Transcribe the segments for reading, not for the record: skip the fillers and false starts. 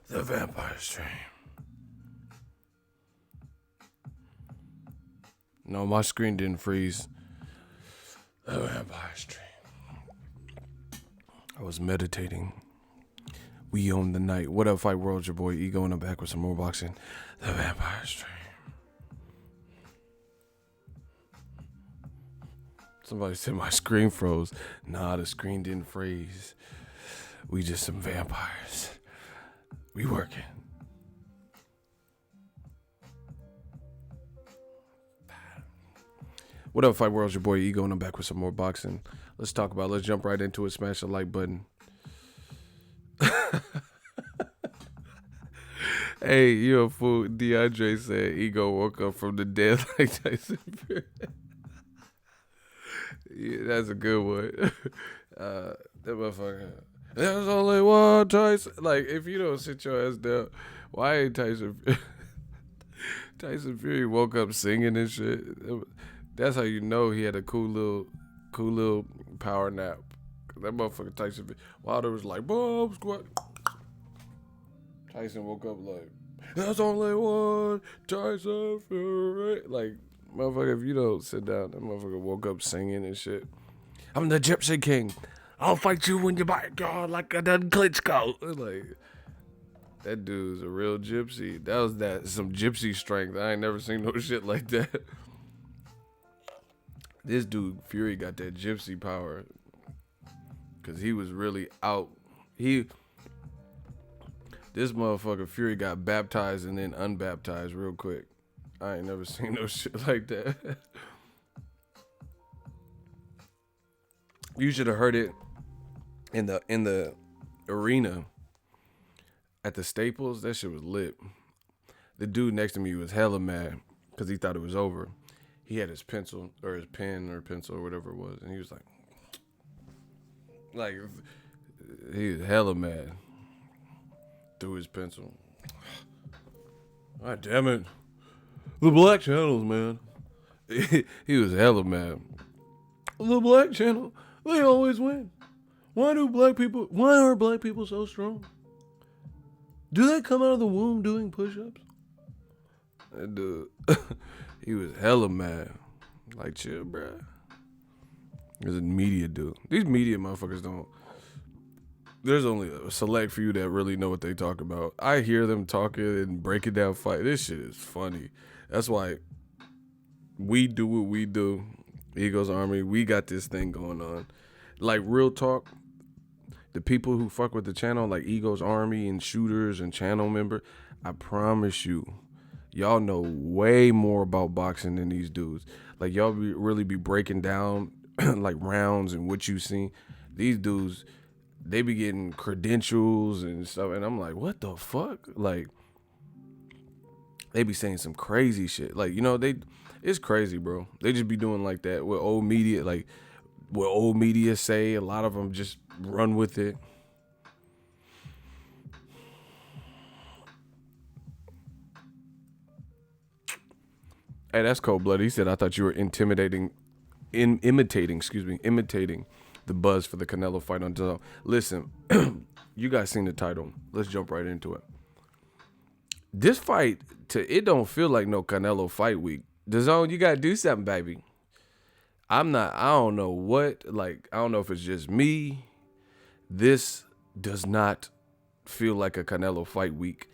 The vampire stream. No, my screen didn't freeze. The vampire stream. I was meditating. We own the night. What up, Fight World? Your boy Ego, and I'm back with some more boxing. The vampire stream. Somebody said my screen froze. Nah, the screen didn't freeze. We just some vampires. We working. What up, Fight World? Your boy Ego, and I'm back with some more boxing. Let's jump right into it. Smash the like button. Hey, you a fool. DeAndre said Ego woke up from the dead like Tyson Fury. Yeah, that's a good one. That motherfucker. There's only one Tyson. Like, if you don't sit your ass down, why ain't Tyson Fury woke up singing and shit? That's how you know he had a cool little power nap. That motherfucker Tyson Fury, Wilder was like, Bob squat. Tyson woke up like, there's only one Tyson Fury. Like, motherfucker, if you don't sit down, that motherfucker woke up singing and shit. I'm the Gypsy King. I'll fight you in your backyard like I done Klitschko. Like, that dude's a real gypsy. That was some gypsy strength. I ain't never seen no shit like that. This dude, Fury, got that gypsy power. Because he was really out. This motherfucker, Fury, got baptized and then unbaptized real quick. I ain't never seen no shit like that. You should have heard it in the arena at the Staples. That shit was lit. The dude next to me was hella mad because he thought it was over. He had his pencil or his pen or pencil or whatever it was, and he was like he was hella mad. Threw his pencil. God damn it. The black channels, man. He was hella mad. The black channel, they always win. Why are black people so strong? Do they come out of the womb doing push-ups? That dude, he was hella mad. Like, chill, bruh. There's a media dude. These media motherfuckers don't. There's only a select few that really know what they talk about. I hear them talking and breaking down fight. This shit is funny. That's why we do what we do. Ego's Army, we got this thing going on. Like, real talk, the people who fuck with the channel, like Ego's Army and shooters and channel member, I promise you, y'all know way more about boxing than these dudes. Like, y'all really be breaking down like rounds and what you seen. These dudes, they be getting credentials and stuff, and I'm like, what the fuck? Like, they be saying some crazy shit. Like, you know, it's crazy, bro. They just be doing like that with old media, like what old media say. A lot of them just run with it. Hey, that's cold blooded. He said, I thought you were imitating the buzz for the Canelo fight on Dazn. Listen, you guys seen the title. Let's jump right into it. This fight, it don't feel like no Canelo fight week. Dazn, you gotta do something, baby. I don't know what, like, I don't know if it's just me. This does not feel like a Canelo fight week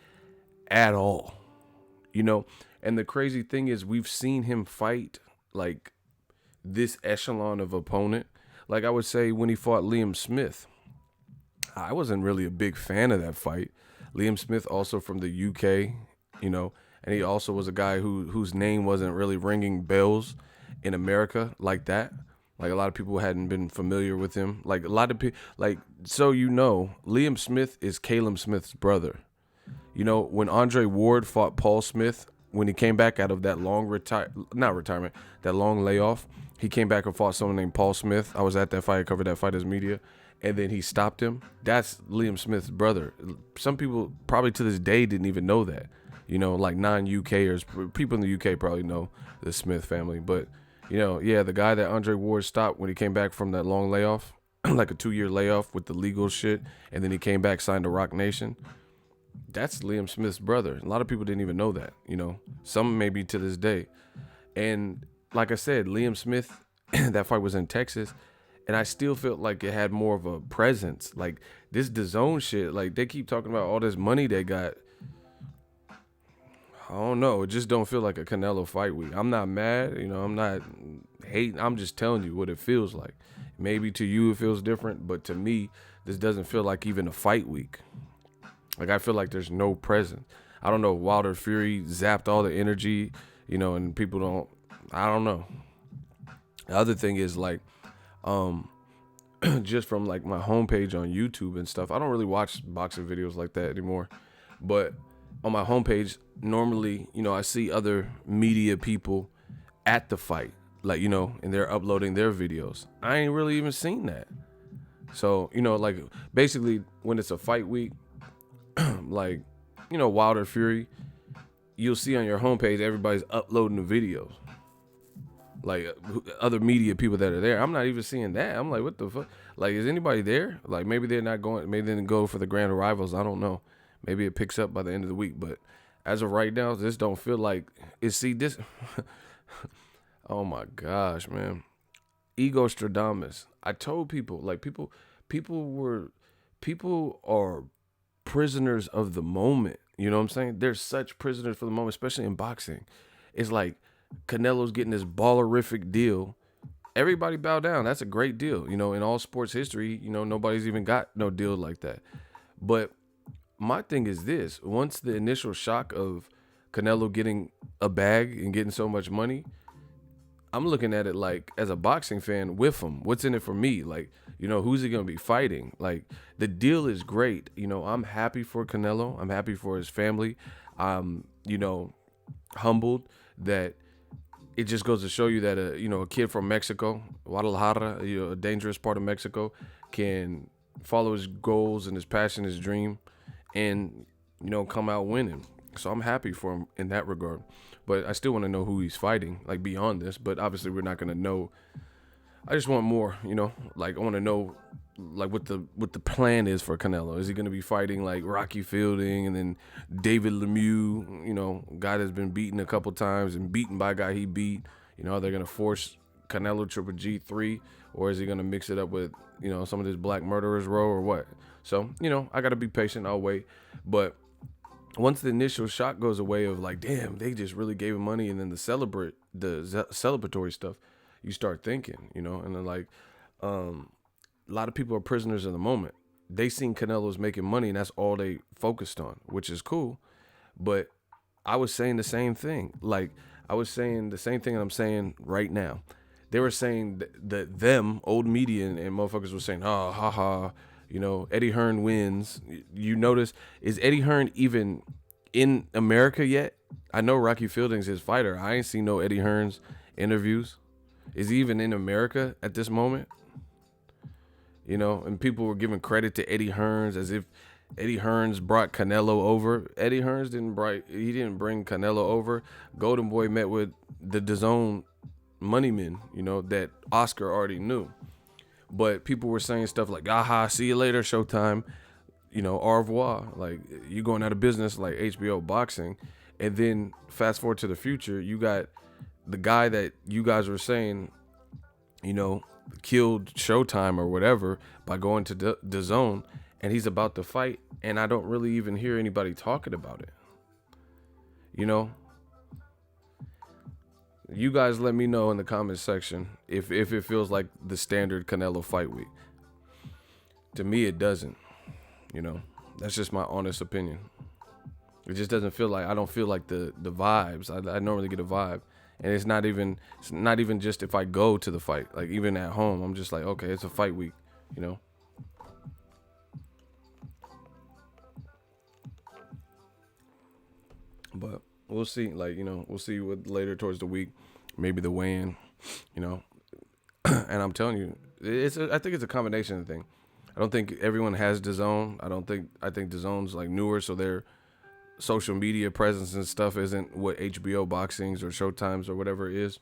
at all. You know, and the crazy thing is we've seen him fight like this echelon of opponent. Like, I would say when he fought Liam Smith, I wasn't really a big fan of that fight. Liam Smith, also from the UK, you know, and he also was a guy whose name wasn't really ringing bells in America like that. Like, a lot of people hadn't been familiar with him. Like, a lot of people, like, so you know, Liam Smith is Caleb Smith's brother. You know, when Andre Ward fought Paul Smith, when he came back out of that long that long layoff, he came back and fought someone named Paul Smith. I was at that fight, I covered that fight as media, and then he stopped him. That's Liam Smith's brother. Some people probably to this day didn't even know that. You know, like non-UKers, people in the UK probably know the Smith family. But, you know, yeah, the guy that Andre Ward stopped when he came back from that long layoff, like a 2-year layoff with the legal shit, and then he came back, signed to Rock Nation. That's Liam Smith's brother. A lot of people didn't even know that, you know. Some maybe to this day. And like I said, Liam Smith, that fight was in Texas, and I still felt like it had more of a presence. Like this DAZN shit, like they keep talking about all this money they got. I don't know. It just don't feel like a Canelo fight week. I'm not mad, you know. I'm not hating. I'm just telling you what it feels like. Maybe to you it feels different, but to me, this doesn't feel like even a fight week. Like I feel like there's no presence. I don't know. Wilder Fury zapped all the energy, you know, and people don't. I don't know. The other thing is like, just from like my homepage on YouTube and stuff. I don't really watch boxing videos like that anymore, but on my homepage, normally, you know, I see other media people at the fight, like, you know, and they're uploading their videos. I ain't really even seen that. So, you know, like basically when it's a fight week, like, you know, Wilder Fury, you'll see on your homepage, everybody's uploading the videos. Like other media people that are there. I'm not even seeing that. I'm like, what the fuck? Like, is anybody there? Like, maybe they're not going, maybe they didn't go for the grand arrivals. I don't know. Maybe it picks up by the end of the week. But as of right now, this don't feel like it. See, this, oh my gosh, man. Ego Stradamus. I told people, like, people are prisoners of the moment. You know what I'm saying? They're such prisoners for the moment, especially in boxing. It's like Canelo's getting this ballerific deal. Everybody bow down. That's a great deal. You know, in all sports history, you know, nobody's even got no deal like that. But my thing is this. Once the initial shock of Canelo getting a bag and getting so much money, I'm looking at it like, as a boxing fan, with him, what's in it for me? Like, you know, who's he going to be fighting? Like, the deal is great. You know, I'm happy for Canelo. I'm happy for his family. I'm, you know, humbled that it just goes to show you that, you know, a kid from Mexico, Guadalajara, you know, a dangerous part of Mexico, can follow his goals and his passion, his dream, and, you know, come out winning. So I'm happy for him in that regard. But I still want to know who he's fighting, like, beyond this. But obviously we're not going to know. I just want more, you know, like, I want to know, like, what the plan is for Canelo. Is he going to be fighting like Rocky Fielding and then David Lemieux, you know, guy that's been beaten a couple times and beaten by a guy he beat? You know, are they going to force Canelo Triple G3, or is he going to mix it up with, you know, some of this Black Murderers Row or what? So, you know, I got to be patient. I'll wait. But once the initial shock goes away of like, damn, they just really gave him money, and then the celebratory stuff, you start thinking, you know, and then like, a lot of people are prisoners of the moment. They seen Canelo's making money, and that's all they focused on, which is cool. But I was saying the same thing. Like, I was saying the same thing I'm saying right now. They were saying that them, old media and motherfuckers were saying, oh, haha, you know, Eddie Hearn wins. You notice, is Eddie Hearn even in America yet? I know Rocky Fielding's his fighter. I ain't seen no Eddie Hearn's interviews. Is he even in America at this moment? You know, and people were giving credit to Eddie Hearns as if Eddie Hearns brought Canelo over. Eddie Hearns didn't bring Canelo over. Golden Boy met with the DAZN money men, you know, that Oscar already knew. But people were saying stuff like, aha, see you later, Showtime, you know, au revoir. Like, you going out of business like HBO boxing. And then fast forward to the future, you got the guy that you guys were saying, you know, killed Showtime or whatever by going to DAZN, and he's about to fight, and I don't really even hear anybody talking about it. You know? You guys let me know in the comments section if it feels like the standard Canelo fight week. To me, it doesn't. You know? That's just my honest opinion. It just doesn't feel like, I don't feel like the vibes. I normally get a vibe. And it's not even just if I go to the fight. Like, even at home, I'm just like, okay, it's a fight week, you know? But we'll see. Like, you know, we'll see what later towards the week. Maybe the weigh-in, you know? And I'm telling you, I think it's a combination thing. I don't think everyone has DAZN. I think DAZN's like newer, so their social media presence and stuff isn't what HBO Boxing's or Showtime's or whatever it is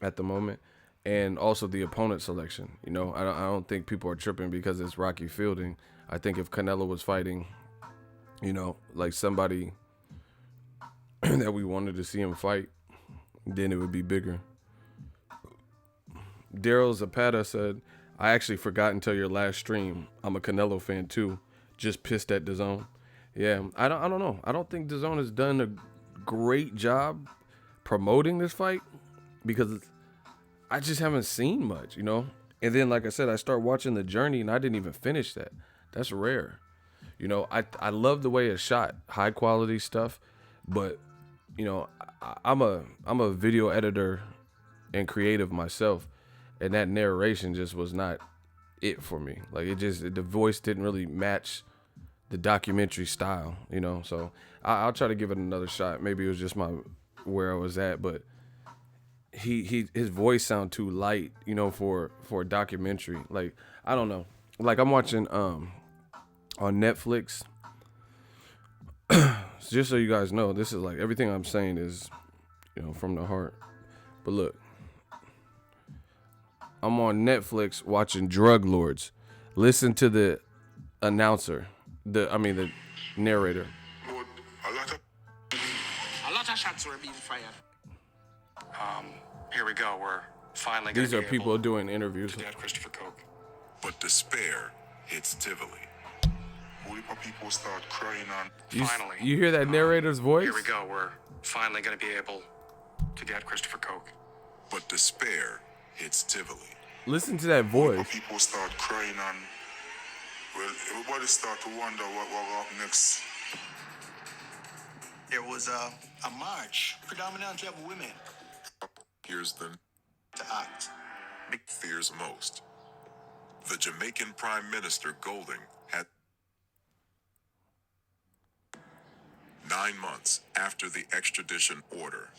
at the moment. And also the opponent selection. You know, I don't think people are tripping because it's Rocky Fielding. I think if Canelo was fighting, You know, like somebody that we wanted to see him fight, then it would be bigger. Daryl Zapata said, I actually forgot until your last stream. I'm a Canelo fan too. Just pissed at Dazn. Yeah, I don't know. I don't think Dazn has done a great job promoting this fight because I just haven't seen much, you know? And then, like I said, I start watching The Journey and I didn't even finish that. That's rare. You know, I love the way it's shot, high quality stuff, but you know, I'm a video editor and creative myself, and that narration just was not it for me. Like the voice didn't really match the documentary style, you know. So I'll try to give it another shot. Maybe it was just where I was at, but his voice sound too light, you know, for a documentary. Like I don't know. Like I'm watching on Netflix. Just so you guys know, this is like everything I'm saying is, you know, from the heart. But look, I'm on Netflix watching Drug Lords. Listen to the announcer, the narrator. A lot of shots were being fired. Here we go. We're finally. These are people doing interviews. To get Christopher Coke. But despair hits Tivoli. People start crying on. Finally. You hear that narrator's voice? Here we go. We're finally going to be able to get Christopher Coke. But despair hits Tivoli. Listen to that voice. People start crying on. Well, everybody start to wonder what will up next. There was a march, predominantly of women. Here's the to act. Fears most. The Jamaican Prime Minister Golding had 9 months after the extradition order.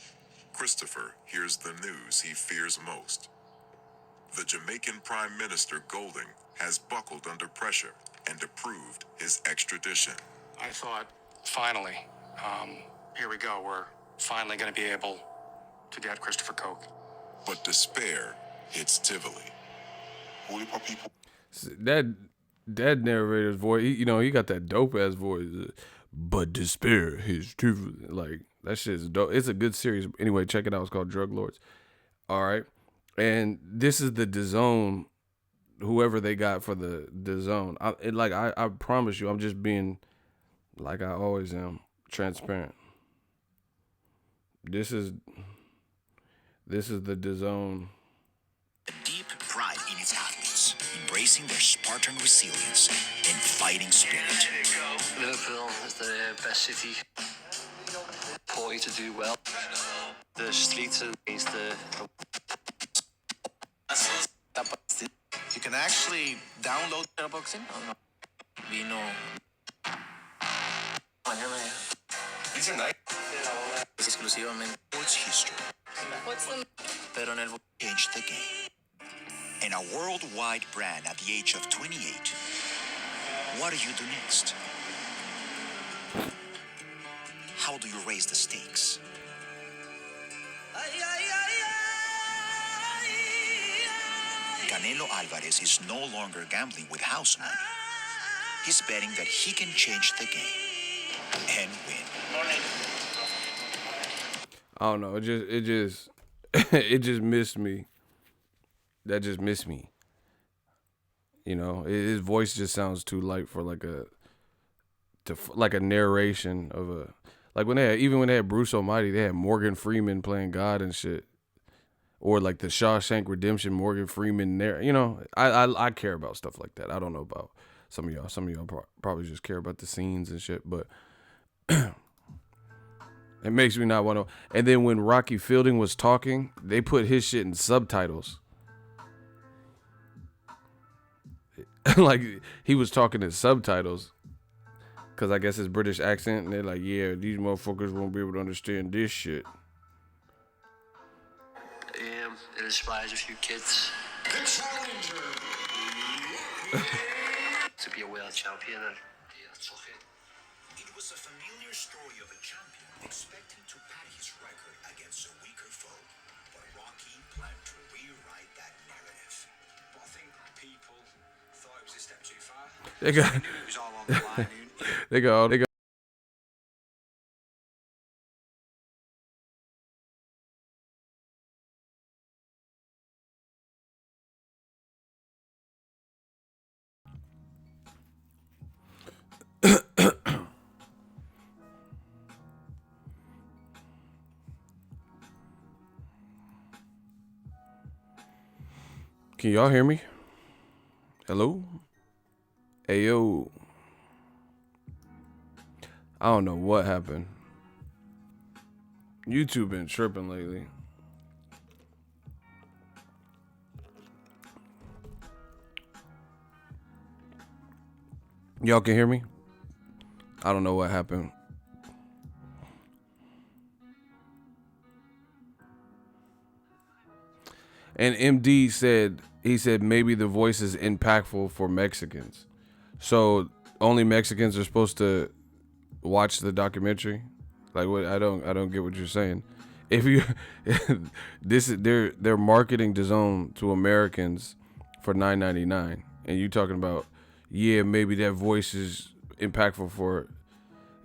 Christopher hears the news he fears most. The Jamaican Prime Minister Golding has buckled under pressure and approved his extradition. I thought, finally, here we go. We're finally going to be able to get Christopher Coke. But despair hits Tivoli. People. That narrator's voice, he got that dope ass voice. But despair hits Tivoli. Like that shit's dope. It's a good series. Anyway, check it out. It's called Drug Lords. All right, and this is the Dazn, whoever they got for the Dazn. I promise you, I'm just being, like I always am, transparent. This is the Dazn. Deep pride in its athletes, embracing their Spartan resilience and fighting spirit. Liverpool is the best city for you to do well. The streets is the. You can actually download Boxing? We know. These are nice. Exclusivamente. Sports history. What's the? Pero en el changed the game. And a worldwide brand at the age of 28. What do you do next? How do you raise the stakes? Canelo Alvarez is no longer gambling with house money. He's betting that he can change the game and win. I don't know. It just missed me. That just missed me. You know, his voice just sounds too light for like a narration of a, like when they had Bruce Almighty, they had Morgan Freeman playing God and shit, or like the Shawshank Redemption, Morgan Freeman there. You know, I care about stuff like that. I don't know about some of y'all. Some of y'all probably just care about the scenes and shit, but it makes me not want to. And then when Rocky Fielding was talking, they put his shit in subtitles. Like he was talking in subtitles because I guess his British accent, and they're like, yeah, these motherfuckers won't be able to understand this shit. It inspires a few kids The challenger. to be a world champion, and yeah, that's okay. It was a familiar story of a champion expecting to pad his record against a weaker foe, but Rocky planned to rewrite that narrative. But I think people thought it was a step too far. They got, It was all on the line. they got Can y'all hear me? Hello? Ayo. I don't know what happened. YouTube been tripping lately. Y'all can hear me? I don't know what happened. And MD said, he said maybe the voice is impactful for Mexicans. So only Mexicans are supposed to watch the documentary? Like what? I don't get what you're saying. If you this is they're marketing Dazn to Americans for $9.99, and you talking about, yeah, maybe that voice is impactful for.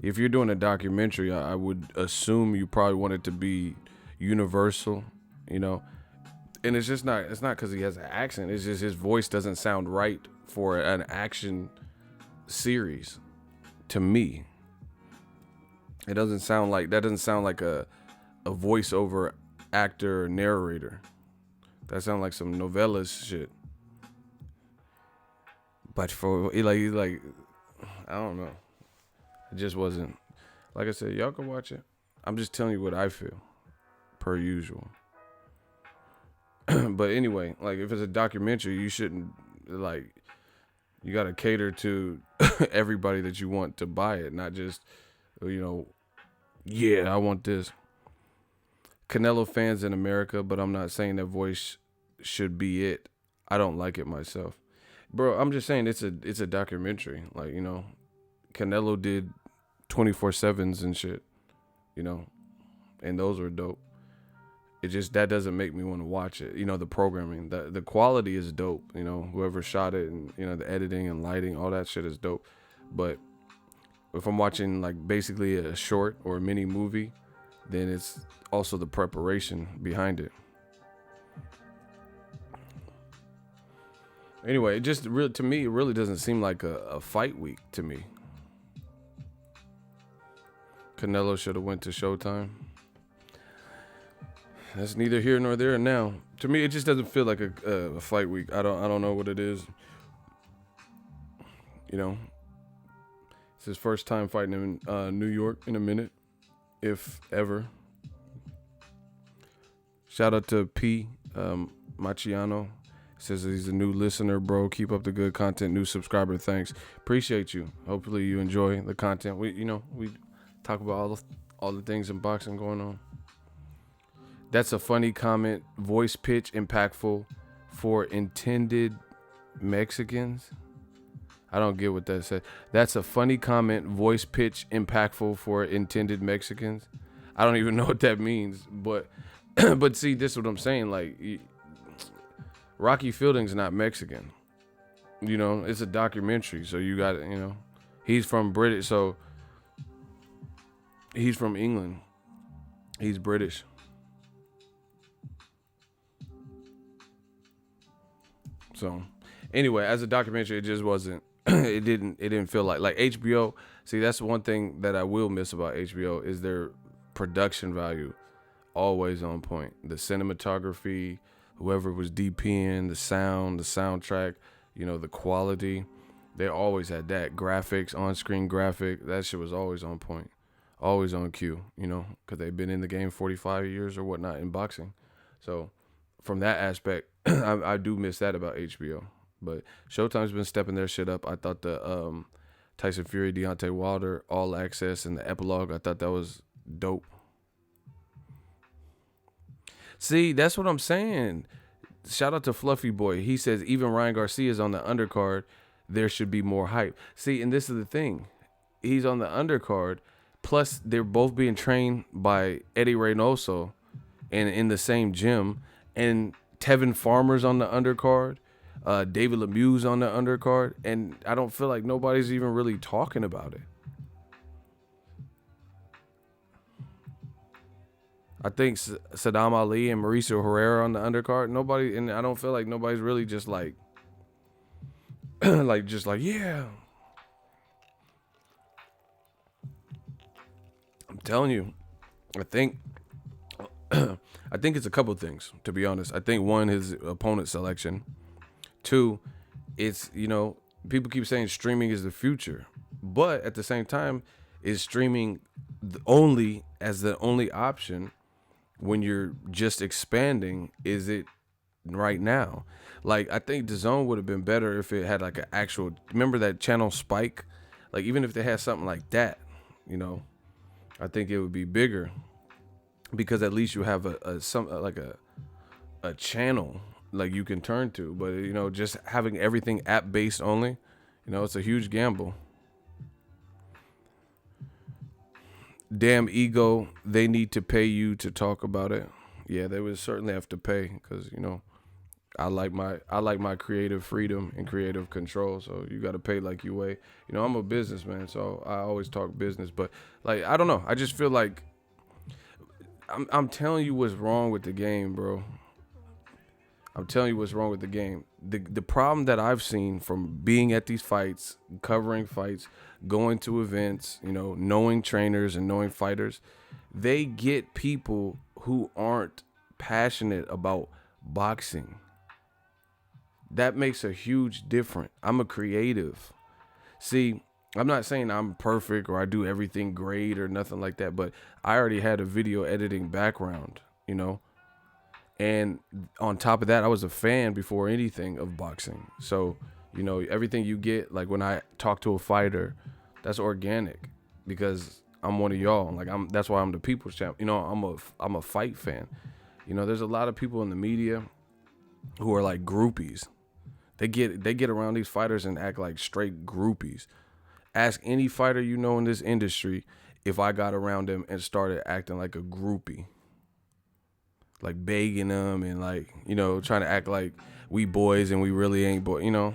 If you're doing a documentary, I would assume you probably want it to be universal, you know. And it's just not. It's not because he has an accent. It's just his voice doesn't sound right for an action series. To me, it doesn't sound like that. Doesn't sound like a voiceover actor or narrator. That sounds like some novellas shit. But for like, I don't know. It just wasn't. Like I said, y'all can watch it. I'm just telling you what I feel, per usual. But anyway, like if it's a documentary, you shouldn't like. You gotta cater to everybody that you want to buy it, not just, you know. Yeah, I want this. Canelo fans in America, but I'm not saying that voice should be it. I don't like it myself, bro. I'm just saying it's a documentary. Like, you know, Canelo did 24/7s and shit, you know, and those were dope. It just, that doesn't make me want to watch it. You know, the programming, the quality is dope. You know, whoever shot it, and you know, the editing and lighting, all that shit is dope. But if I'm watching like basically a short or a mini movie, then it's also the preparation behind it. Anyway, it just really, to me, it really doesn't seem like a fight week to me. Canelo should have went to Showtime. That's neither here nor there now. To me, it just doesn't feel like a fight week. I don't know what it is. You know, it's his first time fighting in New York in a minute, if ever. Shout out to P. Machiano. Says he's a new listener, bro. Keep up the good content. New subscriber, thanks. Appreciate you. Hopefully you enjoy the content. We talk about all the things in boxing going on. That's a funny comment. Voice pitch impactful for intended Mexicans. I don't get what that said. That's a funny comment. Voice pitch impactful for intended Mexicans. I don't even know what that means. But but see, this is what I'm saying. Like, Rocky Fielding's not Mexican. You know, it's a documentary. So you got, you know, he's from British. So he's from England. He's British. So anyway, as a documentary, it just wasn't, it didn't feel like HBO. See, that's one thing that I will miss about HBO is their production value, always on point. The cinematography, whoever was DPing, the sound, the soundtrack, you know, the quality, they always had that. Graphics, on-screen graphic, that shit was always on point, always on cue, you know, because they've been in the game 45 years or whatnot in boxing. So from that aspect, I do miss that about HBO. But Showtime's been stepping their shit up. I thought the Tyson Fury, Deontay Wilder, All Access, and the epilogue, I thought that was dope. See, that's what I'm saying. Shout out to Fluffy Boy. He says, even Ryan Garcia's on the undercard. There should be more hype. See, and this is the thing. He's on the undercard. Plus, they're both being trained by Eddie Reynoso and in the same gym. And Tevin Farmer's on the undercard. David Lemieux's on the undercard. And I don't feel like nobody's even really talking about it. I think Saddam Ali and Mauricio Herrera on the undercard. Nobody, and I don't feel like nobody's really just like, yeah. I'm telling you, I think it's a couple things, to be honest. I think one, his opponent selection. Two, it's, you know, people keep saying streaming is the future, but at the same time, is streaming only as the only option when you're just expanding? Is it right now? Like, I think DAZN would have been better if it had like an actual, remember that channel Spike? Like, even if they had something like that, you know, I think it would be bigger, because at least you have a channel like you can turn to. But, you know, just having everything app based only, you know, it's a huge gamble. Damn ego, they need to pay you to talk about it. Yeah, they would certainly have to pay, because, you know, I like my creative freedom and creative control. So you got to pay like you weigh. You know, I'm a businessman, so I always talk business. But, like, I don't know. I just feel like I'm telling you what's wrong with the game, bro. I'm telling you what's wrong with the game. The problem that I've seen from being at these fights, covering fights, going to events, you know, knowing trainers and knowing fighters, they get people who aren't passionate about boxing. That makes a huge difference. I'm a creative. See, I'm not saying I'm perfect or I do everything great or nothing like that, but I already had a video editing background, you know. And on top of that, I was a fan before anything of boxing. So, you know, everything you get, like when I talk to a fighter, that's organic, because I'm one of y'all. Like, that's why I'm the people's champ. You know, I'm a fight fan. You know, there's a lot of people in the media who are like groupies. They get around these fighters and act like straight groupies. Ask any fighter you know in this industry if I got around them and started acting like a groupie. Like begging them and, like, you know, trying to act like we boys and we really ain't boys. You know,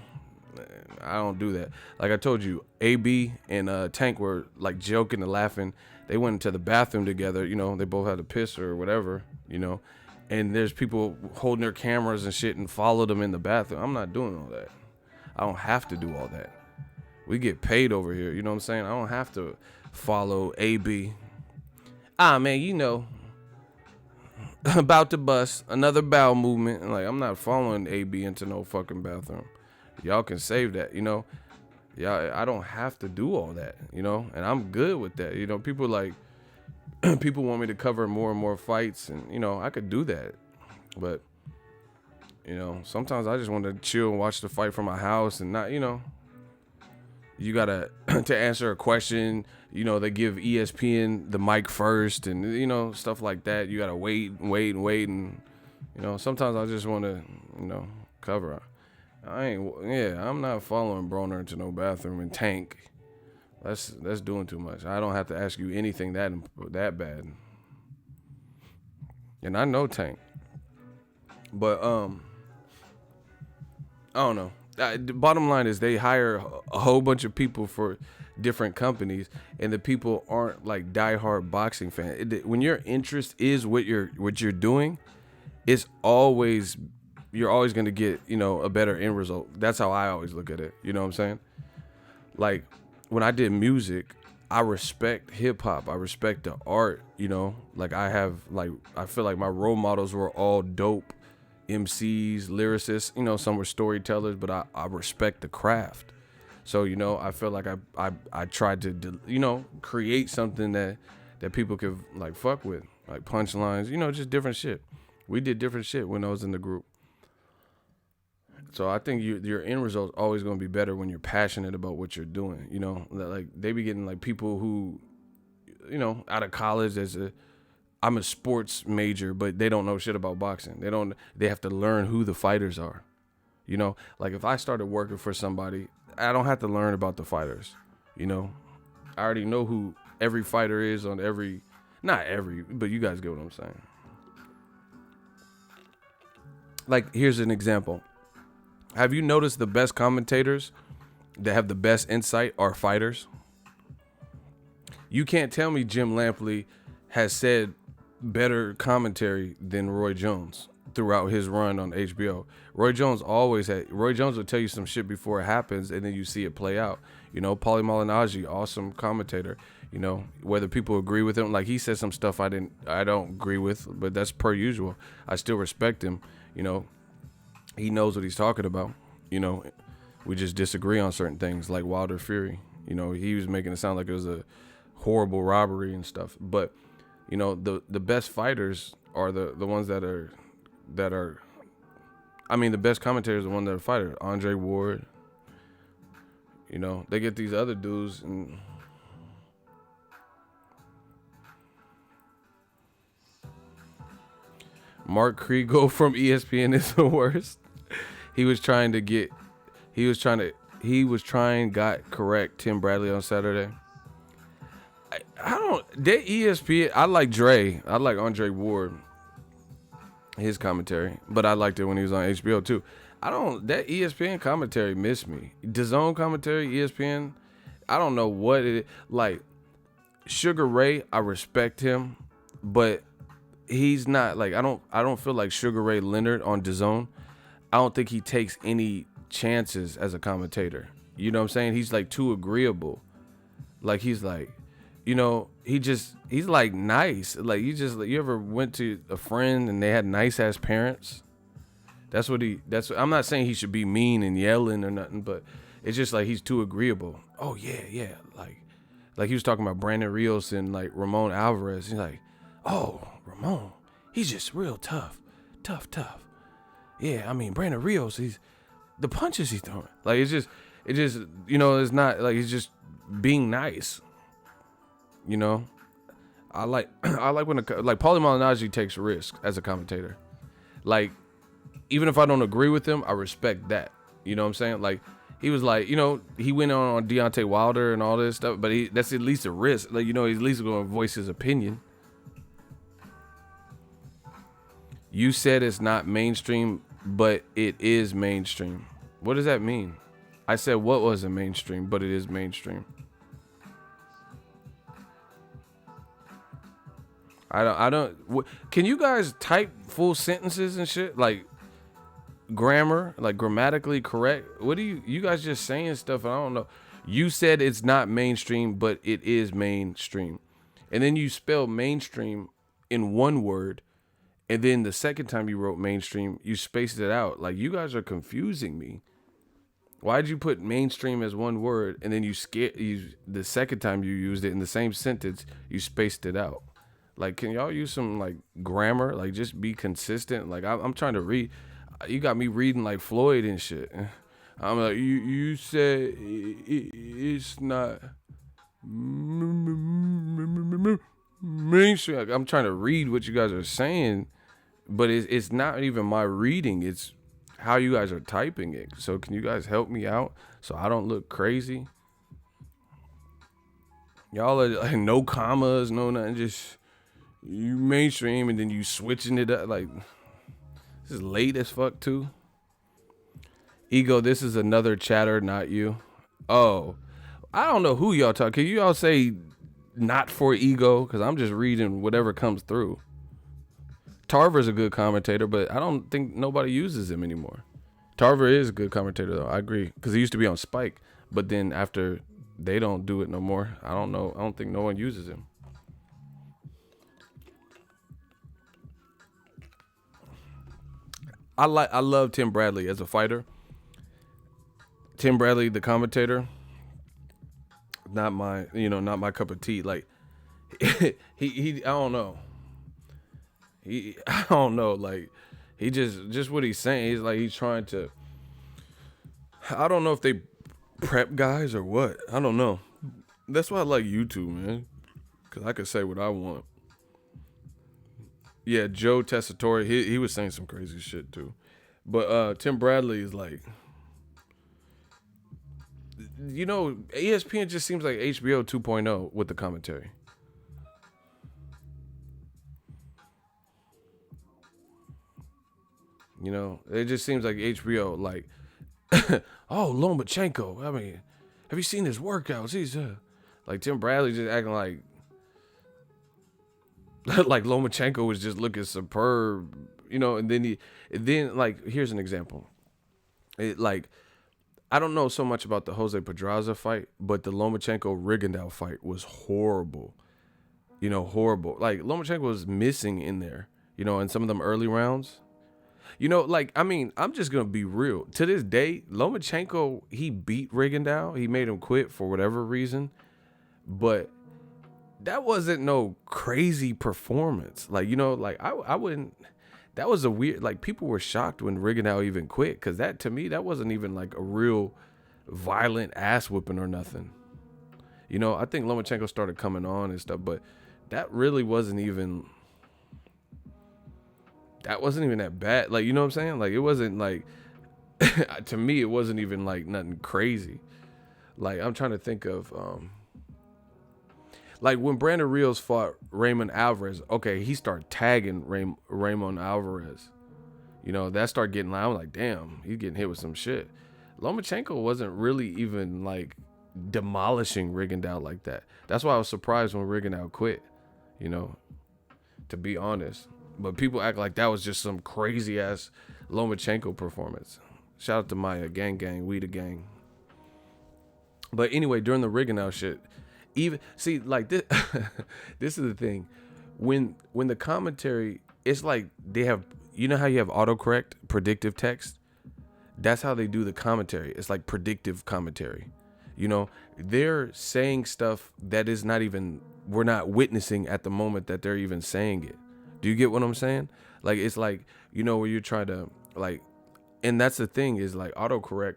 I don't do that. Like I told you, AB and Tank were like joking and laughing. They went into the bathroom together. You know, they both had to piss or whatever, you know. And there's people holding their cameras and shit and follow them in the bathroom. I'm not doing all that. I don't have to do all that. We get paid over here. You know what I'm saying? I don't have to follow AB. Man, you know, about to bust another bowel movement. And, like, I'm not following AB into no fucking bathroom. Y'all can save that, you know. Y'all, I don't have to do all that, you know. And I'm good with that. You know, people like, people want me to cover more and more fights, and, you know, I could do that. But, you know, sometimes I just want to chill and watch the fight from my house and not, you know. You gotta, to answer a question, you know, they give ESPN the mic first, and, you know, stuff like that. You gotta wait, and, you know, sometimes I just want to, you know, cover. I'm not following Broner into no bathroom and Tank. That's doing too much. I don't have to ask you anything that bad. And I know Tank. But I don't know. The bottom line is they hire a whole bunch of people for different companies, and the people aren't like diehard boxing fans. When your interest is what you're doing, you're always going to get, you know, a better end result. That's how I always look at it. You know what I'm saying? Like, when I did music, I respect hip hop. I respect the art, you know. Like, I feel like my role models were all dope MCs, lyricists, you know, some were storytellers, but I respect the craft. So, you know, I feel like I tried to, you know, create something that people could, like, fuck with, like punchlines, you know, just different shit. We did different shit when I was in the group. So I think your end result's always going to be better when you're passionate about what you're doing. You know, like, they be getting like people who, you know, out of college, I'm a sports major, but they don't know shit about boxing. They have to learn who the fighters are. You know, like, if I started working for somebody, I don't have to learn about the fighters. You know, I already know who every fighter is on not every, but you guys get what I'm saying. Like, here's an example. Have you noticed the best commentators that have the best insight are fighters? You can't tell me Jim Lampley has said better commentary than Roy Jones throughout his run on HBO. Roy Jones will tell you some shit before it happens, and then you see it play out. You know, Paulie Malignaggi, awesome commentator. You know, whether people agree with him, like, he said some stuff I don't agree with, but that's per usual. I still respect him. You know, he knows what he's talking about. You know, we just disagree on certain things, like Wilder Fury. You know, he was making it sound like it was a horrible robbery and stuff. But, you know, the best fighters are the ones that are, I mean, the best commentators are the ones that are fighters. Andre Ward. You know, they get these other dudes and Mark Kriegel from ESPN is the worst. He was trying, got correct Tim Bradley on Saturday. I don't, that ESPN, I like Andre Ward, his commentary, but I liked it when he was on HBO too. That ESPN commentary missed me. DAZN commentary, ESPN, I don't know what it is. Like, Sugar Ray, I respect him, but he's not, like, I don't feel like Sugar Ray Leonard on DAZN. I don't think he takes any chances as a commentator. You know what I'm saying? He's like too agreeable. Like, he's like, you know, he's like nice. Like, you ever went to a friend and they had nice ass parents? I'm not saying he should be mean and yelling or nothing, but it's just like he's too agreeable. Oh yeah. Like he was talking about Brandon Rios and like Ramon Alvarez. He's like, oh, Ramon, he's just real tough. Yeah, I mean, Brandon Rios, the punches he's throwing. Like, it just, you know, it's not like he's just being nice. You know, I like when Paulie Malignaggi takes risks as a commentator. Like, even if I don't agree with him, I respect that. You know what I'm saying? Like, he was like, you know, he went on Deontay Wilder and all this stuff, but that's at least a risk. Like, you know, he's at least going to voice his opinion. You said it's not mainstream, but it is mainstream. What does that mean? I said what wasn't mainstream, but it is mainstream. I don't. Can you guys type full sentences and shit? Like, grammar, like grammatically correct? What do you guys just saying stuff? I don't know. You said it's not mainstream, but it is mainstream. And then you spell mainstream in one word. And then the second time you wrote mainstream, you spaced it out. Like, you guys are confusing me. Why'd you put mainstream as one word, and then the second time you used it in the same sentence, you spaced it out? Like, can y'all use some, like, grammar? Like, just be consistent. Like, I'm trying to read. You got me reading like Floyd and shit. I'm like, you said it's not mainstream. I'm trying to read what you guys are saying, but it's not even my reading. It's how you guys are typing it. So can you guys help me out so I don't look crazy? Y'all are like no commas, no nothing, just you mainstream and then you switching it up. Like, this is late as fuck too. Ego, this is another chatter, not you. Oh, I don't know who y'all talk. Can you all say not for Ego? Because I'm just reading whatever comes through. Tarver's a good commentator, but I don't think nobody uses him anymore. Tarver is a good commentator though. I agree, because he used to be on Spike, but then after they don't do it no more, I don't know. I don't think no one uses him. I love Tim Bradley as a fighter. Tim Bradley, the commentator, not my cup of tea. Like, he I don't know. I don't know. Like, he just what he's saying. He's like, he's trying to. I don't know if they prep guys or what. I don't know. That's why I like YouTube, man, because I could say what I want. Yeah, Joe Tessitore, he was saying some crazy shit too. But Tim Bradley is like, you know, ESPN just seems like HBO 2.0 with the commentary. You know, it just seems like HBO, like, oh, Lomachenko. I mean, have you seen his workouts? He's like, Tim Bradley just acting like like Lomachenko was just looking superb, you know. And then like, here's an example. Like, I don't know so much about the Jose Pedraza fight, but the Lomachenko Rigondeaux fight was horrible. You know, horrible. Like, Lomachenko was missing in there, you know, in some of them early rounds. You know, like, I mean, I'm just going to be real. To this day, Lomachenko, he beat Rigondeaux. He made him quit for whatever reason. But that wasn't no crazy performance. Like, you know, like, I wouldn't, that was a weird, like, people were shocked when Rigondeaux even quit. Because that, to me, that wasn't even like a real violent ass whipping or nothing. You know, I think Lomachenko started coming on and stuff, but that really wasn't even... That wasn't even that bad. Like, you know what I'm saying? Like, it wasn't like, to me, it wasn't even like nothing crazy. Like, I'm trying to think of, like when Brandon Rios fought Raymond Alvarez. Okay, he started tagging Raymond Alvarez. You know, that started getting loud. I'm like, damn, he's getting hit with some shit. Lomachenko wasn't really even like demolishing Rigondeaux like that. That's why I was surprised when Rigondeaux quit, you know, to be honest. But people act like that was just some crazy ass Lomachenko performance. Shout out to Maya, gang, we the gang. But anyway, during the Rigondeaux shit, even see like this, this is the thing. When the commentary, it's like they have, you know how you have autocorrect, predictive text? That's how they do the commentary. It's like predictive commentary. You know, they're saying stuff that is not even, we're not witnessing at the moment that they're even saying it. Do you get what I'm saying? Like, it's like, you know, where you're trying to, like, and that's the thing is, like, autocorrect,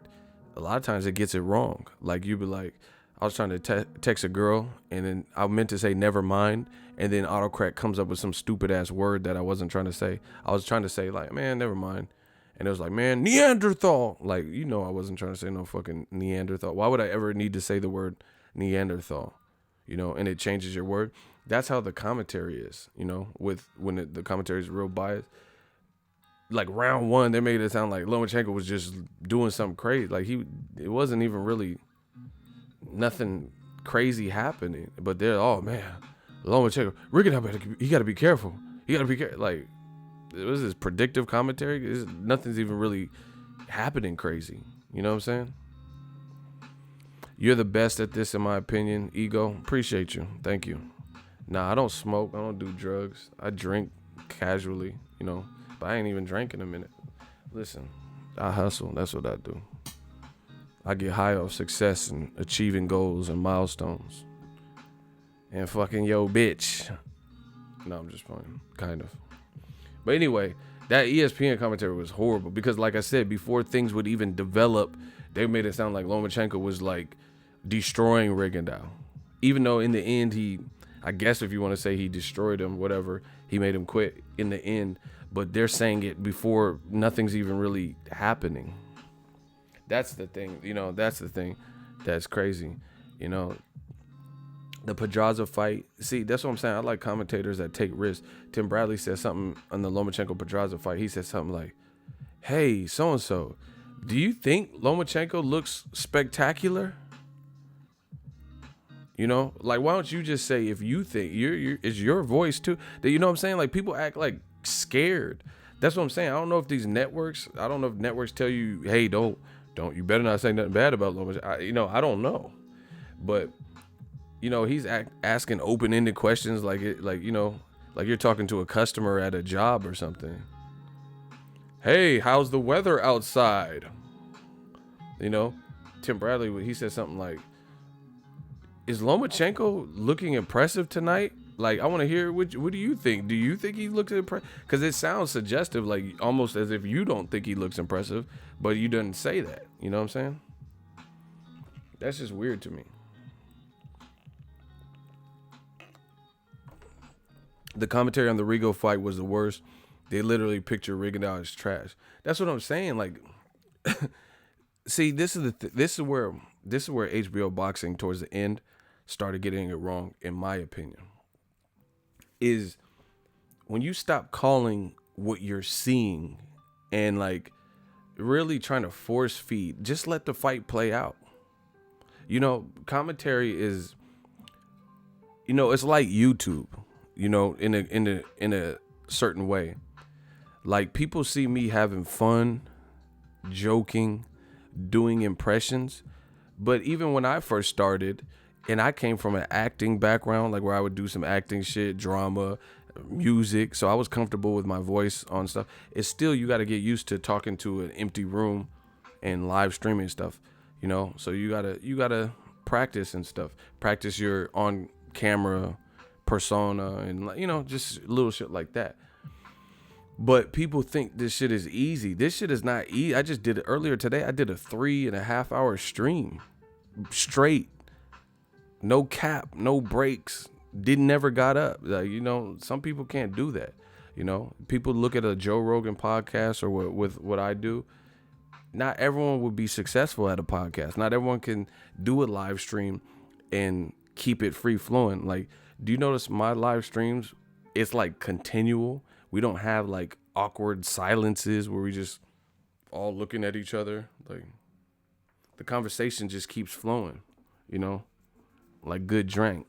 a lot of times it gets it wrong. Like, you be like, I was trying to text a girl, and then I meant to say never mind, and then autocorrect comes up with some stupid-ass word that I wasn't trying to say. I was trying to say, like, man, never mind. And it was like, man, Neanderthal. Like, you know, I wasn't trying to say no fucking Neanderthal. Why would I ever need to say the word Neanderthal? You know, and it changes your word. That's how the commentary is, you know, with when the commentary is real biased. Like round one, they made it sound like Lomachenko was just doing something crazy. Like it wasn't even really nothing crazy happening. But they're, oh man, Lomachenko, Rigondeaux, you got to be careful. You got to be careful. Like, it was this predictive commentary. Nothing's even really happening crazy. You know what I'm saying? You're the best at this, in my opinion. Ego, appreciate you. Thank you. Nah, I don't smoke. I don't do drugs. I drink casually, you know, but I ain't even drank in a minute. Listen, I hustle. That's what I do. I get high off success and achieving goals and milestones. And fucking yo, bitch. No, I'm just playing. Kind of. But anyway, that ESPN commentary was horrible because, like I said, before things would even develop, they made it sound like Lomachenko was like destroying Rigondeaux. Even though in the end, I guess if you want to say he destroyed him, whatever, he made him quit in the end. But they're saying it before nothing's even really happening. That's the thing, you know, that's the thing that's crazy. You know, the Pedraza fight, see, that's what I'm saying. I like commentators that take risks. Tim Bradley said something on the Lomachenko-Pedraza fight. He said something like, hey, so-and-so, do you think Lomachenko looks spectacular? You know, like, why don't you just say if you think it's your voice too? That, you know what I'm saying? Like, people act like scared. That's what I'm saying. I don't know if these networks, I don't know if networks tell you, hey, don't, you better not say nothing bad about Lomachenko. You know, I don't know. But, you know, he's asking open-ended questions like you know, like you're talking to a customer at a job or something. Hey, how's the weather outside? You know, Tim Bradley, he said something like, is Lomachenko looking impressive tonight? Like, I want to hear, what do you think? Do you think he looks impressive? Because it sounds suggestive, like almost as if you don't think he looks impressive, but you didn't say that. You know what I'm saying? That's just weird to me. The commentary on the Rigo fight was the worst. They literally picture Rigondeaux as trash. That's what I'm saying. Like, see, this is where HBO boxing towards the end started getting it wrong, in my opinion. Is when you stop calling what you're seeing and like really trying to force feed, just let the fight play out. You know, commentary is, you know, it's like YouTube, you know, in a certain way. Like, people see me having fun, joking, doing impressions. But even when I first started, and I came from an acting background, like where I would do some acting shit, drama, music, so I was comfortable with my voice on stuff. It's still, you got to get used to talking to an empty room and live streaming stuff, you know. So you gotta practice and stuff. Practice your on camera persona and, you know, just little shit like that. But people think this shit is easy. This shit is not easy. I just did it earlier today. I did a 3.5 hour stream straight, no cap, no breaks. Never got up. Like, you know, some people can't do that. You know, people look at a Joe Rogan podcast or with what I do. Not everyone would be successful at a podcast. Not everyone can do a live stream and keep it free flowing. Like, do you notice my live streams? It's like continual. We don't have like awkward silences where we just all looking at each other. Like, the conversation just keeps flowing, you know, like good drink.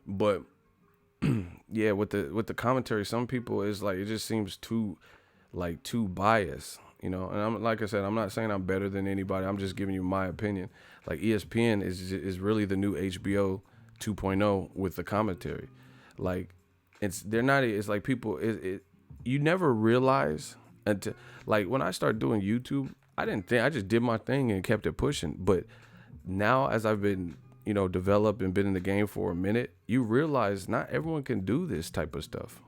But yeah, with the commentary, some people is like, it just seems too biased, you know. And I'm, like I said, I'm not saying I'm better than anybody. I'm just giving you my opinion. Like, ESPN is really the new HBO 2.0 with the commentary. Like, it's like people, you never realize until, like, when I started doing YouTube, I just did my thing and kept it pushing. But now, as I've been, you know, developed and been in the game for a minute, you realize not everyone can do this type of stuff.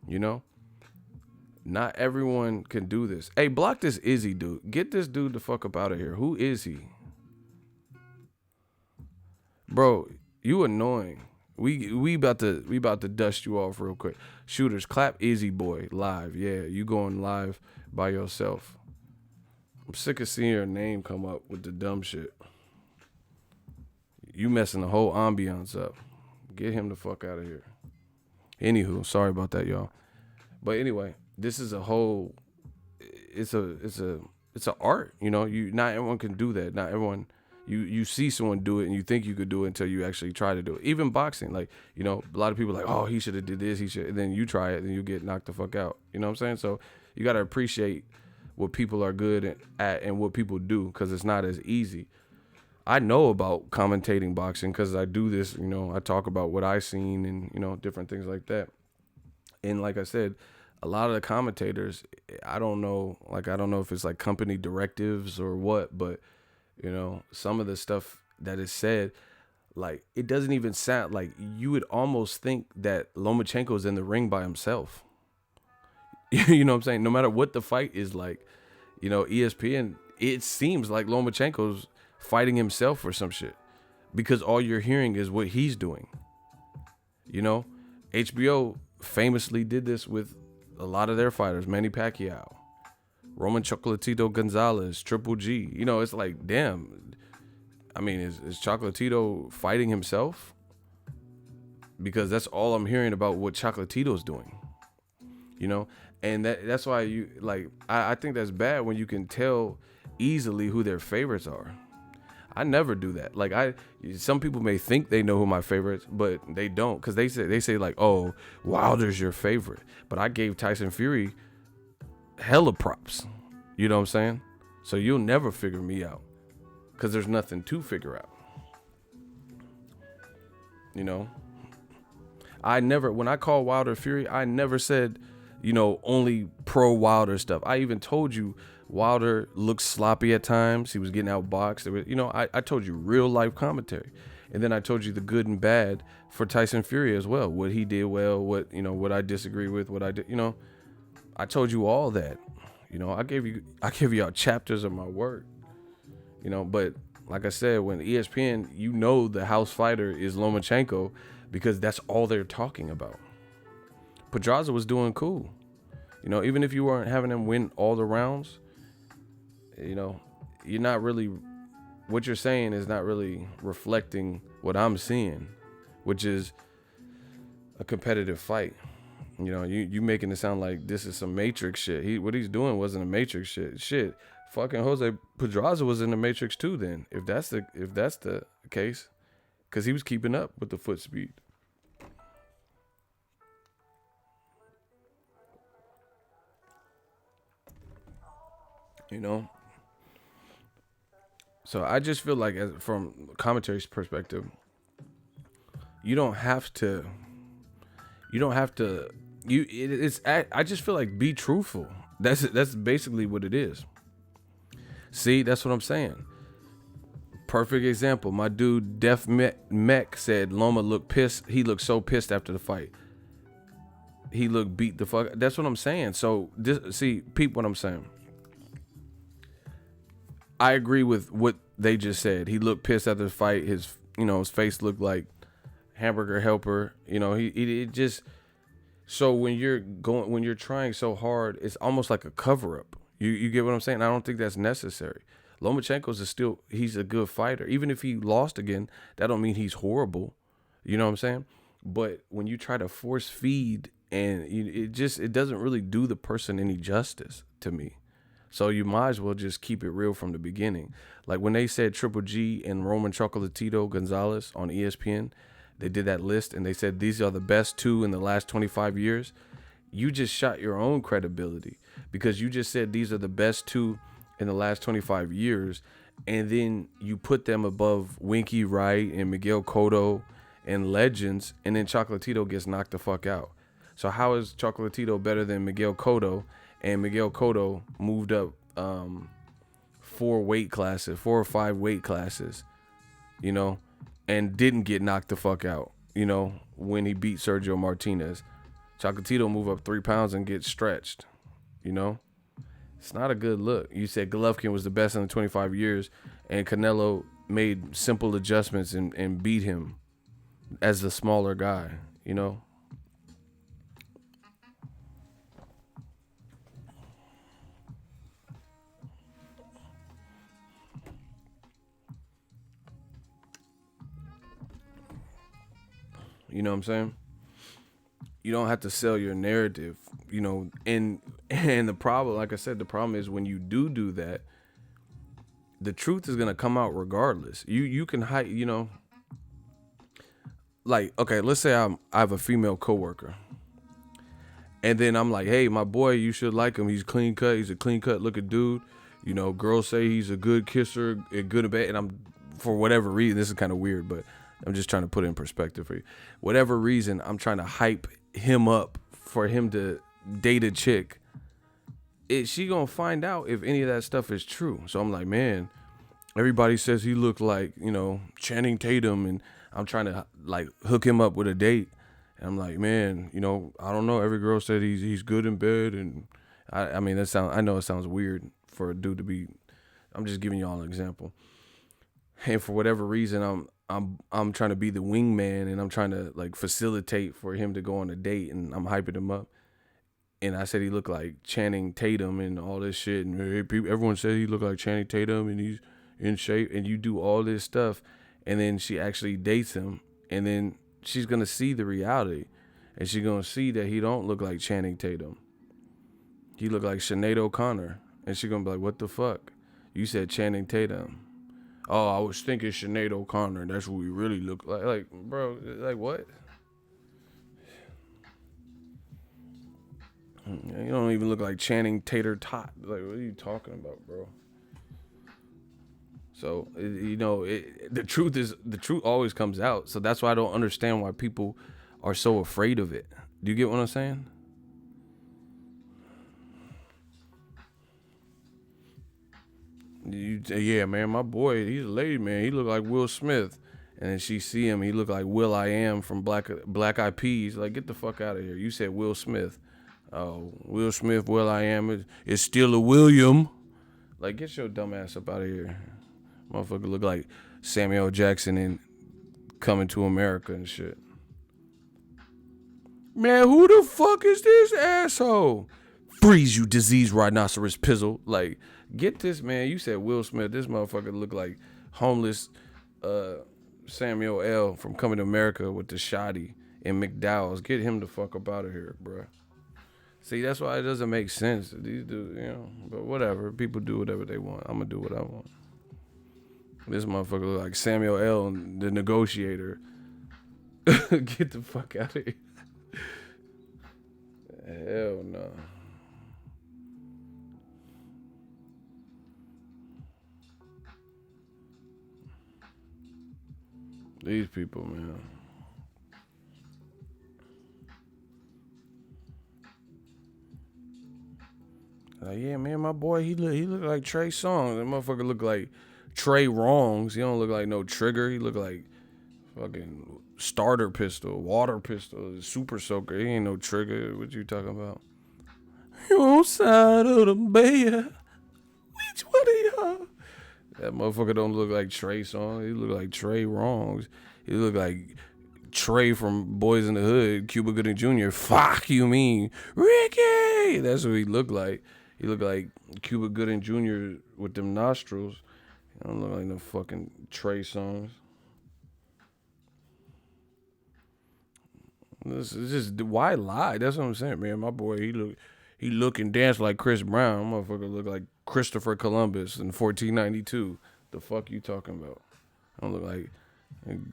You know, not everyone can do this. Hey, block this Izzy dude. Get this dude the fuck up out of here. Who is he? Bro, you annoying. We about to dust you off real quick. Shooters, clap Izzy boy live. Yeah, you going live by yourself. I'm sick of seeing your name come up with the dumb shit. You messing the whole ambiance up. Get him the fuck out of here. Anywho, sorry about that, y'all. But anyway, this is a whole. It's a art. You know, not everyone can do that. Not everyone. You see someone do it and you think you could do it until you actually try to do it. Even boxing, like, you know, a lot of people are like, oh, he should have did this, and then you try it and you get knocked the fuck out. You know what I'm saying? So you got to appreciate what people are good at and what people do, because it's not as easy. I know about commentating boxing because I do this, you know, I talk about what I seen and, you know, different things like that. And like I said, a lot of the commentators, I don't know if it's like company directives or what, but, you know, some of the stuff that is said, like, it doesn't even sound like, you would almost think that Lomachenko's in the ring by himself. You know what I'm saying? No matter what the fight is like, you know, ESPN, it seems like Lomachenko's fighting himself or some shit, because all you're hearing is what he's doing. You know, HBO famously did this with a lot of their fighters, Manny Pacquiao, Roman Chocolatito Gonzalez, Triple G. You know, it's like, damn. I mean, is Chocolatito fighting himself? Because that's all I'm hearing about what Chocolatito's doing. You know, and that's why you, like, I think that's bad when you can tell easily who their favorites are. I never do that. Like, some people may think they know who my favorites, but they don't, because they say like, oh, Wilder's your favorite, but I gave Tyson Fury hella props. You know what I'm saying? So you'll never figure me out, because there's nothing to figure out. You know, when I call Wilder Fury, I never said, you know, only pro Wilder stuff. I even told you Wilder looked sloppy at times. He was getting outboxed. You know, I told you real life commentary. And then I told you the good and bad for Tyson Fury as well. What he did well, what I disagree with, what I did, you know. I told you all that. You know, I gave you out chapters of my work. You know, but like I said, when ESPN, you know, the house fighter is Lomachenko, because that's all they're talking about. Pedraza was doing cool. You know, even if you weren't having him win all the rounds, you know, you're not really, what you're saying is not really reflecting what I'm seeing, which is a competitive fight. You know, you making it sound like this is some Matrix shit. What he's doing wasn't a Matrix shit. Shit, fucking Jose Pedraza was in the Matrix too. Then, if that's the case, because he was keeping up with the foot speed. You know, So I just feel like, from commentary's perspective, you don't have to. You don't have to. I just feel like be truthful. That's basically what it is. See, that's what I'm saying. Perfect example. My dude Def Mech said Loma looked pissed. He looked so pissed after the fight. He looked beat the fuck. That's what I'm saying. So peep what I'm saying. I agree with what they just said. He looked pissed after the fight. His face looked like hamburger helper. He just. So when you're trying so hard, it's almost like a cover up. You get what I'm saying? I don't think that's necessary. Lomachenko's he's a good fighter. Even if he lost again, that don't mean he's horrible. You know what I'm saying? But when you try to force feed, and it doesn't really do the person any justice to me. So you might as well just keep it real from the beginning. Like when they said Triple G and Roman Chocolatito Gonzalez on ESPN, they did that list and they said these are the best two in the last 25 years. You just shot your own credibility because you just said these are the best two in the last 25 years, and then you put them above Winky Wright and Miguel Cotto and legends, and then Chocolatito gets knocked the fuck out. So how is Chocolatito better than Miguel Cotto? And Miguel Cotto moved up 4 or 5 weight classes, and didn't get knocked the fuck out, when he beat Sergio Martinez. Chocolatito move up 3 pounds and get stretched, It's not a good look. You said Golovkin was the best in the 25 years, and Canelo made simple adjustments and beat him as the smaller guy, You know what I'm saying? You don't have to sell your narrative, and the problem, like I said, the problem is when you do that, the truth is going to come out regardless. You can hide, like, okay, let's say I have a female coworker, and then I'm like, hey, my boy, you should like him. He's clean cut. He's a clean cut looking dude. Girls say he's a good kisser, good and bad. And I'm, for whatever reason, this is kind of weird, but I'm just trying to put it in perspective for you. Whatever reason, I'm trying to hype him up for him to date a chick. She gonna find out if any of that stuff is true. So I'm like, man, everybody says he looked like, Channing Tatum, and I'm trying to like hook him up with a date. And I'm like, man, I don't know. Every girl said he's good in bed, and I mean I know it sounds weird for a dude to be. I'm just giving y'all an example. And for whatever reason, I'm trying to be the wingman, and I'm trying to like facilitate for him to go on a date, and I'm hyping him up. And I said he looked like Channing Tatum and all this shit, and everyone said he looked like Channing Tatum and he's in shape, and you do all this stuff, and then she actually dates him, and then she's gonna see the reality, and she's gonna see that he don't look like Channing Tatum. He look like Sinead O'Connor, and she's gonna be like, what the fuck? You said Channing Tatum. Oh, I was thinking Sinead O'Connor. That's what we really look like. Like, bro, like what? You don't even look like Channing Tater Tot. Like, what are you talking about, bro? So, the truth always comes out. So that's why I don't understand why people are so afraid of it. Do you get what I'm saying? Yeah, man, my boy, he's a lady, man. He look like Will Smith. And then she see him, he look like Will I Am from Black Eyed Peas. Like, get the fuck out of here. You said Will Smith. Oh, Will Smith, Will I Am is still a William. Like, get your dumb ass up out of here. Motherfucker look like Samuel Jackson in Coming to America and shit. Man, who the fuck is this asshole? Freeze, you diseased rhinoceros pizzle. Like, get this, man. You said Will Smith. This motherfucker look like homeless Samuel L. from Coming to America with the shoddy and McDowell's. Get him the fuck up out of here, bruh. See, that's why it doesn't make sense. These dudes, but whatever. People do whatever they want. I'm going to do what I want. This motherfucker look like Samuel L., the negotiator. Get the fuck out of here. Hell no. These people, man. Like, yeah, man, my boy, he look like Trey Songz. That motherfucker look like Trey Wrongs. He don't look like no Trigger. He look like fucking starter pistol, water pistol, super soaker. He ain't no Trigger. What you talking about? You on side of the bay? Which one of y'all? That motherfucker don't look like Trey Songz. He look like Trey Wrongs. He look like Trey from Boys in the Hood, Cuba Gooding Jr. Fuck you mean, Ricky? That's what he look like. He look like Cuba Gooding Jr. with them nostrils. He don't look like no fucking Trey Songz. This is just, why lie? That's what I'm saying, man. My boy, he look and dance like Chris Brown. Motherfucker look like Christopher Columbus in 1492. The fuck you talking about? I don't look like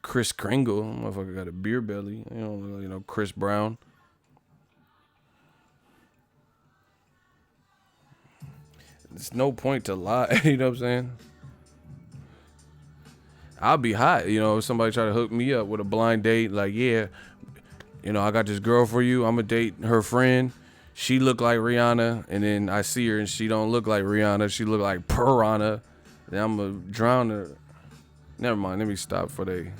Chris Kringle. Motherfucker got a beer belly. You don't look like, Chris Brown. There's no point to lie. You know what I'm saying? I'll be hot. If somebody try to hook me up with a blind date, like, yeah, I got this girl for you. I'm going to date her friend. She look like Rihanna, and then I see her and she don't look like Rihanna. She look like Piranha. Then I'm going to drown her. Never mind. Let me stop for they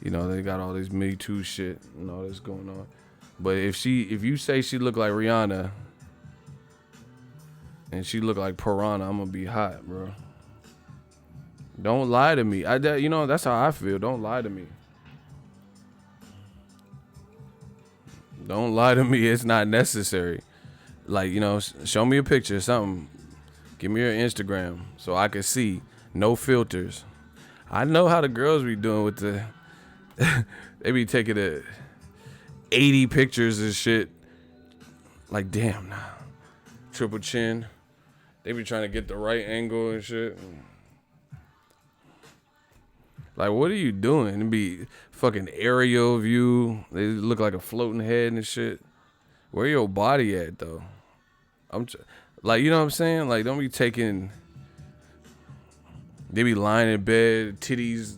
got all this Me Too shit and all this going on. But if you say she look like Rihanna and she look like Piranha, I'm going to be hot, bro. Don't lie to me. That's how I feel. Don't lie to me. Don't lie to me. It's not necessary. Like, show me a picture or something. Give me your Instagram so I can see. No filters. I know how the girls be doing with the... they be taking 80 pictures and shit. Like, damn, nah. Triple chin. They be trying to get the right angle and shit. Like, what are you doing? It be fucking aerial view. They look like a floating head and shit. Where your body at, though? Like, you know what I'm saying? Like, don't be taking... They be lying in bed, titties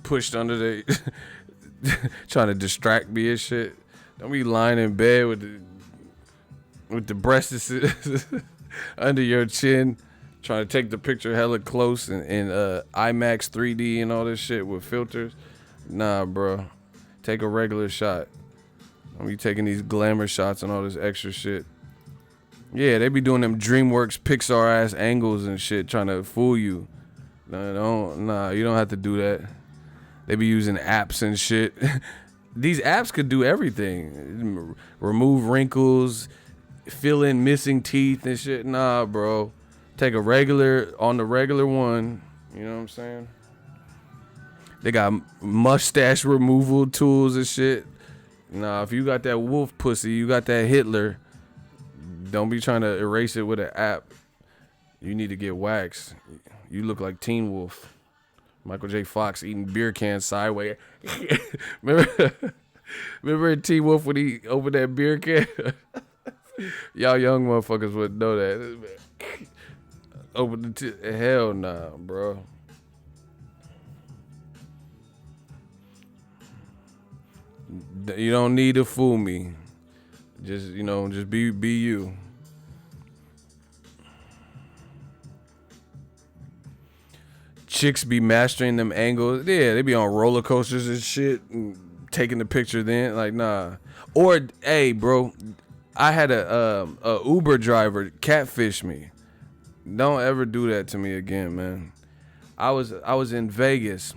pushed under the... trying to distract me and shit. Don't be lying in bed with the breasts under your chin, trying to take the picture hella close and IMAX 3D and all this shit with filters. Nah, bro. Take a regular shot. Don't be taking these glamour shots and all this extra shit. Yeah, they be doing them DreamWorks Pixar ass angles and shit, trying to fool you. Nah, you don't have to do that. They be using apps and shit. These apps could do everything. Remove wrinkles, fill in missing teeth and shit. Nah, bro. Take the regular one. You know what I'm saying? They got mustache removal tools and shit. Nah, if you got that wolf pussy, you got that Hitler, don't be trying to erase it with an app. You need to get waxed. You look like Teen Wolf. Michael J. Fox eating beer cans sideways. Remember Teen Wolf when he opened that beer can? Y'all young motherfuckers wouldn't know that. Open the hell nah, bro. You don't need to fool me. Just be you. Chicks be mastering them angles. Yeah, they be on roller coasters and shit and taking the picture then. Like, nah. Or, hey, bro, I had a Uber driver catfish me. Don't ever do that to me again, man. I was in Vegas,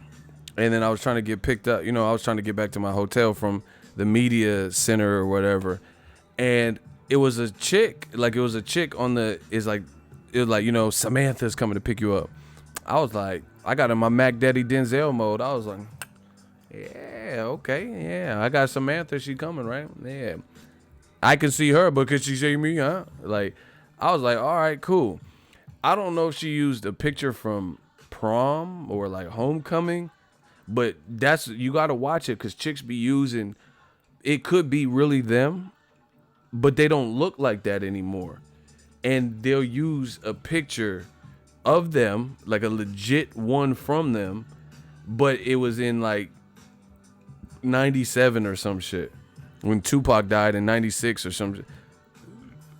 and then I was trying to get picked up. I was trying to get back to my hotel from the media center or whatever, and it was a chick. Like, it was a chick on the. It was like Samantha's coming to pick you up. I was like, I got in my Mac Daddy Denzel mode. I was like, yeah, okay, yeah, I got Samantha. She coming, right? Yeah, I can see her, but could she see me? Huh? Like, I was like, all right, cool. I don't know if she used a picture from prom or like homecoming, but you gotta watch it because chicks be using. It could be really them, but they don't look like that anymore, and they'll use a picture of them, like a legit one from them, but it was in like '97 or some shit. When Tupac died in '96 or something.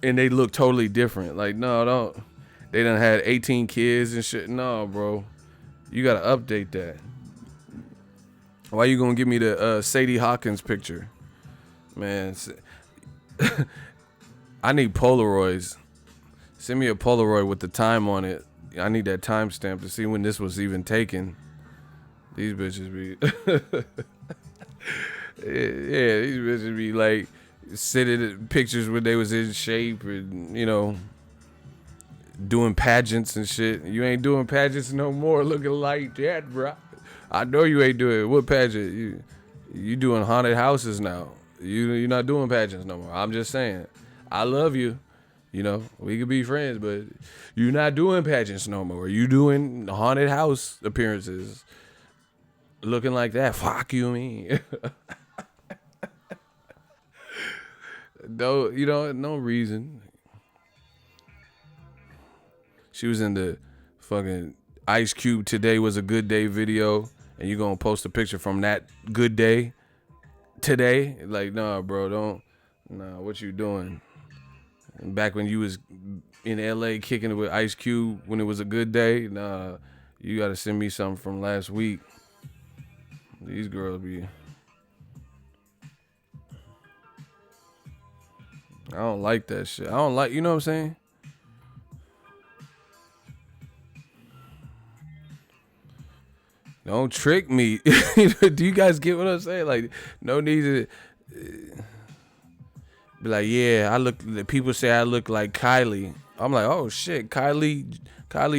And they look totally different. Like, no, don't. They done had 18 kids and shit. No, bro. You got to update that. Why you going to give me the Sadie Hawkins picture? Man, I need Polaroids. Send me a Polaroid with the time on it. I need that timestamp to see when this was even taken. These bitches be... yeah, these bitches be like... sitting at pictures when they was in shape and, you know, doing pageants and shit. You ain't doing pageants no more looking like that, bro. I know you ain't doing what pageant. You doing haunted houses now. You're not doing pageants no more. I'm just saying. I love you. You know, we could be friends, but you're not doing pageants no more. You doing haunted house appearances looking like that. Fuck you, me. No, you know, no reason. She was in the fucking Ice Cube Today Was a Good Day video, and you gonna post a picture from that good day today? Like, nah, bro, don't. Nah, what you doing? Back when you was in LA kicking it with Ice Cube when it was a good day? Nah, you gotta send me something from last week. These girls be... I don't like that shit. I don't like, you know what I'm saying? Don't trick me. Do you guys get what I'm saying? Like, no need to be like, yeah, I look, people say I look like Kylie. I'm like, oh shit, Kylie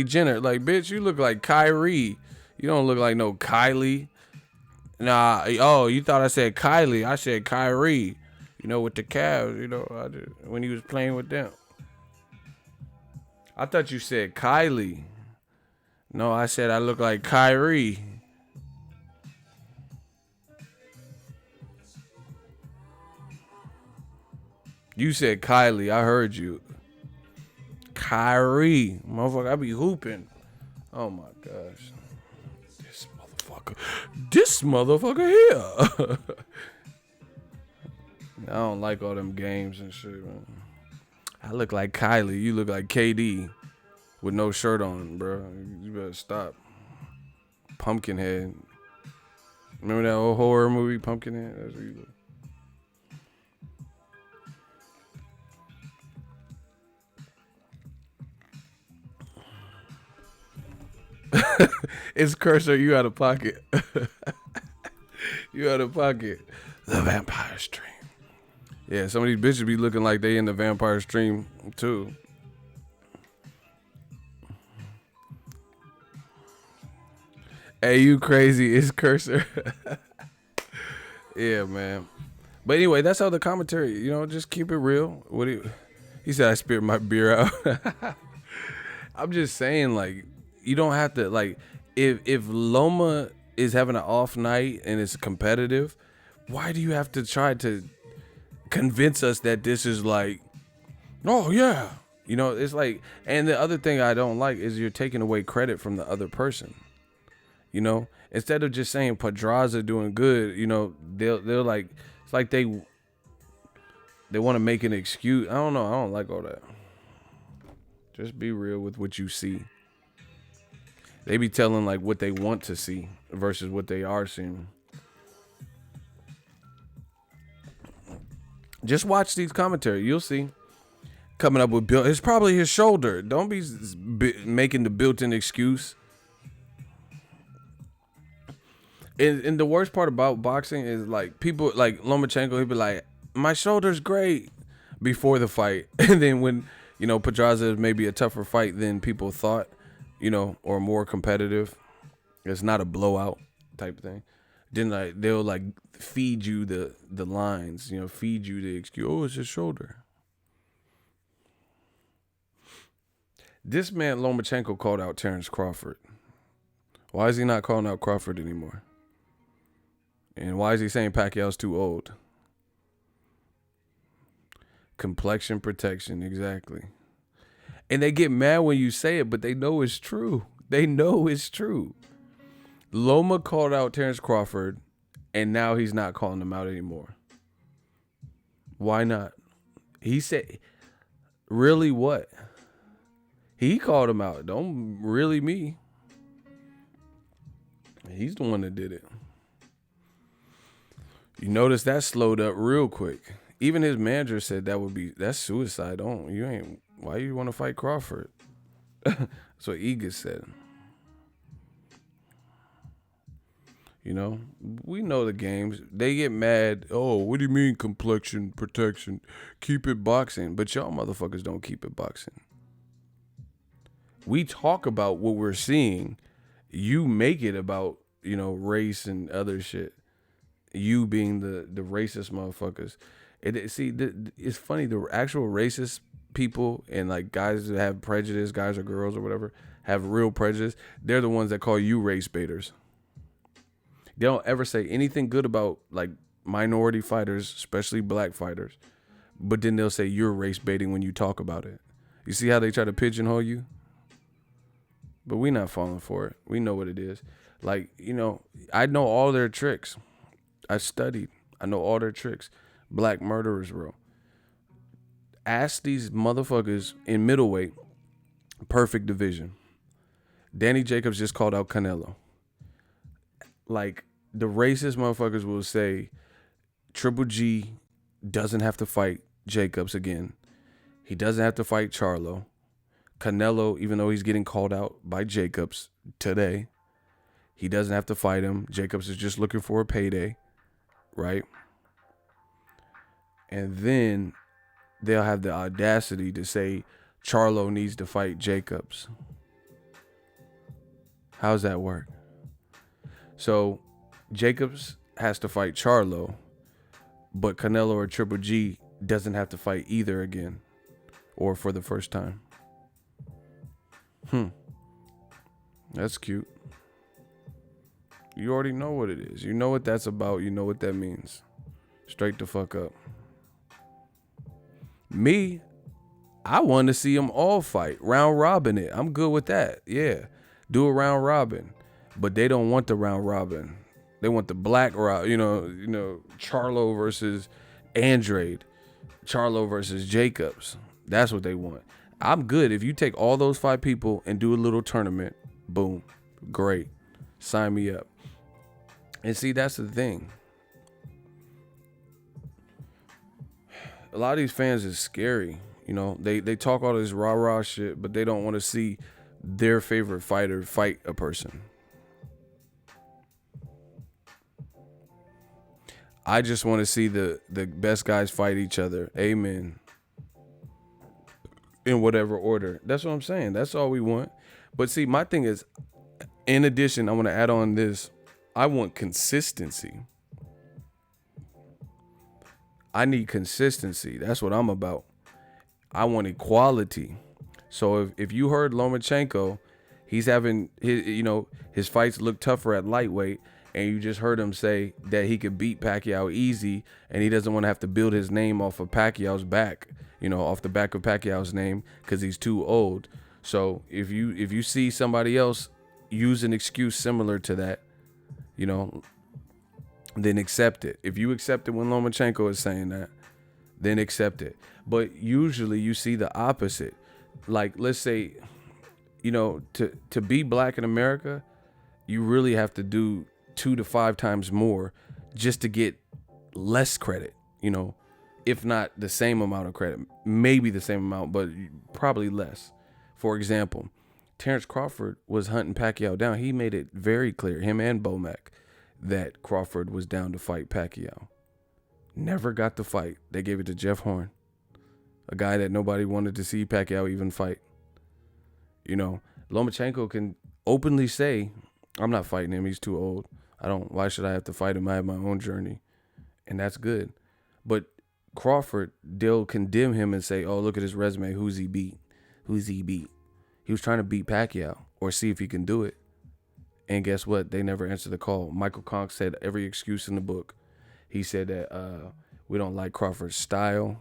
Jenner. Like, bitch, you look like Kyrie. You don't look like no Kylie. Nah, oh, you thought I said Kylie. I said Kyrie. You know, with the Cavs, you know, when he was playing with them. I thought you said Kylie. No, I said I look like Kyrie. You said Kylie. I heard you. Kyrie. Motherfucker, I be hooping. Oh, my gosh. This motherfucker here. I don't like all them games and shit, man. I look like Kylie. You look like KD with no shirt on, bro. You better stop. Pumpkinhead. Remember that old horror movie, Pumpkinhead? That's what you look. It's Cursor. You out of pocket. You out of pocket. The Vampire Stream. Yeah, some of these bitches be looking like they in the Vampire Stream too. Hey, you crazy? It's Cursor. Yeah, man. But anyway, that's how the commentary. You know, just keep it real. He said I spit my beer out. I'm just saying, like, you don't have to, like, if Loma is having an off night and it's competitive, why do you have to try to convince us that this is like, oh yeah, you know? It's like, and the other thing I don't like is you're taking away credit from the other person. You know, instead of just saying Pedraza doing good, you know, they're like, it's like they want to make an excuse. I don't know. I don't like all that. Just be real with what you see. They be telling like what they want to see versus what they are seeing. Just watch these commentary. You'll see. Coming up with Bill. It's probably his shoulder. Don't be making the built-in excuse. And the worst part about boxing is like people like Lomachenko, he'd be like, my shoulder's great before the fight. And then when, you know, Pedraza is maybe a tougher fight than people thought, you know, or more competitive. It's not a blowout type thing. Then like they'll like feed you the lines, you know, feed you the excuse. Oh, it's his shoulder. This man Lomachenko called out Terrence Crawford. Why is he not calling out Crawford anymore? And why is he saying Pacquiao's too old? Complexion protection, exactly. And they get mad when you say it, but they know it's true. They know it's true. Loma called out Terrence Crawford And now he's not calling them out anymore. Why not? He said, really what? He called him out. Don't really me. He's the one that did it. You notice that slowed up real quick. Even his manager said that's suicide. Why you want to fight Crawford? That's what Egas said. You know, we know the games. They get mad. Oh, what do you mean complexion protection? Keep it boxing. But y'all motherfuckers don't keep it boxing. We talk about what we're seeing. You make it about, race and other shit. You being the racist motherfuckers. It's funny. The actual racist people and like guys that have prejudice, guys or girls or whatever, have real prejudice. They're the ones that call you race baiters. They don't ever say anything good about like minority fighters, especially black fighters. But then they'll say you're race baiting when you talk about it. You see how they try to pigeonhole you? But we not falling for it. We know what it is. Like, I know all their tricks. I studied. I know all their tricks. Black murderers, bro. Ask these motherfuckers in middleweight, perfect division. Danny Jacobs just called out Canelo. Like, the racist motherfuckers will say Triple G doesn't have to fight Jacobs again. He doesn't have to fight Charlo. Canelo, even though he's getting called out by Jacobs today, he doesn't have to fight him. Jacobs is just looking for a payday, right? And then they'll have the audacity to say Charlo needs to fight Jacobs. How's that work? So Jacobs has to fight Charlo, but Canelo or Triple G doesn't have to fight either again or for the first time. That's cute. You already know what it is. You know what that's about. You know what that means. Straight the fuck up. Me, I want to see them all fight. Round robin it. I'm good with that. Yeah. Do a round robin. But they don't want the round robin. They want the black round. Charlo versus Andrade. Charlo versus Jacobs. That's what they want. I'm good. If you take all those 5 people and do a little tournament, boom. Great. Sign me up. And see, that's the thing. A lot of these fans is scary. They talk all this rah-rah shit, but they don't want to see their favorite fighter fight a person. I just want to see the best guys fight each other. Amen. In whatever order. That's what I'm saying. That's all we want. But see, my thing is, in addition, I want to add on this. I want consistency. I need consistency. That's what I'm about. I want equality. So if you heard Lomachenko, he's having his fights look tougher at lightweight, and you just heard him say that he could beat Pacquiao easy, and he doesn't want to have to build his name off of Pacquiao's back, off the back of Pacquiao's name, because he's too old. So if you see somebody else use an excuse similar to that, then accept it. If you accept it when Lomachenko is saying that, then accept it. But usually you see the opposite. Like, let's say, to be black in America, you really have to do 2 to 5 times more just to get less credit, if not the same amount of credit. Maybe the same amount, but probably less. For example, Terrence Crawford was hunting Pacquiao down. He made it very clear, him and Bomac, that Crawford was down to fight Pacquiao. Never got the fight. They gave it to Jeff Horn, a guy that nobody wanted to see Pacquiao even fight. Lomachenko can openly say, I'm not fighting him. He's too old. Why should I have to fight him? I have my own journey. And that's good. But Crawford, they'll condemn him and say, oh, look at his resume. Who's he beat? He was trying to beat Pacquiao or see if he can do it. And guess what? They never answered the call. Michael Conk said every excuse in the book. He said that we don't like Crawford's style,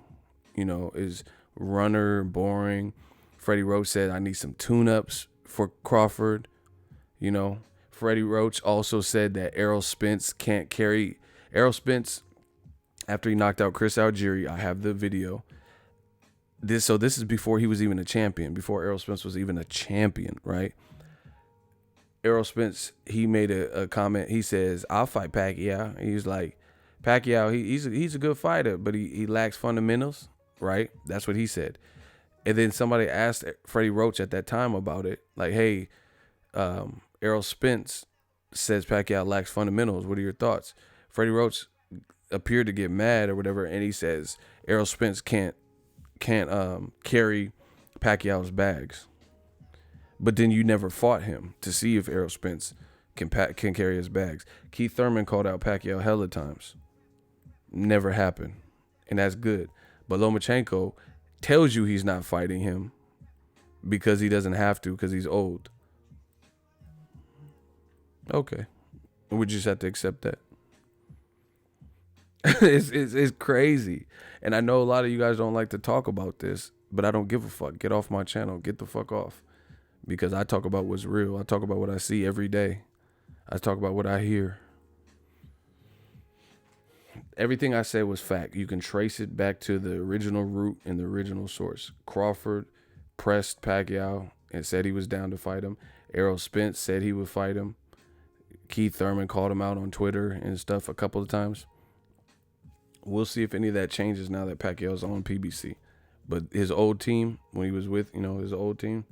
is runner, boring. Freddie Roach said, I need some tune-ups for Crawford. Freddie Roach also said that Errol Spence can't carry Errol Spence, after he knocked out Chris Algieri, I have the video. This is before he was even a champion, before Errol Spence was even a champion, right? Errol Spence, he made a comment. He says, "I'll fight Pacquiao." He's like, Pacquiao, he's a good fighter, but he lacks fundamentals, right? That's what he said. And then somebody asked Freddie Roach at that time about it, like, "Hey, Errol Spence says Pacquiao lacks fundamentals. What are your thoughts?" Freddie Roach appeared to get mad or whatever, and he says Errol Spence can't carry Pacquiao's bags. But then you never fought him to see if Errol Spence can carry his bags. Keith Thurman called out Pacquiao hella times. Never happened. And that's good. But Lomachenko tells you he's not fighting him because he doesn't have to, because he's old. Okay. We just have to accept that. It's crazy. And I know a lot of you guys don't like to talk about this, but I don't give a fuck. Get off my channel. Get the fuck off. Because I talk about what's real. I talk about what I see every day. I talk about what I hear. Everything I said was fact. You can trace it back to the original root and the original source. Crawford pressed Pacquiao and said he was down to fight him. Errol Spence said he would fight him. Keith Thurman called him out on Twitter and stuff a couple of times. We'll see if any of that changes now that Pacquiao's on PBC. But his old team, when he was with, his old team,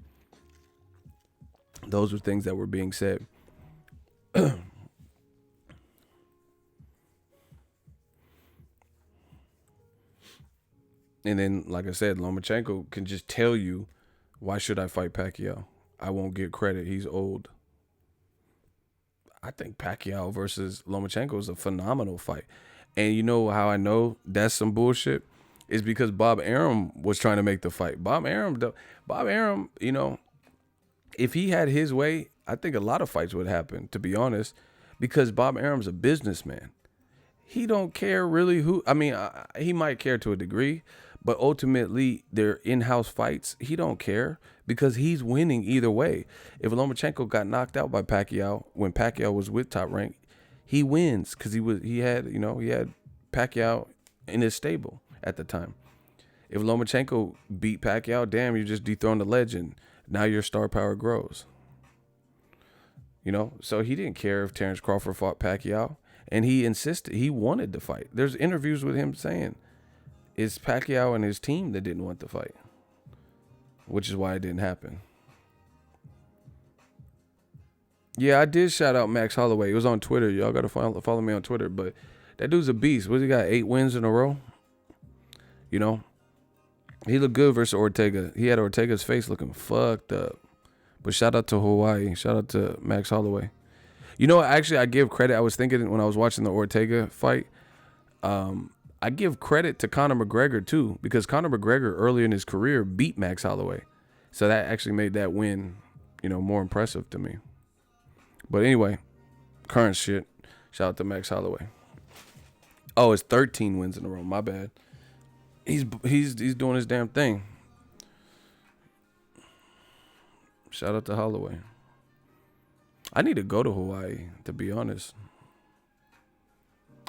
those were things that were being said. And then, like I said, Lomachenko can just tell you, why should I fight Pacquiao? I won't get credit. He's old. I think Pacquiao versus Lomachenko is a phenomenal fight. And you know how I know that's some bullshit? Is because Bob Arum was trying to make the fight. Bob Arum, if he had his way, I think a lot of fights would happen, to be honest, because Bob Arum's a businessman. He don't care really he might care to a degree, but ultimately they're in-house fights. He don't care because he's winning either way. If Lomachenko got knocked out by Pacquiao when Pacquiao was with Top Rank, he wins because he had Pacquiao in his stable at the time. If Lomachenko beat Pacquiao, damn, you just dethroned the legend. Now your star power grows. So he didn't care if Terrence Crawford fought Pacquiao, and he insisted, he wanted to fight. There's interviews with him saying it's Pacquiao and his team that didn't want the fight, which is why it didn't happen. Yeah, I did shout out Max Holloway. It was on Twitter. Y'all got to follow me on Twitter. But that dude's a beast. What, he got 8 wins in a row? He looked good versus Ortega. He had Ortega's face looking fucked up. But shout out to Hawaii. Shout out to Max Holloway. Actually, I give credit. I was thinking when I was watching the Ortega fight, I give credit to Conor McGregor, too, because Conor McGregor earlier in his career beat Max Holloway. So that actually made that win, more impressive to me. But anyway, current shit. Shout out to Max Holloway. Oh, it's 13 wins in a row. My bad. He's doing his damn thing. Shout out to Holloway. I need to go to Hawaii, to be honest.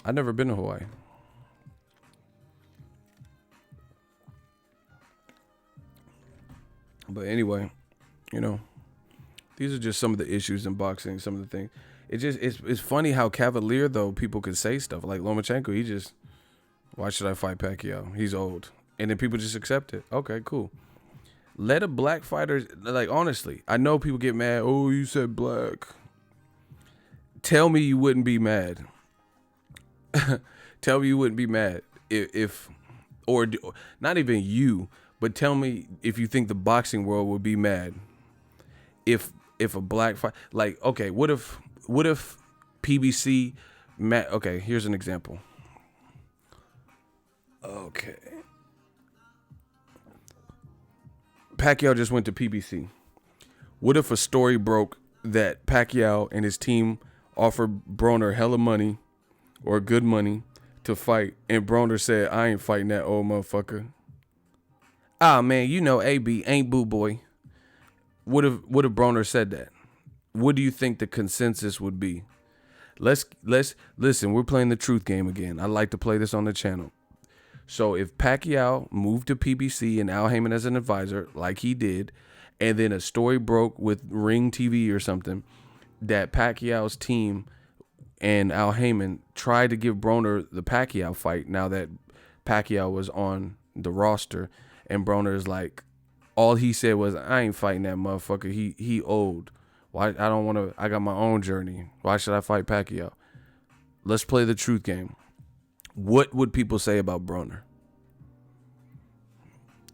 I've never been to Hawaii. But anyway, these are just some of the issues in boxing, some of the things. It's funny how cavalier, though, people could say stuff. Like Lomachenko, why should I fight Pacquiao? He's old. And then people just accept it. Okay, cool. Let a black fighter, honestly, I know people get mad. Oh, you said black. Tell me you wouldn't be mad. Tell me you wouldn't be mad or not even you, but tell me if you think the boxing world would be mad if a black fight, okay, what if PBC, okay, here's an example. Okay. Pacquiao just went to PBC. What if a story broke that Pacquiao and his team offered Broner hella money or good money to fight, and Broner said, I ain't fighting that old motherfucker? Ah, man, AB ain't boo boy. What if Broner said that? What do you think the consensus would be? Let's listen. We're playing the truth game again. I like to play this on the channel. So if Pacquiao moved to PBC and Al Heyman as an advisor, like he did, and then a story broke with Ring TV or something that Pacquiao's team and Al Heyman tried to give Broner the Pacquiao fight now that Pacquiao was on the roster, and Broner's like, all he said was, I ain't fighting that motherfucker. He old. Why? I don't want to. I got my own journey. Why should I fight Pacquiao? Let's play the truth game. What would people say about Broner?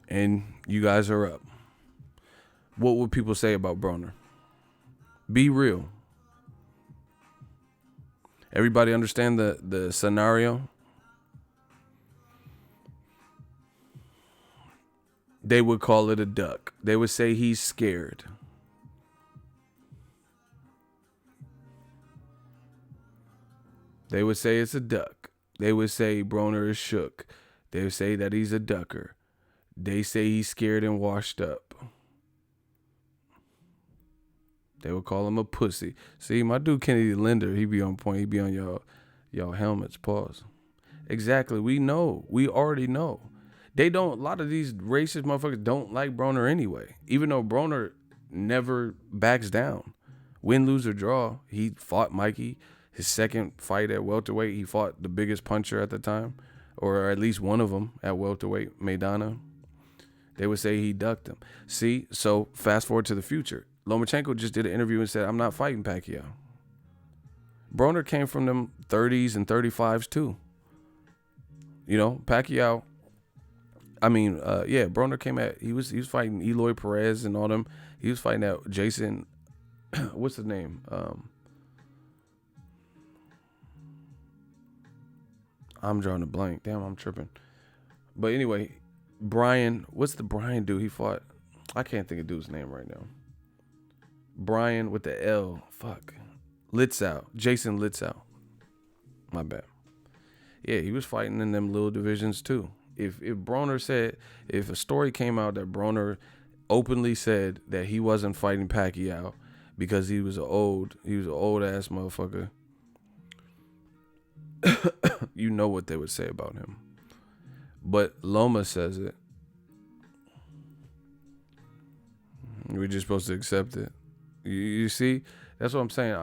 And you guys are up. What would people say about Broner? Be real. Everybody understand the scenario? They would call it a duck. They would say he's scared. They would say it's a duck. They would say Broner is shook. They would say that he's a ducker. They say he's scared and washed up. They would call him a pussy. See, my dude Kennedy Linder, he be on point. He be on y'all helmets. Pause. Exactly. We know. We already know. They don't. A lot of these racist motherfuckers don't like Broner anyway. Even though Broner never backs down, win, lose or draw. He fought Mikey. His second fight at welterweight, he fought the biggest puncher at the time, or at least one of them at welterweight, Maidana. They would say he ducked him. See, so fast forward to the future. Lomachenko just did an interview and said, I'm not fighting Pacquiao. Broner came from them 30s and 35s too. You know, Pacquiao, Broner came he was fighting Eloy Perez and all them. He was fighting that Jason, what's his name? I'm drawing a blank. Damn, I'm tripping. But anyway, Brian, what's the Brian dude he fought? I can't think of dude's name right now. Brian with the L. Fuck. Litzow. Jason Litzow. My bad. Yeah, he was fighting in them little divisions too. If Broner said, if a story came out that Broner openly said that he wasn't fighting Pacquiao because he was an old ass motherfucker, you know what they would say about him. But Loma says it. We're just supposed to accept it. You see? That's what I'm saying.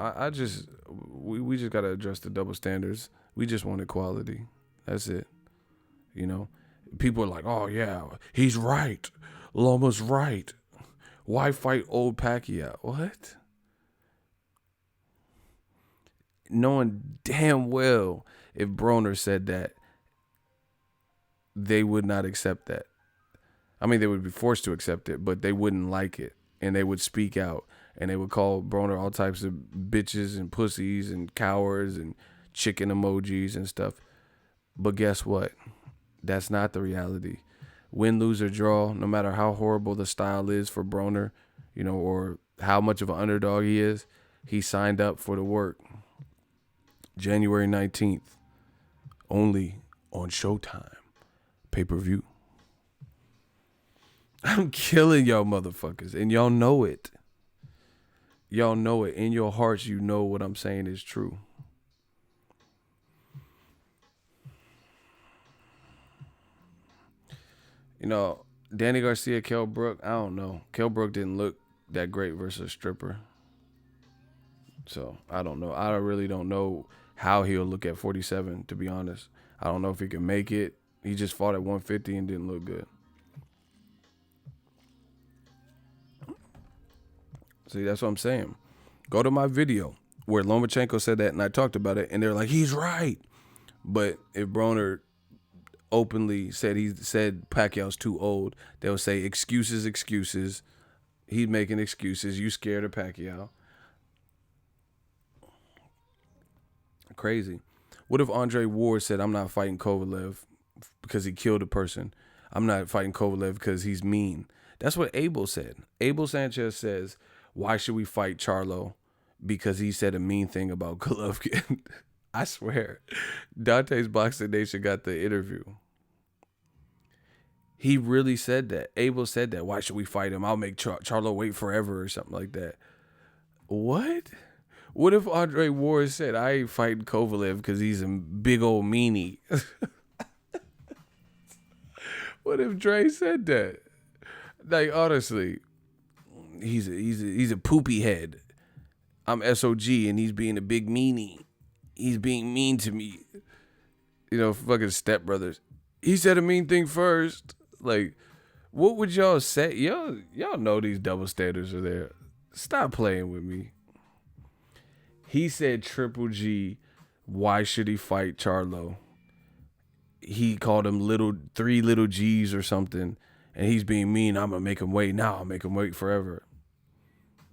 We just got to address the double standards. We just want equality. That's it. You know? People are like, oh, yeah, he's right. Loma's right. Why fight old Pacquiao? What? Knowing damn well if Broner said that, they would not accept that. I mean, they would be forced to accept it, but they wouldn't like it. And they would speak out. And they would call Broner all types of bitches and pussies and cowards and chicken emojis and stuff. But guess what? That's not the reality. Win, lose, or draw, no matter how horrible the style is for Broner, you know, or how much of an underdog he is, he signed up for the work. January 19th, only on Showtime. Pay-per-view. I'm killing y'all motherfuckers, and y'all know it. Y'all know it. In your hearts, you know what I'm saying is true. You know, Danny Garcia, Kell Brook, I don't know. Kell Brook didn't look that great versus a stripper. So, I don't know. I really don't know how he'll look at 47, to be honest. I don't know if he can make it. He just fought at 150 and didn't look good. See, that's what I'm saying. Go to my video where Lomachenko said that, and I talked about it, and they're like, he's right. But if Broner openly said Pacquiao's too old, they'll say excuses. He's making excuses. You scared of Pacquiao. Crazy. What if Andre Ward said, I'm not fighting Kovalev because he killed a person. I'm not fighting Kovalev because he's mean. That's what Abel said. Abel Sanchez says, why should we fight Charlo? Because he said a mean thing about Golovkin. I swear. Dante's Boxing Nation got the interview. He really said that. Abel said that. Why should we fight him? I'll make Charlo wait forever or something like that. What? What if Andre Ward said, I ain't fighting Kovalev because he's a big old meanie? What if Dre said that? Like, honestly, he's a poopy head. I'm SOG and he's being a big meanie. He's being mean to me. You know, fucking stepbrothers. He said a mean thing first. Like, what would y'all say? Y'all know these double standards are there. Stop playing with me. He said Triple G, why should he fight Charlo? He called him three little G's or something, and he's being mean. I'm gonna make him wait. Now I'll make him wait forever.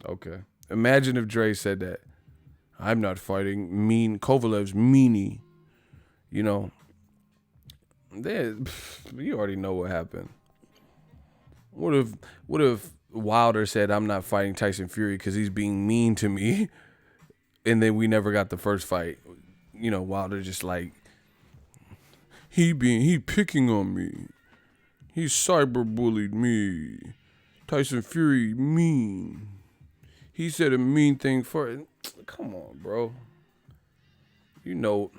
Okay. Imagine if Dre said that. I'm not fighting Kovalev's meanie. You know, you already know what happened. What if Wilder said, I'm not fighting Tyson Fury because he's being mean to me, and then we never got the first fight? You know, Wilder just like, he picking on me. He cyberbullied me. Tyson Fury mean. He said a mean thing first. Come on, bro. You know,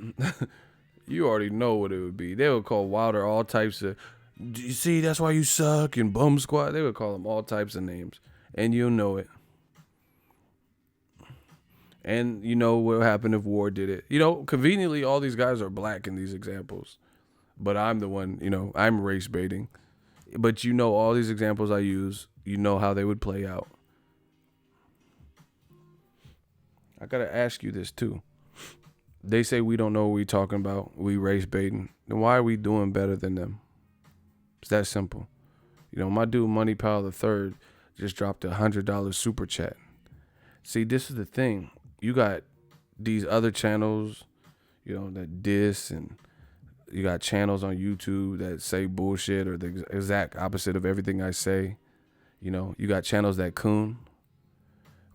you already know what it would be. They would call Wilder all types of, you see, that's why you suck, and bum squad. They would call him all types of names. And you'll know it. And you know what happened if Ward did it. You know, conveniently, all these guys are black in these examples. But I'm the one, you know, I'm race baiting. But you know all these examples I use, you know how they would play out. I got to ask you this too. They say we don't know what we talking about. We race baiting. Then why are we doing better than them? It's that simple. You know, my dude Money Pal the Third just dropped $100 super chat. See, this is the thing. You got these other channels, you know, that diss, and you got channels on YouTube that say bullshit or the exact opposite of everything I say. You know, you got channels that coon.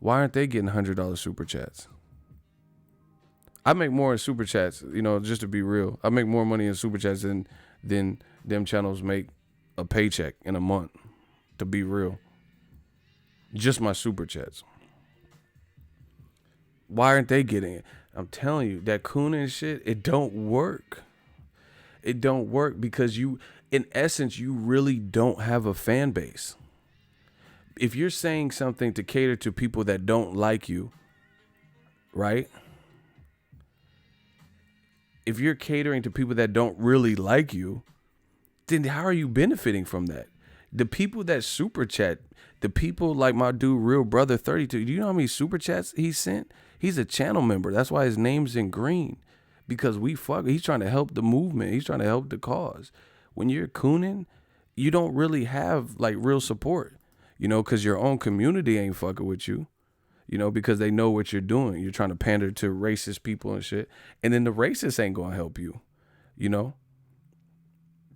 Why aren't they getting $100 super chats? I make more in super chats, you know, just to be real. I make more money in super chats than them channels make a paycheck in a month, to be real. Just my super chats. Why aren't they getting it? I'm telling you, that cooning shit, it don't work. It don't work because you, in essence, you really don't have a fan base. If you're saying something to cater to people that don't like you, right? If you're catering to people that don't really like you, then how are you benefiting from that? The people that super chat, the people like my dude, Real Brother 32, do you know how many super chats he sent? He's a channel member. That's why his name's in green. Because he's trying to help the movement. He's trying to help the cause. When you're cooning, you don't really have like real support. You know, because your own community ain't fucking with you, you know, because they know what you're doing. You're trying to pander to racist people and shit. And then the racists ain't going to help you, you know.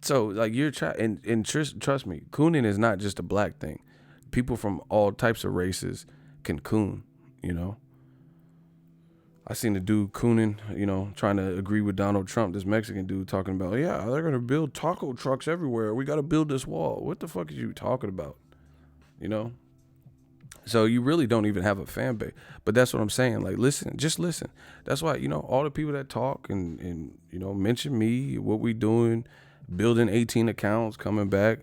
So, like, you're trying, and trust me, cooning is not just a black thing. People from all types of races can coon, you know. I seen a dude cooning, you know, trying to agree with Donald Trump, this Mexican dude talking about, yeah, they're going to build taco trucks everywhere. We got to build this wall. What the fuck are you talking about? You know, so you really don't even have a fan base. But that's what I'm saying. Like, listen, just listen. That's why, you know, all the people that talk and you know, mention me, what we doing, building 18 accounts, coming back.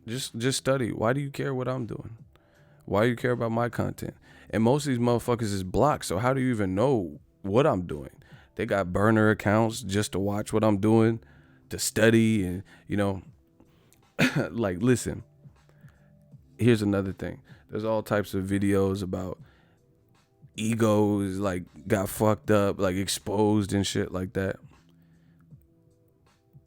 Just study. Why do you care what I'm doing? Why do you care about my content? And most of these motherfuckers is blocked. So how do you even know what I'm doing? They got burner accounts just to watch what I'm doing, to study, and, you know, like, listen. Here's another thing. There's all types of videos about egos, like, got fucked up, like, exposed and shit like that.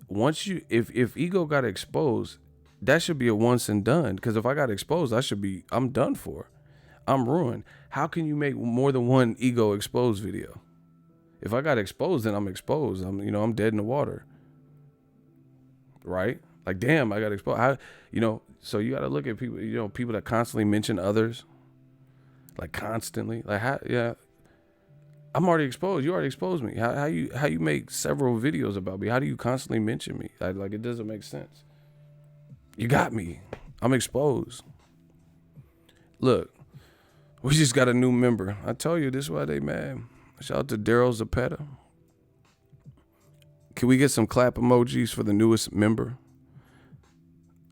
Once you, if ego got exposed, that should be a once and done. Because if I got exposed, I'm done for. I'm ruined. How can you make more than one ego exposed video? If I got exposed, then I'm exposed. I'm dead in the water. Right? Like, damn, I got exposed. So you got to look at people, you know, people that constantly mention others, like constantly, like, I'm already exposed. You already exposed me. How you make several videos about me? How do you constantly mention me? Like, it doesn't make sense. You got me. I'm exposed. Look, We just got a new member. I told you this is why they mad. Shout out to Daryl Zapata. Can we get some clap emojis for the newest member?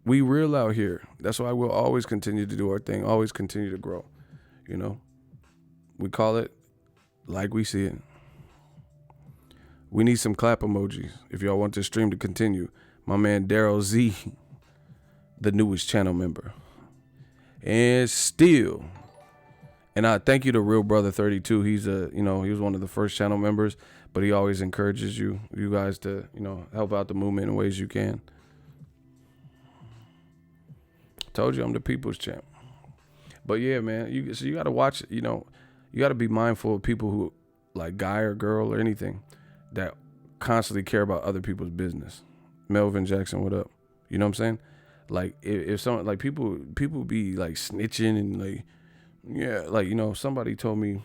We real out here. That's why we'll always continue to do our thing, always continue to grow. You know? We call it like we see it. We need some clap emojis if y'all want this stream to continue. My man Daryl Z, the newest channel member. And still, and I thank you to Real Brother 32. He's he was one of the first channel members, but he always encourages you guys to, help out the movement in ways you can. Told you I'm the people's champ. But yeah, man, you got to watch, you got to be mindful of people who, like guy or girl or anything, that constantly care about other people's business. Melvin Jackson, what up? You know what I'm saying? Like if someone, like people be like snitching and like, yeah, like, somebody told me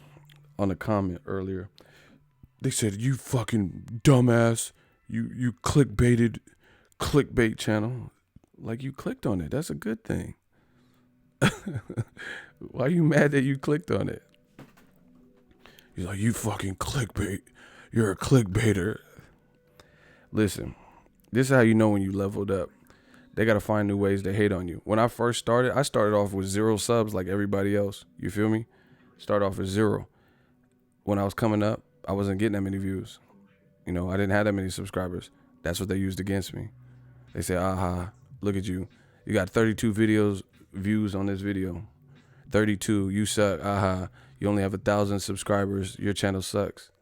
on a comment earlier, they said, you fucking dumbass, you clickbait channel. Like, you clicked on it. That's a good thing. Why are you mad that you clicked on it? He's like, you fucking clickbait. You're a clickbaiter. Listen, this is how you know when you leveled up. They got to find new ways to hate on you. When I first started, I started off with 0 subs like everybody else. You feel me? Start off with 0. When I was coming up, I wasn't getting that many views. I didn't have that many subscribers. That's what they used against me. They say, aha, look at you. You got 32 views on this video. 32, you suck. Aha, you only have 1,000 subscribers. Your channel sucks.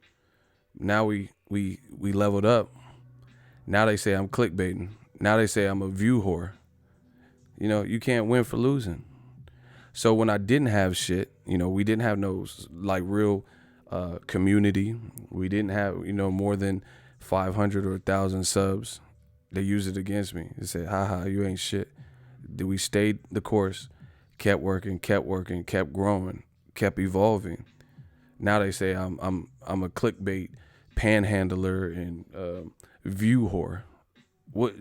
Now we leveled up. Now they say I'm clickbaiting. Now they say I'm a view whore. You can't win for losing. So when I didn't have shit, we didn't have no like real community. We didn't have, more than 500 or 1,000 subs. They used it against me. They said, haha, you ain't shit. We stayed the course, kept working, kept growing, kept evolving. Now they say I'm a clickbait panhandler and view whore.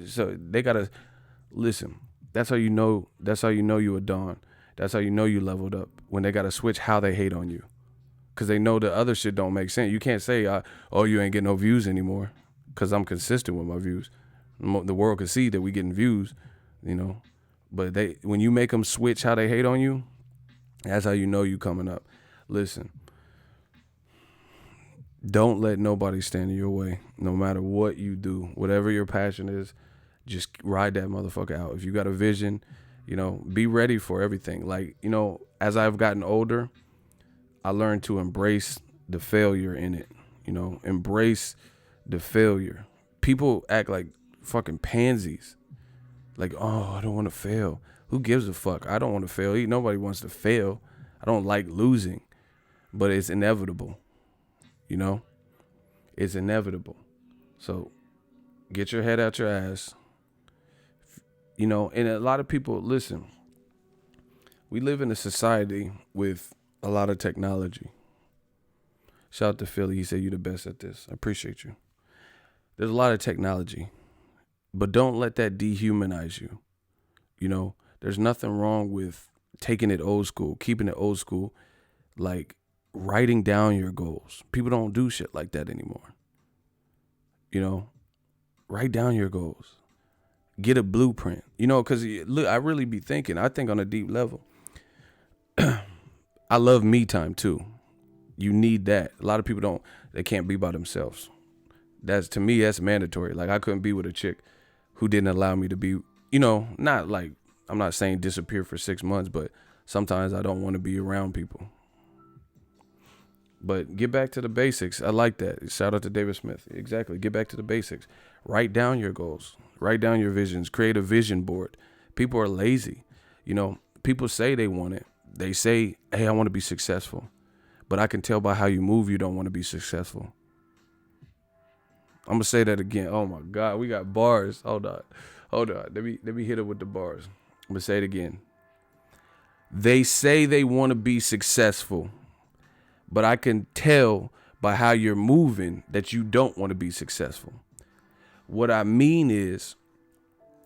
So they gotta listen. That's how you know you a Don. That's how you know you leveled up, when they gotta switch how they hate on you, because they know the other shit don't make sense. You can't say, oh, you ain't getting no views anymore, because I'm consistent with my views. The world can see that we getting views, but when you make them switch how they hate on you, that's how you know you coming up. Listen, don't let nobody stand in your way, no matter what you do. Whatever your passion is, just ride that motherfucker out. If you got a vision, be ready for everything. Like, as I've gotten older, I learned to embrace the failure in it. Embrace the failure. People act like fucking pansies. Like, oh, I don't want to fail. Who gives a fuck? I don't want to fail. Nobody wants to fail. I don't like losing, but it's inevitable. It's inevitable. So get your head out your ass. And a lot of people, listen, we live in a society with a lot of technology. Shout out to Philly. He said, you the best at this. I appreciate you. There's a lot of technology, but don't let that dehumanize you. There's nothing wrong with taking it old school, keeping it old school, like writing down your goals. People don't do shit like that anymore. Write down your goals. Get a blueprint. Because look, I really be thinking, I think on a deep level, I love me time too. You need that. A lot of people they can't be by themselves. To me, that's mandatory. Like, I couldn't be with a chick who didn't allow me to be, not like, I'm not saying disappear for 6 months, but sometimes I don't want to be around people. But get back to the basics. I like that. Shout out to David Smith. Exactly. Get back to the basics. Write down your goals. Write down your visions. Create a vision board. People are lazy. People say they want it. They say, hey, I want to be successful. But I can tell by how you move, you don't want to be successful. I'm going to say that again. Oh, my God. We got bars. Hold on. Let me hit it with the bars. I'm going to say it again. They say they want to be successful, but I can tell by how you're moving that you don't want to be successful. What I mean is,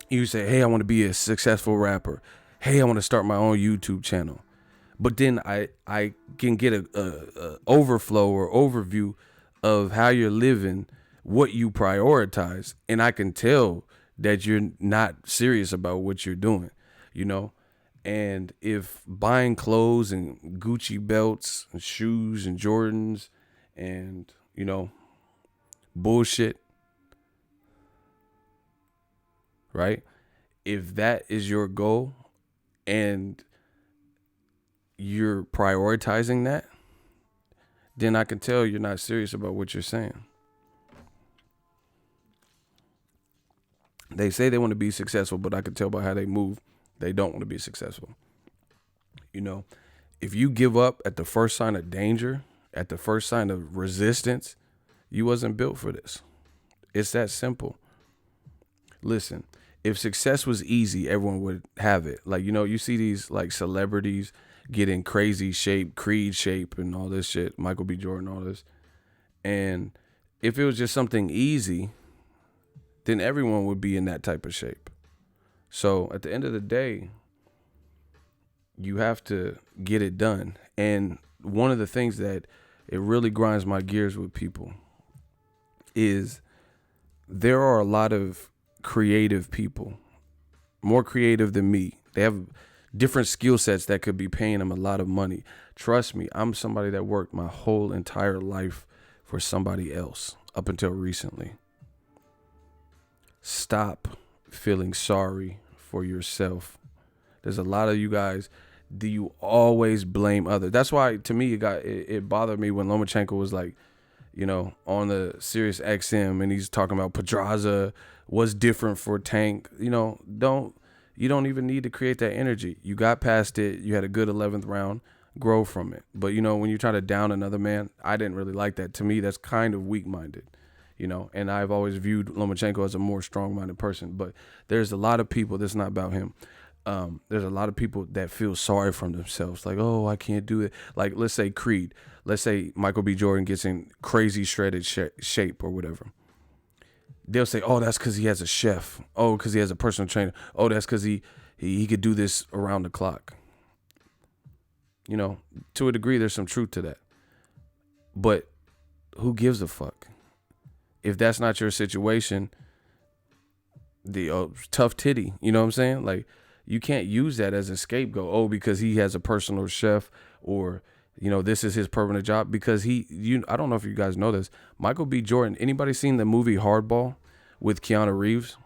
you say, hey, I want to be a successful rapper. Hey, I want to start my own YouTube channel. But then I can get a overflow or overview of how you're living, what you prioritize, and I can tell that you're not serious about what you're doing, you know? And if buying clothes and Gucci belts and shoes and Jordans and, you know, bullshit, right? If that is your goal and you're prioritizing that, then I can tell you're not serious about what you're saying. They say they want to be successful, but I can tell by how they move, they don't want to be successful. You know, if you give up at the first sign of danger, at the first sign of resistance, you wasn't built for this. It's that simple. Listen, if success was easy, everyone would have it. Like, you know, you see these like celebrities get in crazy shape, Creed shape and all this shit, Michael B. Jordan, all this. And if it was just something easy, then everyone would be in that type of shape. So at the end of the day, you have to get it done. And one of the things that it really grinds my gears with people is there are a lot of creative people, more creative than me. They have different skill sets that could be paying them a lot of money. Trust me, I'm somebody that worked my whole entire life for somebody else up until recently. Stop feeling sorry for yourself. There's a lot of you guys, do you always blame others? That's why, to me, it bothered me when Lomachenko was like, you know, on the Sirius XM and he's talking about Pedraza was different for Tank. You know, you don't even need to create that energy. You got past it. You had a good 11th round. Grow from it. But, you know, when you try to down another man, I didn't really like that. To me, that's kind of weak-minded, you know, and I've always viewed Lomachenko as a more strong-minded person. But there's a lot of people, that's not about him. There's a lot of people that feel sorry for themselves. Like, oh, I can't do it. Like, let's say Creed. Let's say Michael B. Jordan gets in crazy shredded shape or whatever. They'll say, oh, that's because he has a chef. Oh, because he has a personal trainer. Oh, that's because he could do this around the clock. You know, to a degree, there's some truth to that. But who gives a fuck? If that's not your situation, the tough titty, you know what I'm saying? Like, you can't use that as a scapegoat. Oh, because he has a personal chef, or, you know, this is his permanent job. Because I don't know if you guys know this. Michael B. Jordan, anybody seen the movie Hardball with Keanu Reeves?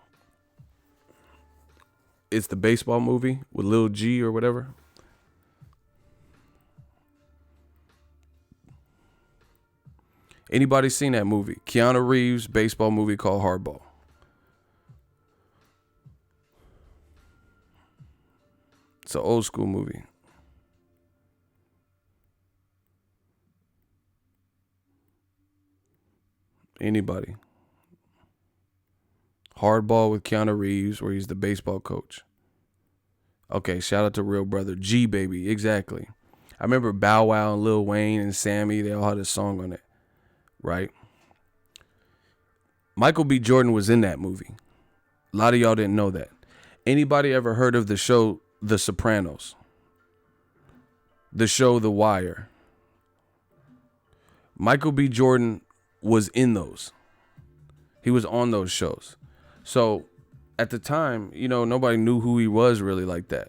It's the baseball movie with Lil G or whatever. Anybody seen that movie? Keanu Reeves baseball movie called Hardball. It's an old school movie. Anybody? Hardball with Keanu Reeves, where he's the baseball coach. Okay, shout out to Real Brother G, baby. Exactly. I remember Bow Wow and Lil Wayne and Sammy, they all had a song on it, right? Michael B. Jordan was in that movie. A lot of y'all didn't know that. Anybody ever heard of the show The Sopranos? The show The Wire? Michael B. Jordan was in those. He was on those shows. So at the time, you know, nobody knew who he was really like that.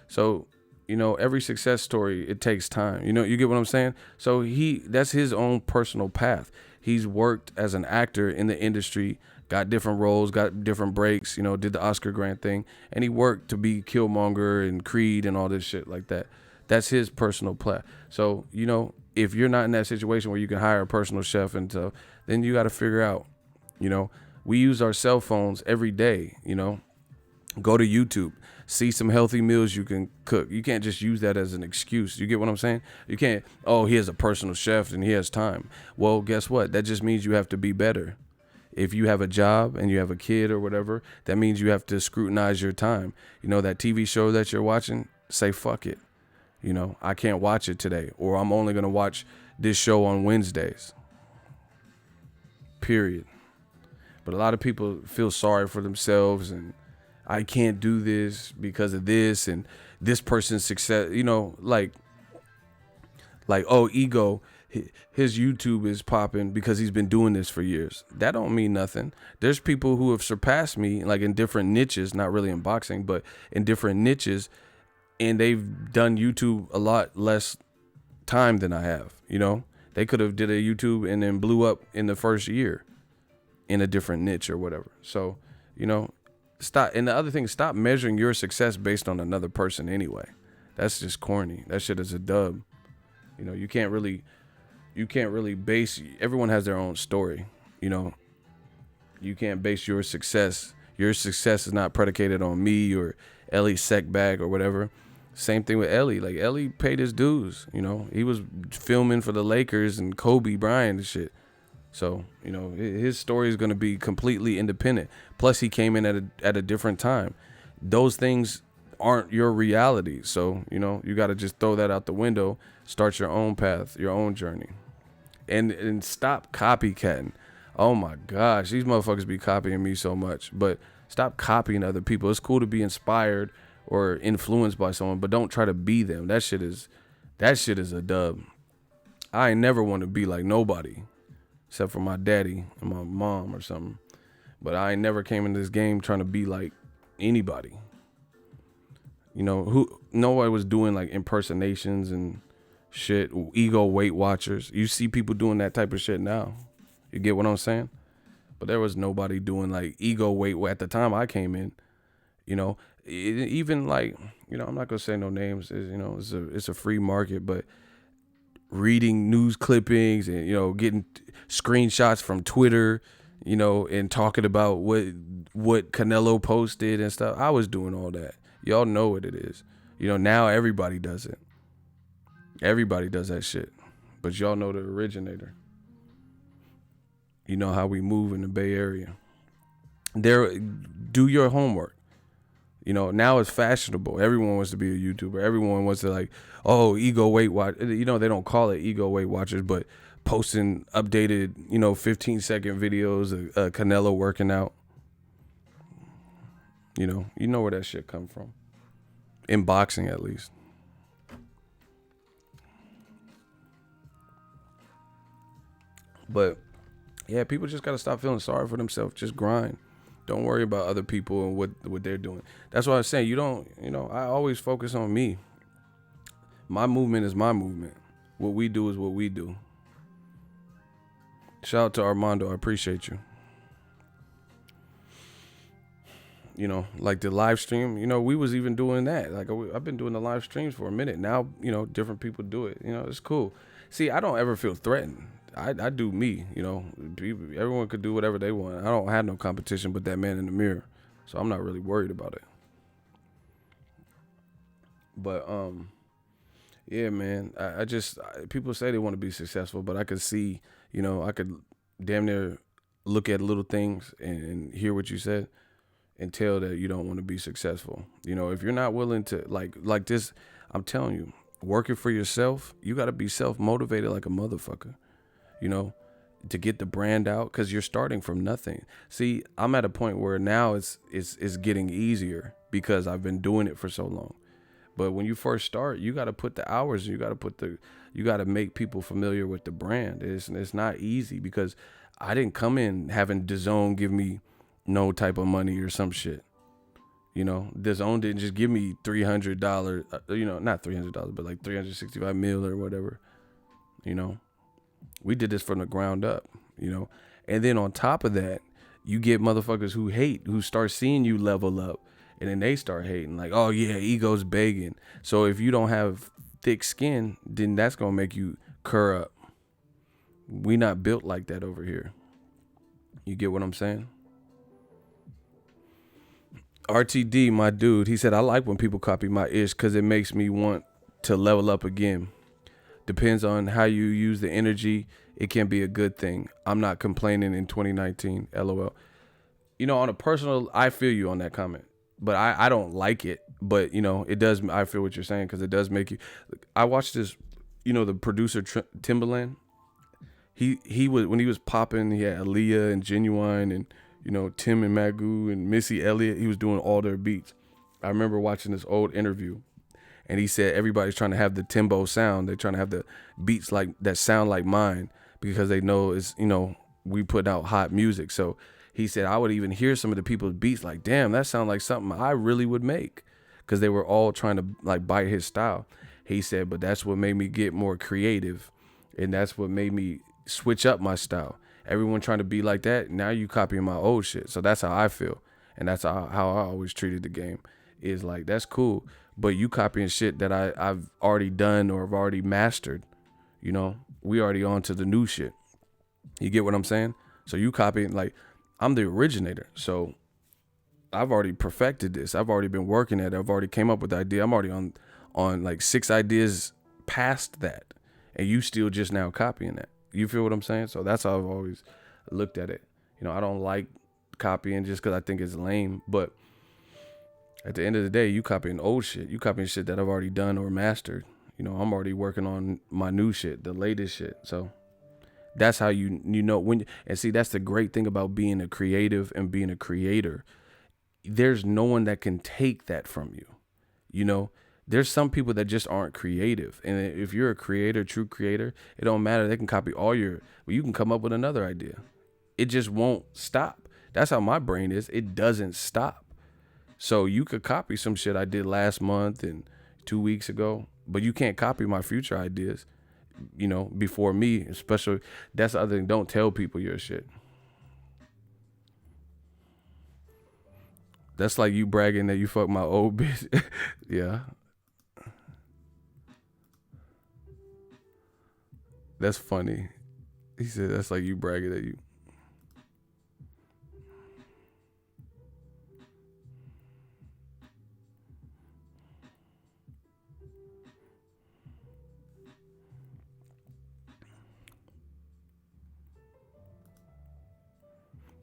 So, you know, every success story, it takes time. You know, you get what I'm saying? So that's his own personal path. He's worked as an actor in the industry, got different roles, got different breaks, you know, did the Oscar Grant thing, and he worked to be Killmonger and Creed and all this shit like that. That's his personal path. So, you know, if you're not in that situation where you can hire a personal chef and stuff, then you got to figure out, you know, we use our cell phones every day, you know, go to YouTube, see some healthy meals you can cook. You can't just use that as an excuse. You get what I'm saying? You can't, oh, he has a personal chef and he has time. Well, guess what? That just means you have to be better. If you have a job and you have a kid or whatever, that means you have to scrutinize your time. You know, that TV show that you're watching, say fuck it. You know, I can't watch it today, or I'm only going to watch this show on Wednesdays. Period. But a lot of people feel sorry for themselves and I can't do this because of this and this person's success. You know, like, Like, oh, ego, his YouTube is popping because he's been doing this for years. That don't mean nothing. There's people who have surpassed me, like in different niches, not really in boxing, but in different niches, and they've done YouTube a lot less time than I have. You know, they could have did a YouTube and then blew up in the first year in a different niche or whatever. So, you know, stop. And the other thing, stop measuring your success based on another person anyway. That's just corny. That shit is a dub. You know, you can't really base, everyone has their own story. You know, you can't base your success. Your success is not predicated on me or Ellie Seckbag or whatever. Same thing with Ellie. Like, Ellie paid his dues. You know, he was filming for the Lakers and Kobe Bryant and shit. So, you know, his story is going to be completely independent. Plus, he came in at a different time. Those things aren't your reality. So, you know, you got to just throw that out the window. Start your own path, your own journey. And stop copycatting. Oh my gosh, these motherfuckers be copying me so much. But stop copying other people. It's cool to be inspired or influenced by someone, but don't try to be them. That shit is a dub. I ain't never want to be like nobody except for my daddy and my mom or something. But I ain't never came in this game trying to be like anybody. You know, nobody was doing like impersonations and shit, ego Weight Watchers. You see people doing that type of shit now. You get what I'm saying? But there was nobody doing like ego weight at the time I came in. You know, even like, you know, I'm not gonna say no names. You know, it's a free market, but reading news clippings and, you know, getting screenshots from Twitter, you know, and talking about what Canelo posted and stuff. I was doing all that. Y'all know what it is. You know, now everybody does it. Everybody does that shit. But y'all know the originator. You know how we move in the Bay Area. Do your homework. You know, now it's fashionable. Everyone wants to be a YouTuber. Everyone wants to like, oh, ego Weight Watch. You know, they don't call it ego Weight Watchers, but posting updated, you know, 15-second videos of Canelo working out. You know where that shit come from. In boxing, at least. But yeah, people just gotta stop feeling sorry for themselves. Just grind. Don't worry about other people and what they're doing. That's why I was saying, I always focus on me. My movement is my movement. What we do is what we do. Shout out to Armando. I appreciate you. You know, like the live stream, you know, we was even doing that. Like, I've been doing the live streams for a minute. Now, you know, different people do it. You know, it's cool. See, I don't ever feel threatened. I do me, you know. Everyone could do whatever they want. I don't have no competition but that man in the mirror. So I'm not really worried about it. But, yeah, man, I just, people say they want to be successful, but I could see, you know, I could damn near look at little things and hear what you said and tell that you don't want to be successful. You know, if you're not willing to, like this, I'm telling you, working for yourself, you got to be self-motivated like a motherfucker, you know, to get the brand out, because you're starting from nothing. See, I'm at a point where now it's getting easier because I've been doing it for so long. But when you first start, you got to put the hours, you got to make people familiar with the brand. It's not easy, because I didn't come in having Dazn give me no type of money or some shit. You know, Dazn didn't just give me $300, you know, not $300, but like 365 mil or whatever. You know, we did this from the ground up, you know. And then on top of that, you get motherfuckers who hate, who start seeing you level up, and then they start hating, like, oh yeah, ego's begging. So if you don't have thick skin, then that's gonna make you cur up. We not built like that over here. You get what I'm saying? RTD, my dude, he said, I like when people copy my ish because it makes me want to level up again. Depends on how you use the energy. It can be a good thing. I'm not complaining in 2019, LOL. You know, on a personal, I feel you on that comment, but I don't like it. But, you know, it does. I feel what you're saying, because it does make you. I watched this, you know, the producer Timbaland. He was, when he was popping, he had Aaliyah and Genuine and, you know, Tim and Magoo and Missy Elliott. He was doing all their beats. I remember watching this old interview, And he said everybody's trying to have the Timbo sound. They're trying to have the beats like that sound like mine because they know it's, you know, we put out hot music. So he said I would even hear some of the people's beats like, damn, that sounds like something I really would make, because they were all trying to like bite his style. He said, but that's what made me get more creative, and that's what made me switch up my style. Everyone trying to be like that, now you copying my old shit. So that's how I feel, and that's how I always treated the game. Is like, that's cool, but you copying shit that I've already done or have already mastered. You know, we already on to the new shit. You get what I'm saying? So you copying, like, I'm the originator. So I've already perfected this. I've already been working at it. I've already came up with the idea. I'm already on like 6 ideas past that. And you still just now copying that. You feel what I'm saying? So that's how I've always looked at it. You know, I don't like copying just because I think it's lame. But at the end of the day, you copying old shit. You copying shit that I've already done or mastered. You know, I'm already working on my new shit, the latest shit. So that's how you know when. And see, that's the great thing about being a creative and being a creator. There's no one that can take that from you. You know, there's some people that just aren't creative. And if you're a creator, true creator, it don't matter. They can copy all your, well, you can come up with another idea. It just won't stop. That's how my brain is. It doesn't stop. So you could copy some shit I did last month and 2 weeks ago, but you can't copy my future ideas, you know, before me, especially. That's the other thing. Don't tell people your shit. That's like you bragging that you fucked my old bitch. Yeah. That's funny. He said that's like you bragging that you.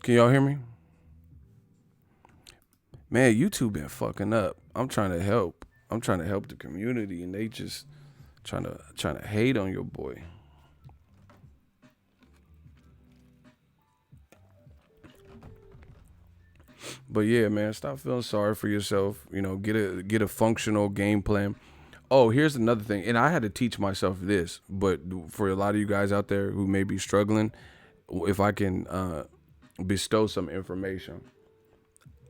Can y'all hear me? Man, YouTube been fucking up. I'm trying to help. I'm trying to help the community, and they just trying to hate on your boy. But yeah, man, stop feeling sorry for yourself. You know, get a functional game plan. Oh, here's another thing, and I had to teach myself this, but for a lot of you guys out there who may be struggling, if I can bestow some information.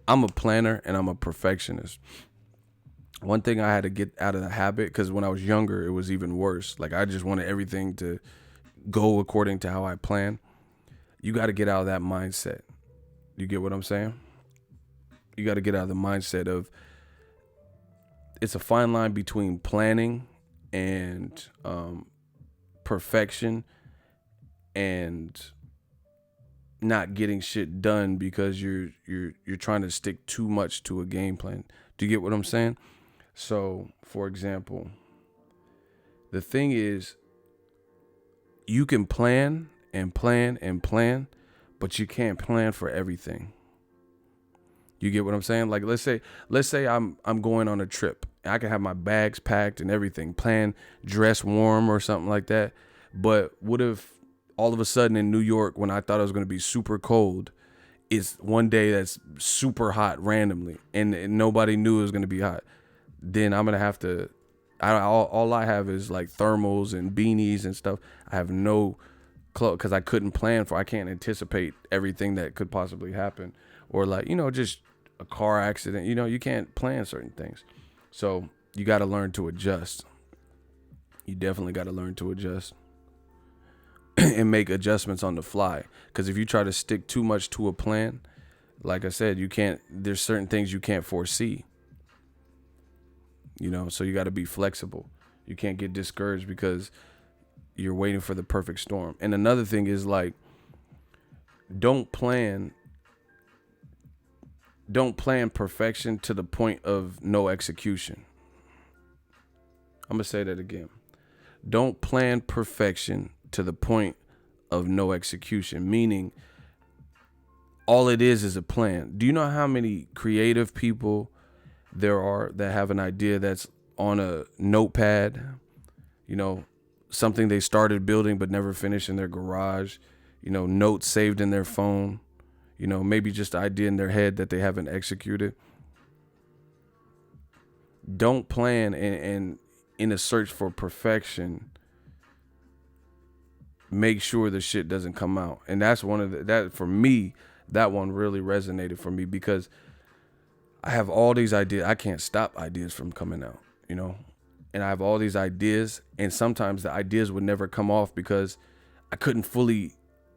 I'm a planner and I'm a perfectionist. One thing I had to get out of the habit, because when I was younger, it was even worse. Like, I just wanted everything to go according to how I plan. You got to get out of that mindset. You get what I'm saying? You got to get out of the mindset of, it's a fine line between planning and perfection and not getting shit done because you're trying to stick too much to a game plan. Do you get what I'm saying? So, for example, the thing is, you can plan and plan and plan, but you can't plan for everything. You get what I'm saying? Like, let's say I'm going on a trip. I can have my bags packed and everything, plan, dress warm or something like that. But what if all of a sudden in New York, when I thought it was going to be super cold, it's one day that's super hot randomly, and nobody knew it was going to be hot. Then I'm going to have to, all I have is like thermals and beanies and stuff. I have no clothes because I couldn't plan for, I can't anticipate everything that could possibly happen. Or like, you know, just a car accident, you know, you can't plan certain things. So you got to learn to adjust. You definitely got to learn to adjust. And make adjustments on the fly. Because if you try to stick too much to a plan, like I said, there's certain things you can't foresee. You know, so you got to be flexible. You can't get discouraged because you're waiting for the perfect storm. And another thing is, like, don't plan perfection to the point of no execution. I'm going to say that again. Don't plan perfection to the point of no execution, meaning all it is a plan. Do you know how many creative people there are that have an idea that's on a notepad, you know, something they started building but never finished in their garage, you know, notes saved in their phone, you know, maybe just an idea in their head that they haven't executed. don't plan and in a search for perfection, make sure the shit doesn't come out. And that's one of that for me, that one really resonated for me because I have all these ideas. I can't stop ideas from coming out, you know? And I have all these ideas, and sometimes the ideas would never come off because I couldn't fully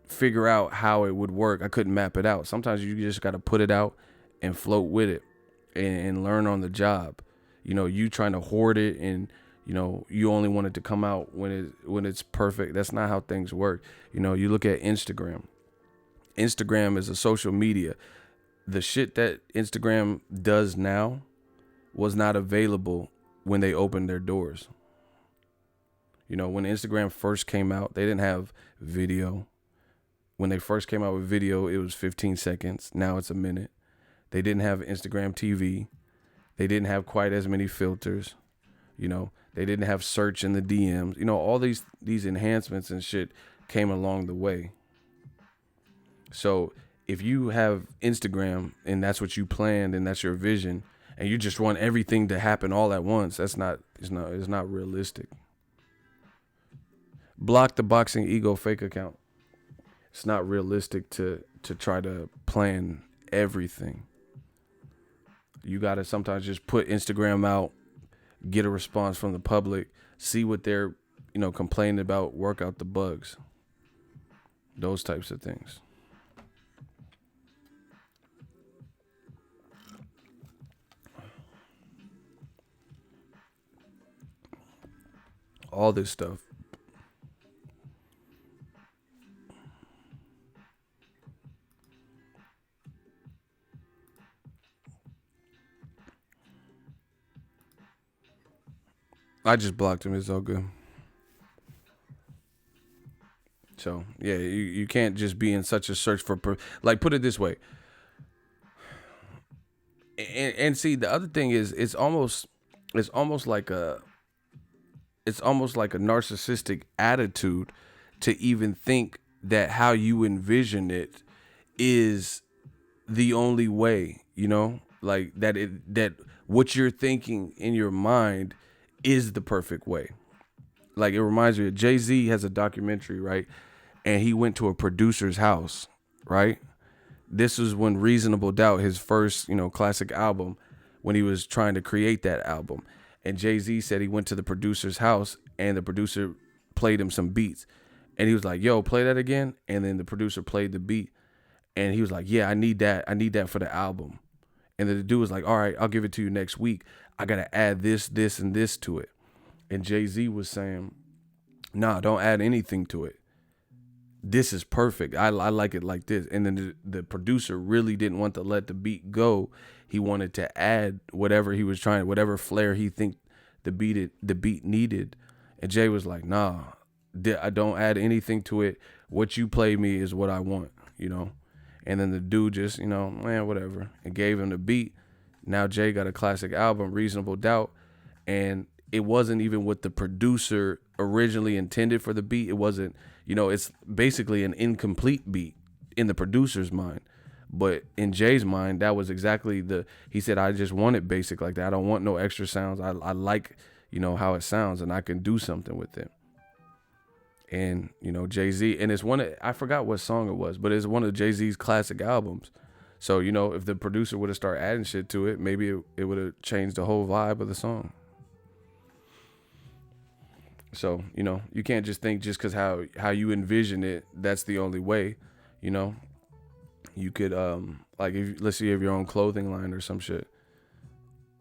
figure out how it would work. I couldn't map it out. Sometimes you just got to put it out and float with it and learn on the job. You know, you trying to hoard it and, you know, you only want it to come out when it's perfect. That's not how things work. You know, you look at Instagram. Instagram is a social media. The shit that Instagram does now was not available when they opened their doors. You know, when Instagram first came out, they didn't have video. When they first came out with video, it was 15 seconds. Now it's a minute. They didn't have Instagram TV. They didn't have quite as many filters. You know, they didn't have search in the DMs. You know, all these enhancements and shit came along the way. So if you have Instagram and that's what you planned and that's your vision, and you just want everything to happen all at once, it's not realistic. Block the Boxingego fake account. It's not realistic to try to plan everything. You gotta sometimes just put Instagram out, get a response from the public, see what they're, you know, complaining about, work out the bugs. Those types of things. All this stuff. I just blocked him. It's all good. So, yeah, you can't just be in such a search for, like, put it this way. And see, the other thing is, it's almost like a narcissistic attitude to even think that how you envision it is the only way, you know, like that what you're thinking in your mind is the perfect way. Like, it reminds me of Jay-Z has a documentary, right? And he went to a producer's house, right? This was when Reasonable Doubt, his first, you know, classic album, when he was trying to create that album. And Jay-Z said he went to the producer's house and the producer played him some beats. And he was like, yo, play that again. And then the producer played the beat. And he was like, yeah, I need that. I need that for the album. And then the dude was like, all right, I'll give it to you next week. I got to add this, and this to it. And Jay-Z was saying, nah, don't add anything to it. This is perfect. I like it like this. And then the producer really didn't want to let the beat go. He wanted to add whatever he was trying, whatever flair he think the beat needed. And Jay was like, nah, I don't add anything to it. What you play me is what I want, you know? And then the dude just, you know, man, whatever, and gave him the beat. Now Jay got a classic album, Reasonable Doubt. And it wasn't even what the producer originally intended for the beat. It wasn't, you know, it's basically an incomplete beat in the producer's mind. But in Jay's mind, that was exactly he said, I just want it basic like that. I don't want no extra sounds. I like, you know, how it sounds, and I can do something with it. And, you know, Jay-Z, and it's I forgot what song it was, but it's one of Jay-Z's classic albums. So, you know, if the producer would have started adding shit to it, maybe it would have changed the whole vibe of the song. So, you know, you can't just think just because how you envision it, that's the only way, you know. You could, like, let's say you have your own clothing line or some shit,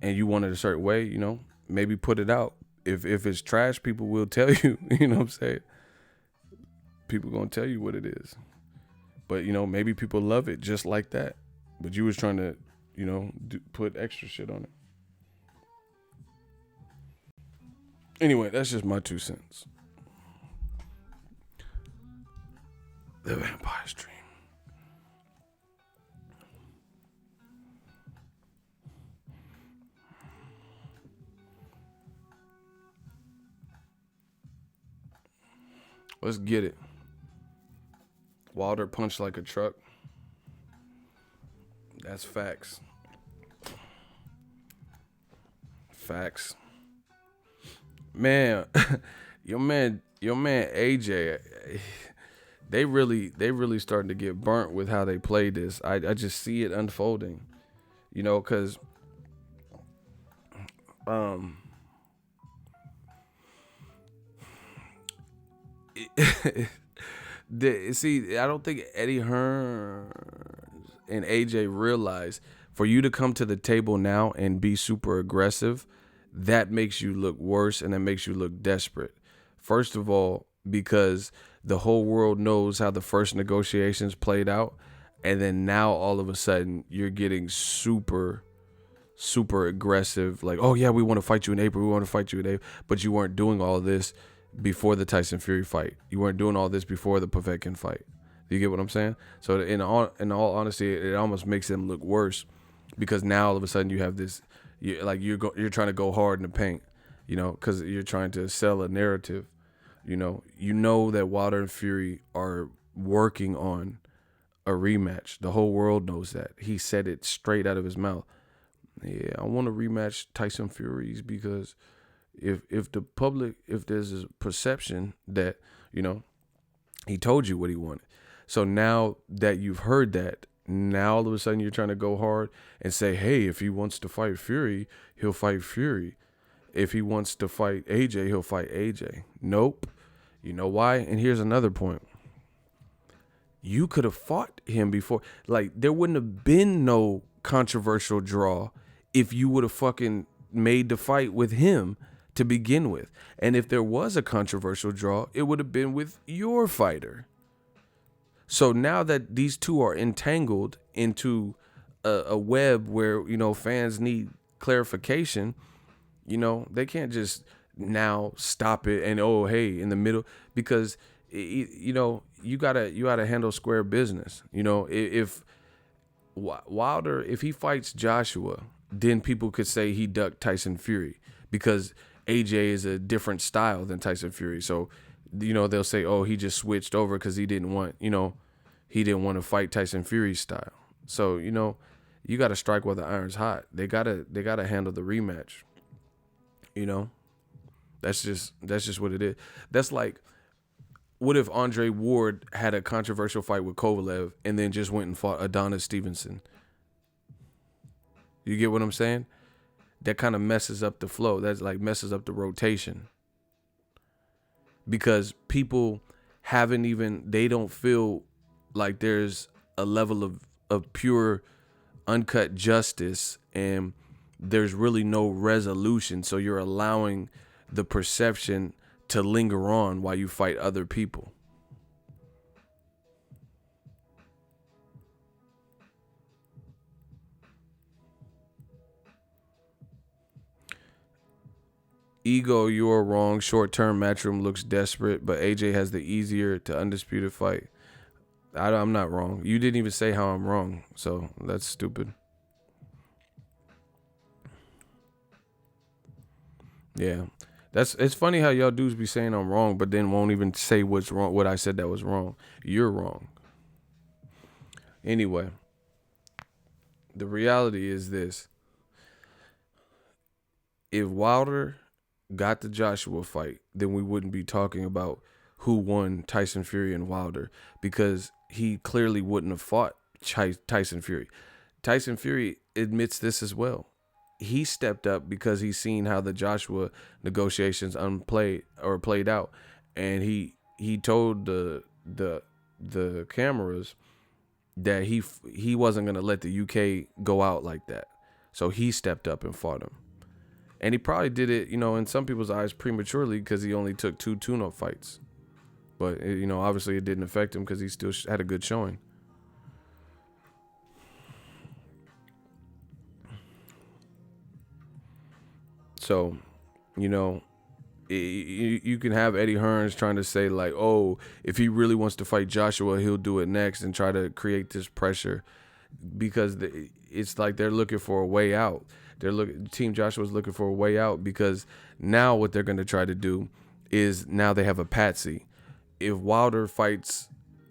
and you want it a certain way, you know, maybe put it out. If it's trash, people will tell you, you know what I'm saying? People gonna tell you what it is. But, you know, maybe people love it just like that. But you was trying to, you know, put extra shit on it. Anyway, that's just my 2 cents. The Vampire's Dream. Let's get it. Wilder punched like a truck. That's facts. Facts. Man, your man AJ, they really starting to get burnt with how they play this. I just see it unfolding, you know, because see, I don't think Eddie Hearn and AJ realize for you to come to the table now and be super aggressive, that makes you look worse and that makes you look desperate. First of all, because the whole world knows how the first negotiations played out, and then now all of a sudden you're getting super aggressive, like, oh yeah, we want to fight you in April, but you weren't doing all this before the Tyson Fury fight. You weren't doing all this before the Povetkin fight. Do you get what I'm saying? So in all honesty, it almost makes them look worse, because now all of a sudden you have this, you're trying to go hard in the paint, you know, because you're trying to sell a narrative. You know that Wilder and Fury are working on a rematch. The whole world knows that. He said it straight out of his mouth. Yeah, I want to rematch Tyson Fury's because if the public, if there's a perception that, you know, he told you what he wanted. So now that you've heard that, now all of a sudden you're trying to go hard and say, hey, if he wants to fight Fury, he'll fight Fury. If he wants to fight AJ, he'll fight AJ. Nope. You know why? And here's another point. You could have fought him before. Like, there wouldn't have been no controversial draw if you would have fucking made the fight with him to begin with. And if there was a controversial draw, it would have been with your fighter. So now that these two are entangled into a web where, you know, fans need clarification, you know, they can't just now stop it and, oh, hey, in the middle, because, you know, you gotta handle square business. You know, if Wilder, if he fights Joshua, then people could say he ducked Tyson Fury because AJ is a different style than Tyson Fury. So, you know, they'll say, oh, he just switched over because he didn't want to fight Tyson Fury's style. So, you know, you got to strike while the iron's hot. They gotta handle the rematch. You know, that's just what it is. That's like, what if Andre Ward had a controversial fight with Kovalev and then just went and fought Adonis Stevenson? You get what I'm saying? That kind of messes up the flow. That's like messes up the rotation. Because people they don't feel like there's a level of pure uncut justice, and there's really no resolution. So you're allowing the perception to linger on while you fight other people. Ego, you are wrong. Short-term Matchroom looks desperate, but AJ has the easier to undisputed fight. I'm not wrong. You didn't even say how I'm wrong, so that's stupid. Yeah. It's funny how y'all dudes be saying I'm wrong, but then won't even say what's wrong, what I said that was wrong. You're wrong. Anyway, the reality is this. If Wilder got the Joshua fight, then we wouldn't be talking about who won Tyson Fury and Wilder, because he clearly wouldn't have fought Tyson Fury. Tyson Fury admits this as well. He stepped up because he's seen how the Joshua negotiations played out, and he told the cameras that he wasn't gonna let the UK go out like that. So he stepped up and fought him, and he probably did it, you know, in some people's eyes prematurely because he only took 2 tune-up fights. But you know, obviously it didn't affect him because he still had a good showing. So, you know, you can have Eddie Hearns trying to say like, oh, if he really wants to fight Joshua, he'll do it next, and try to create this pressure, because it's like they're looking for a way out. Team Joshua's looking for a way out, because now what they're going to try to do is now they have a patsy. If Wilder fights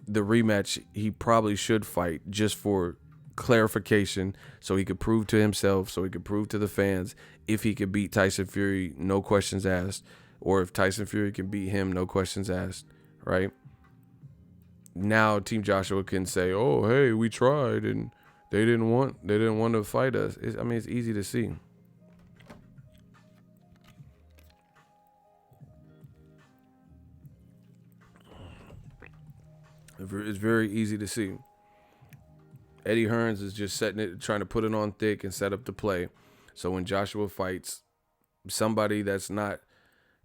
the rematch, he probably should fight just for clarification so he could prove to himself, so he could prove to the fans if he could beat Tyson Fury, no questions asked, or if Tyson Fury can beat him, no questions asked, right? Now Team Joshua can say, "Oh, hey, we tried and they didn't want to fight us." It's easy to see. It's very easy to see. Eddie Hearns is just trying to put it on thick and set up the play. So when Joshua fights somebody that's not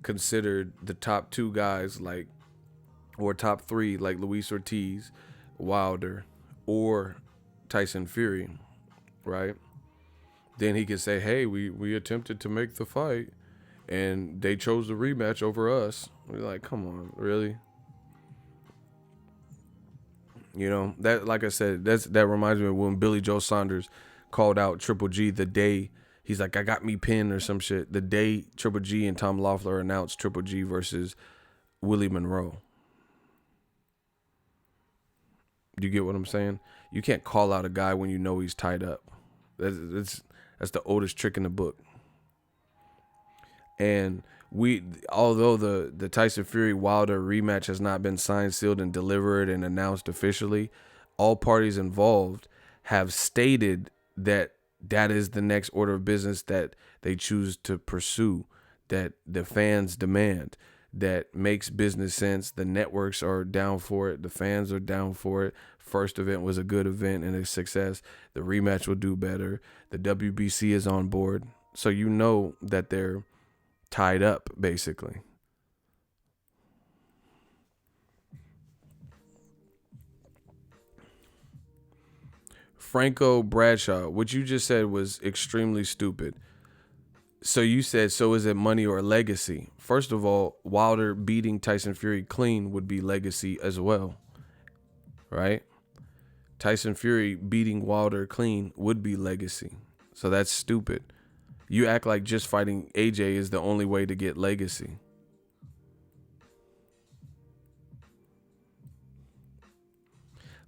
considered the top 2 guys, like, or top 3, like Luis Ortiz, Wilder, or Tyson Fury, right? Then he can say, "Hey, we attempted to make the fight, and they chose the rematch over us." We're like, come on, really? You know, that, like I said, that reminds me of when Billy Joe Saunders called out Triple G the day, he's like, "I got me pinned," or some shit, the day Triple G and Tom Loeffler announced Triple G versus Willie Monroe. You get what I'm saying? You can't call out a guy when you know he's tied up. That's the oldest trick in the book. And although the Tyson Fury Wilder rematch has not been signed, sealed, and delivered and announced officially, all parties involved have stated that is the next order of business that they choose to pursue, that the fans demand, that makes business sense. The networks are down for it. The fans are down for it. First event was a good event and a success. The rematch will do better. The WBC is on board. So you know that they're tied up, basically. Franco Bradshaw, what you just said was extremely stupid. So you said, so is it money or legacy? First of all, Wilder beating Tyson Fury clean would be legacy as well, right? Tyson Fury beating Wilder clean would be legacy. So that's stupid. You act like just fighting AJ is the only way to get legacy.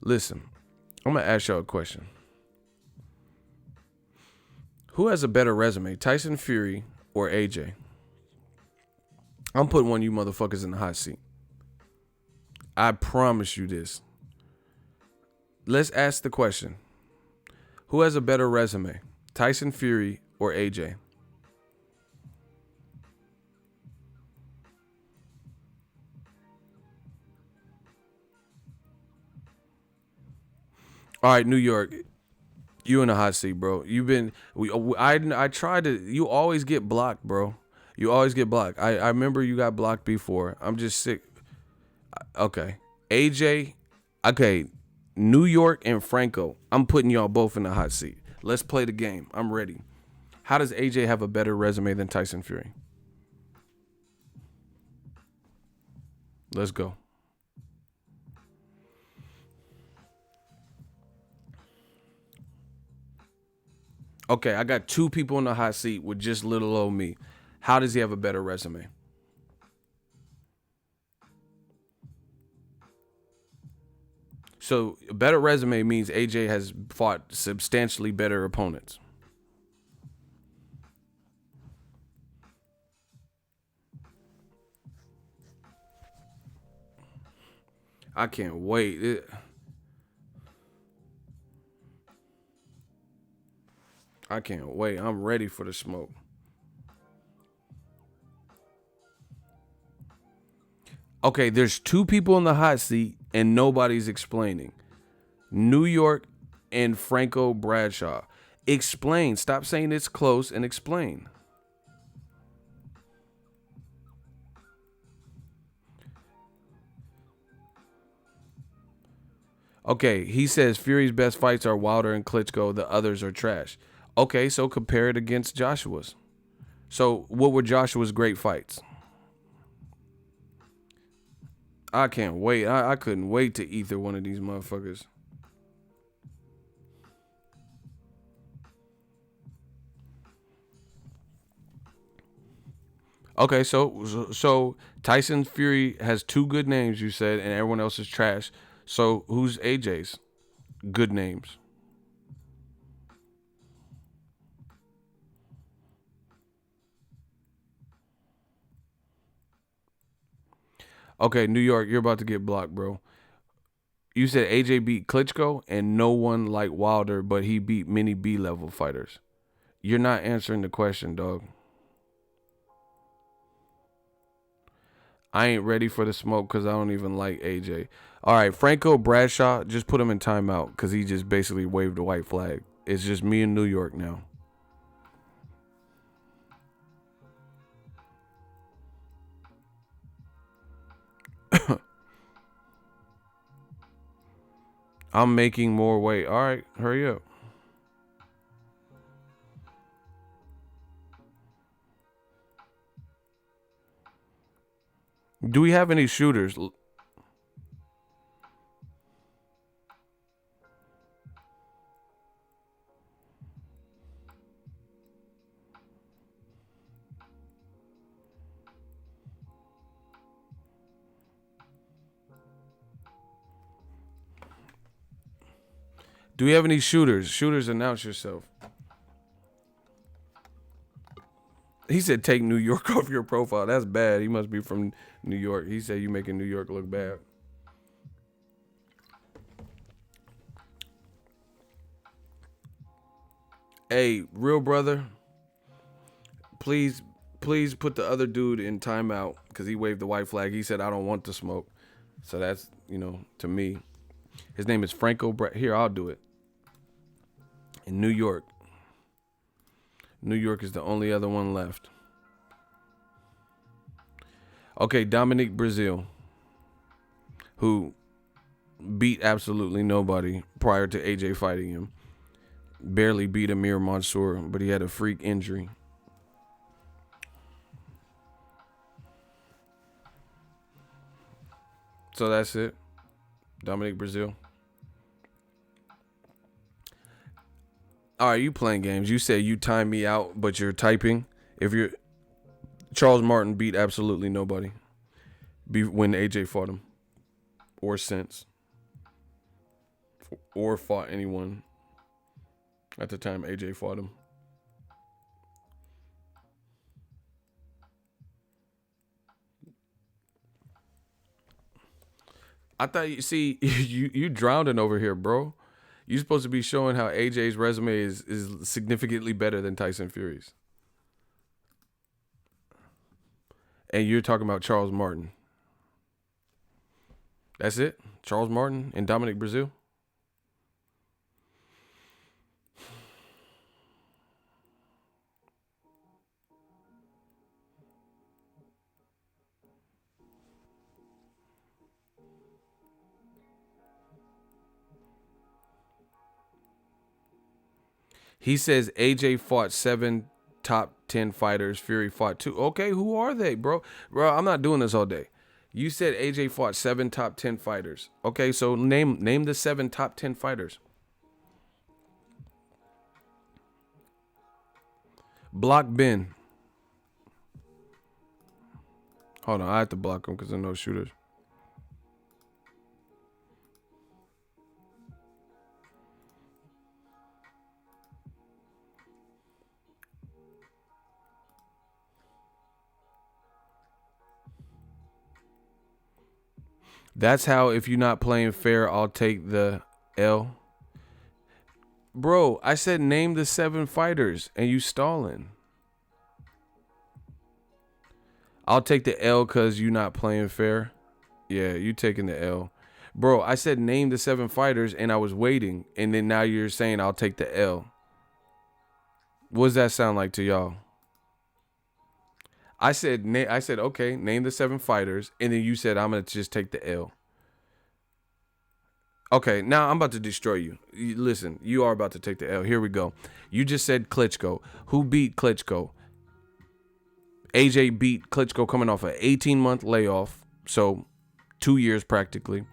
Listen, I'm going to ask y'all a question. Who has a better resume, Tyson Fury or AJ? I'm putting one of you motherfuckers in the hot seat. I promise you this. Let's ask the question. Who has a better resume, Tyson Fury or AJ? All right, New York. You in the hot seat, bro. I tried to, you always get blocked, bro. You always get blocked. I remember you got blocked before. I'm just sick. Okay. AJ, okay. New York and Franco. I'm putting y'all both in the hot seat. Let's play the game. I'm ready. How does AJ have a better resume than Tyson Fury? Let's go. Okay, I got 2 people in the hot seat with just little old me. How does he have a better resume? So a better resume means AJ has fought substantially better opponents. I can't wait. I can't wait. I'm ready for the smoke. Okay, there's 2 people in the hot seat and nobody's explaining. New York and Franco Bradshaw. Explain. Stop saying it's close and explain. Okay, he says Fury's best fights are Wilder and Klitschko. The others are trash. Okay, so compare it against Joshua's. So what were Joshua's great fights? I can't wait. I couldn't wait to either one of these motherfuckers. Okay, so Tyson Fury has 2 good names, you said, and everyone else is trash. So who's AJ's good names? Okay, New York, you're about to get blocked, bro. You said AJ beat Klitschko and no one like Wilder, but he beat many B-level fighters. You're not answering the question, dog. I ain't ready for the smoke because I don't even like AJ. All right, Franco Bradshaw, just put him in timeout because he just basically waved a white flag. It's just me in New York now. I'm making more weight. All right, hurry up. Do we have any shooters? Do we have any shooters? Shooters, announce yourself. He said take New York off your profile. That's bad. He must be from New York. He said you making New York look bad. Hey, real brother, please put the other dude in timeout because he waved the white flag. He said I don't want to smoke. So that's, to me. His name is Franco. Here, I'll do it. In New York. New York is the only other one left. Okay, Dominic Brazil, who beat absolutely nobody prior to AJ fighting him. Barely beat Amir Mansour, but he had a freak injury. So that's it. Dominic Brazil. All right, you playing games. You said you time me out, but you're typing. Charles Martin beat absolutely nobody when AJ fought him, or since, or fought anyone at the time AJ fought him. I thought you drowning over here, bro. You're supposed to be showing how AJ's resume is significantly better than Tyson Fury's. And you're talking about Charles Martin. That's it? Charles Martin and Dominic Brazil? He says AJ fought 7 top 10 fighters. Fury fought 2. Okay, who are they, bro? Bro, I'm not doing this all day. You said AJ fought 7 top 10 fighters. Okay, so name the 7 top 10 fighters. Block Ben. Hold on, I have to block him because there are no shooters. That's how, if you're not playing fair, I'll take the L. Bro, I said name the 7 fighters, and you stalling. I'll take the L because you're not playing fair. Yeah, you taking the L. Bro, I said name the 7 fighters, and I was waiting, and then now you're saying I'll take the L. What does that sound like to y'all? I said, okay, name the 7 fighters, and then you said I'm gonna just take the L. Okay, now I'm about to destroy you. Listen, you are about to take the L. Here we go. You just said Klitschko. Who beat Klitschko? AJ beat Klitschko coming off an 18-month layoff, so 2 years practically,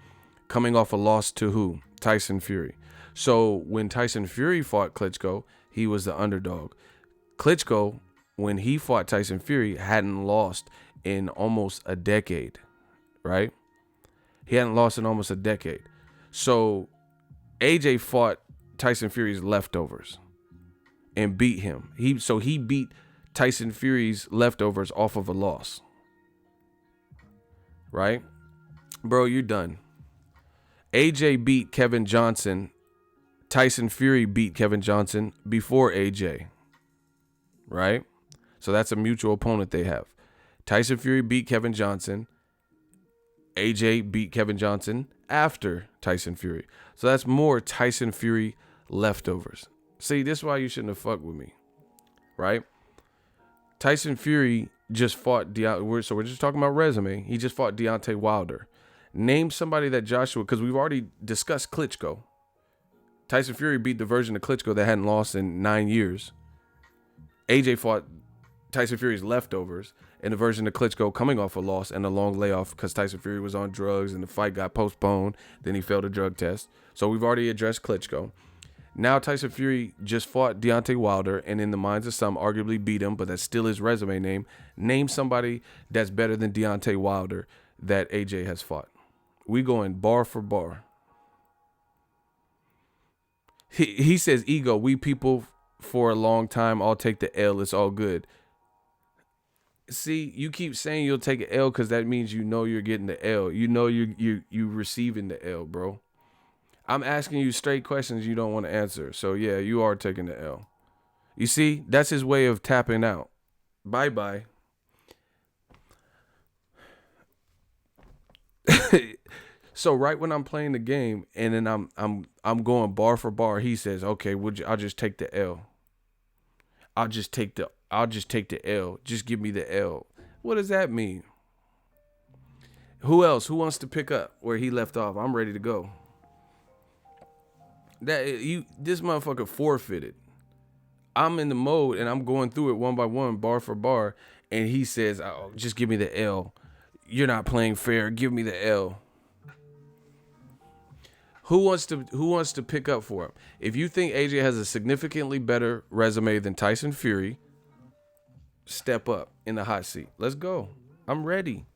coming off a loss to who? Tyson Fury. So when Tyson Fury fought Klitschko, he was the underdog. Klitschko, when he fought Tyson Fury, hadn't lost in almost a decade, right? He hadn't lost in almost a decade. So AJ fought Tyson Fury's leftovers and beat him. He beat Tyson Fury's leftovers off of a loss. right? Bro, you're done. AJ beat Kevin Johnson. Tyson Fury beat Kevin Johnson before AJ, right? So that's a mutual opponent they have. Tyson Fury beat Kevin Johnson. AJ beat Kevin Johnson after Tyson Fury. So that's more Tyson Fury leftovers. See, this is why you shouldn't have fucked with me, right? Tyson Fury just fought so we're just talking about resume. He just fought Deontay Wilder. Name somebody that Joshua, because we've already discussed Klitschko. Tyson Fury beat the version of Klitschko that hadn't lost in 9 years. AJ fought Tyson Fury's leftovers in the version of Klitschko coming off a loss and a long layoff because Tyson Fury was on drugs and the fight got postponed. Then he failed a drug test. So we've already addressed Klitschko. Now Tyson Fury just fought Deontay Wilder and in the minds of some arguably beat him, but that's still his resume name. Name somebody that's better than Deontay Wilder that AJ has fought. We going bar for bar. He says, ego, we people for a long time, I'll take the L. It's all good. See, you keep saying you'll take an L because that means you know you're getting the L. You know you receiving the L, bro. I'm asking you straight questions you don't want to answer. So, yeah, you are taking the L. You see, that's his way of tapping out. Bye-bye. So right when I'm playing the game and then I'm going bar for bar, he says, "Okay, I'll just take the L. I'll just take the L. Just give me the L." What does that mean? Who else? Who wants to pick up where he left off? I'm ready to go. This motherfucker forfeited. I'm in the mode and I'm going through it one by one, bar for bar, and he says, "Oh, just give me the L. You're not playing fair. Give me the L." Who wants to pick up for him? If you think AJ has a significantly better resume than Tyson Fury, step up in the hot seat. Let's go. I'm ready.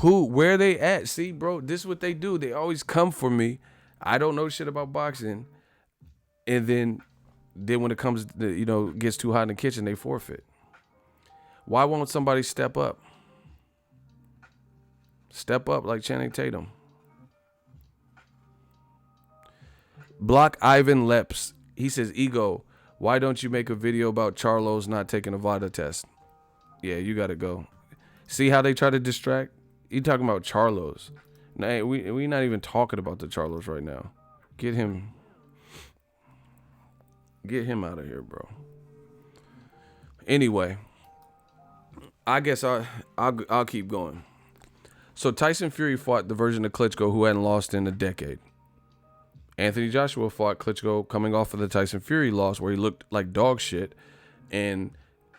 Where they at? See, bro, this is what they do. They always come for me. I don't know shit about boxing. And then when it comes to, gets too hot in the kitchen, they forfeit. Why won't somebody step up? Step up like Channing Tatum. Block Ivan Leps. He says, ego, why don't you make a video about Charlo's not taking a VADA test? Yeah, you got to go. See how they try to distract? You talking about Charlo's. Nah, we not even talking about the Charlo's right now. Get him out of here, bro. Anyway, I guess I'll keep going. So Tyson Fury fought the version of Klitschko who hadn't lost in a decade. Anthony Joshua fought Klitschko coming off of the Tyson Fury loss where he looked like dog shit, and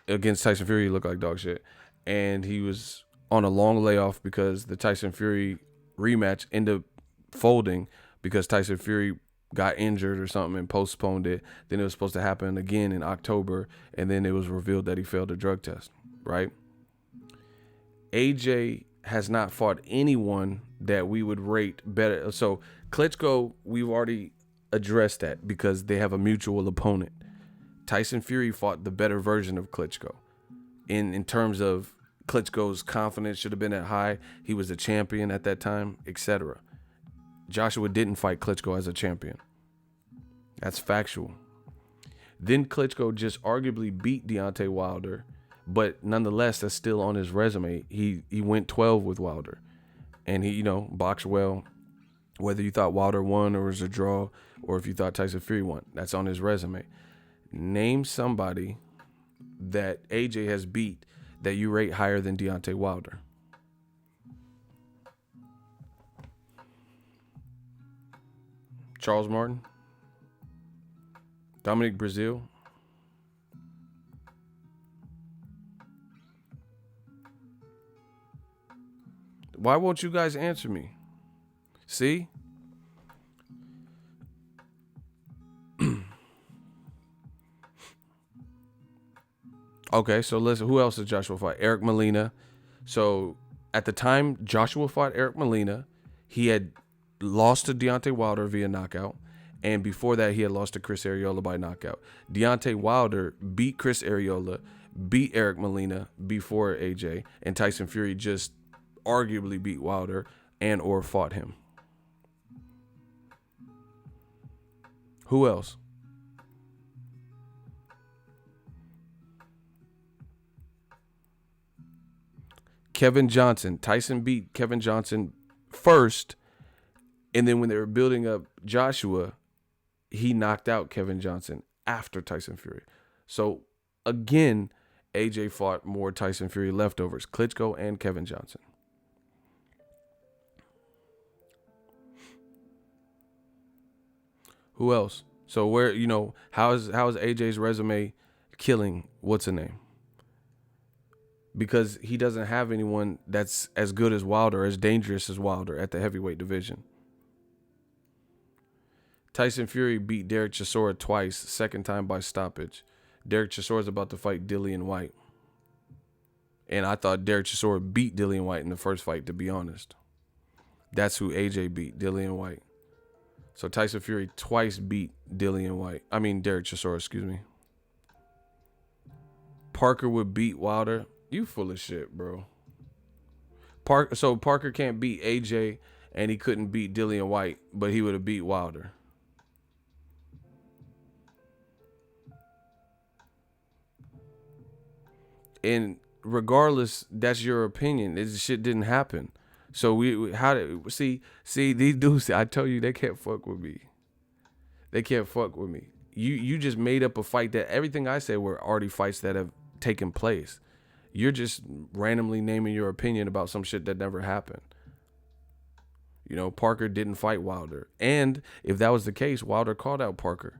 against Tyson Fury he looked like dog shit, and he was on a long layoff because the Tyson Fury rematch ended up folding because Tyson Fury got injured or something and postponed it. Then it was supposed to happen again in October, and then it was revealed that he failed a drug test, right? AJ has not fought anyone that we would rate better. So Klitschko, we've already addressed that because they have a mutual opponent. Tyson Fury fought the better version of Klitschko in terms of Klitschko's confidence should have been at high. He was a champion at that time, etc. Joshua didn't fight Klitschko as a champion. That's factual. Then Klitschko just arguably beat Deontay Wilder, but nonetheless, that's still on his resume. He went 12 with Wilder, and he boxed well. Whether you thought Wilder won or was a draw, or if you thought Tyson Fury won, that's on his resume. Name somebody that AJ has beat that you rate higher than Deontay Wilder. Charles Martin? Dominic Breazeale? Why won't you guys answer me? See? Okay, so listen, who else did Joshua fight? Eric Molina. So at the time Joshua fought Eric Molina, he had lost to Deontay Wilder via knockout, And before that, he had lost to Chris Arreola by knockout. Deontay Wilder beat Chris Arreola, beat Eric Molina before AJ, and Tyson Fury just arguably beat Wilder and or fought him. Who else? Kevin Johnson. Tyson beat Kevin Johnson first, and then when they were building up Joshua, he knocked out Kevin Johnson after Tyson Fury. So, again, AJ fought more Tyson Fury leftovers, Klitschko and Kevin Johnson. Who else? So where, how is AJ's resume killing what's her name? Because he doesn't have anyone that's as good as Wilder, as dangerous as Wilder at the heavyweight division. Tyson Fury beat Derek Chisora twice, second time by stoppage. Derek Chisora is about to fight Dillian White. And I thought Derek Chisora beat Dillian White in the first fight, to be honest. That's who AJ beat, Dillian White. So Tyson Fury twice beat Derek Chisora, excuse me. Parker would beat Wilder. You full of shit, bro. So Parker can't beat AJ, and he couldn't beat Dillian White, but he would have beat Wilder. And regardless, that's your opinion. This shit didn't happen. So see these dudes, I tell you, they can't fuck with me. They can't fuck with me. You just made up a fight that everything I said were already fights that have taken place. You're just randomly naming your opinion about some shit that never happened. Parker didn't fight Wilder. And if that was the case, Wilder called out Parker.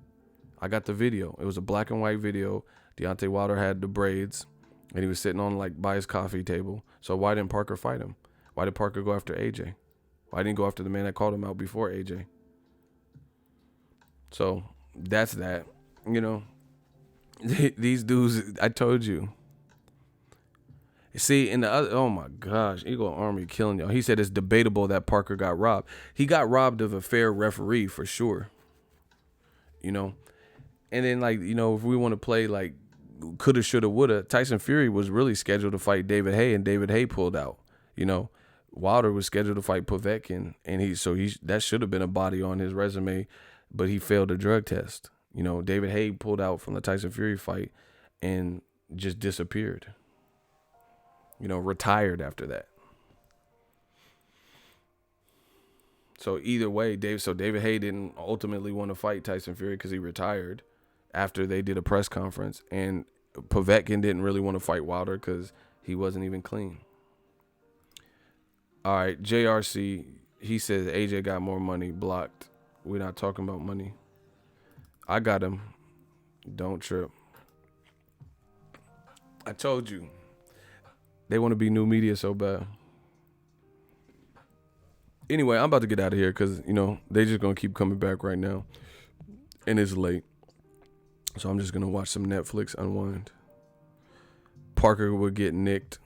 I got the video. It was a black and white video. Deontay Wilder had the braids, and he was sitting on by his coffee table. So why didn't Parker fight him? Why did Parker go after AJ? Why didn't he go after the man that called him out before AJ? So that's that. These dudes, I told you. See, in the other, oh my gosh, Eagle Army killing y'all. He said it's debatable that Parker got robbed. He got robbed of a fair referee for sure. And then if we want to play coulda, shoulda, woulda, Tyson Fury was really scheduled to fight David Haye, and David Haye pulled out. Wilder was scheduled to fight Povetkin, and that should have been a body on his resume, but he failed a drug test. David Haye pulled out from the Tyson Fury fight and just disappeared. Retired after that. So either way, David Haye didn't ultimately want to fight Tyson Fury because he retired after they did a press conference, and Povetkin didn't really want to fight Wilder because he wasn't even clean. All right, JRC, he says AJ got more money, blocked. We're not talking about money. I got him. Don't trip. I told you. They want to be new media so bad. Anyway, I'm about to get out of here because, they just going to keep coming back right now. And it's late. So I'm just going to watch some Netflix, unwind. Parker would get nicked.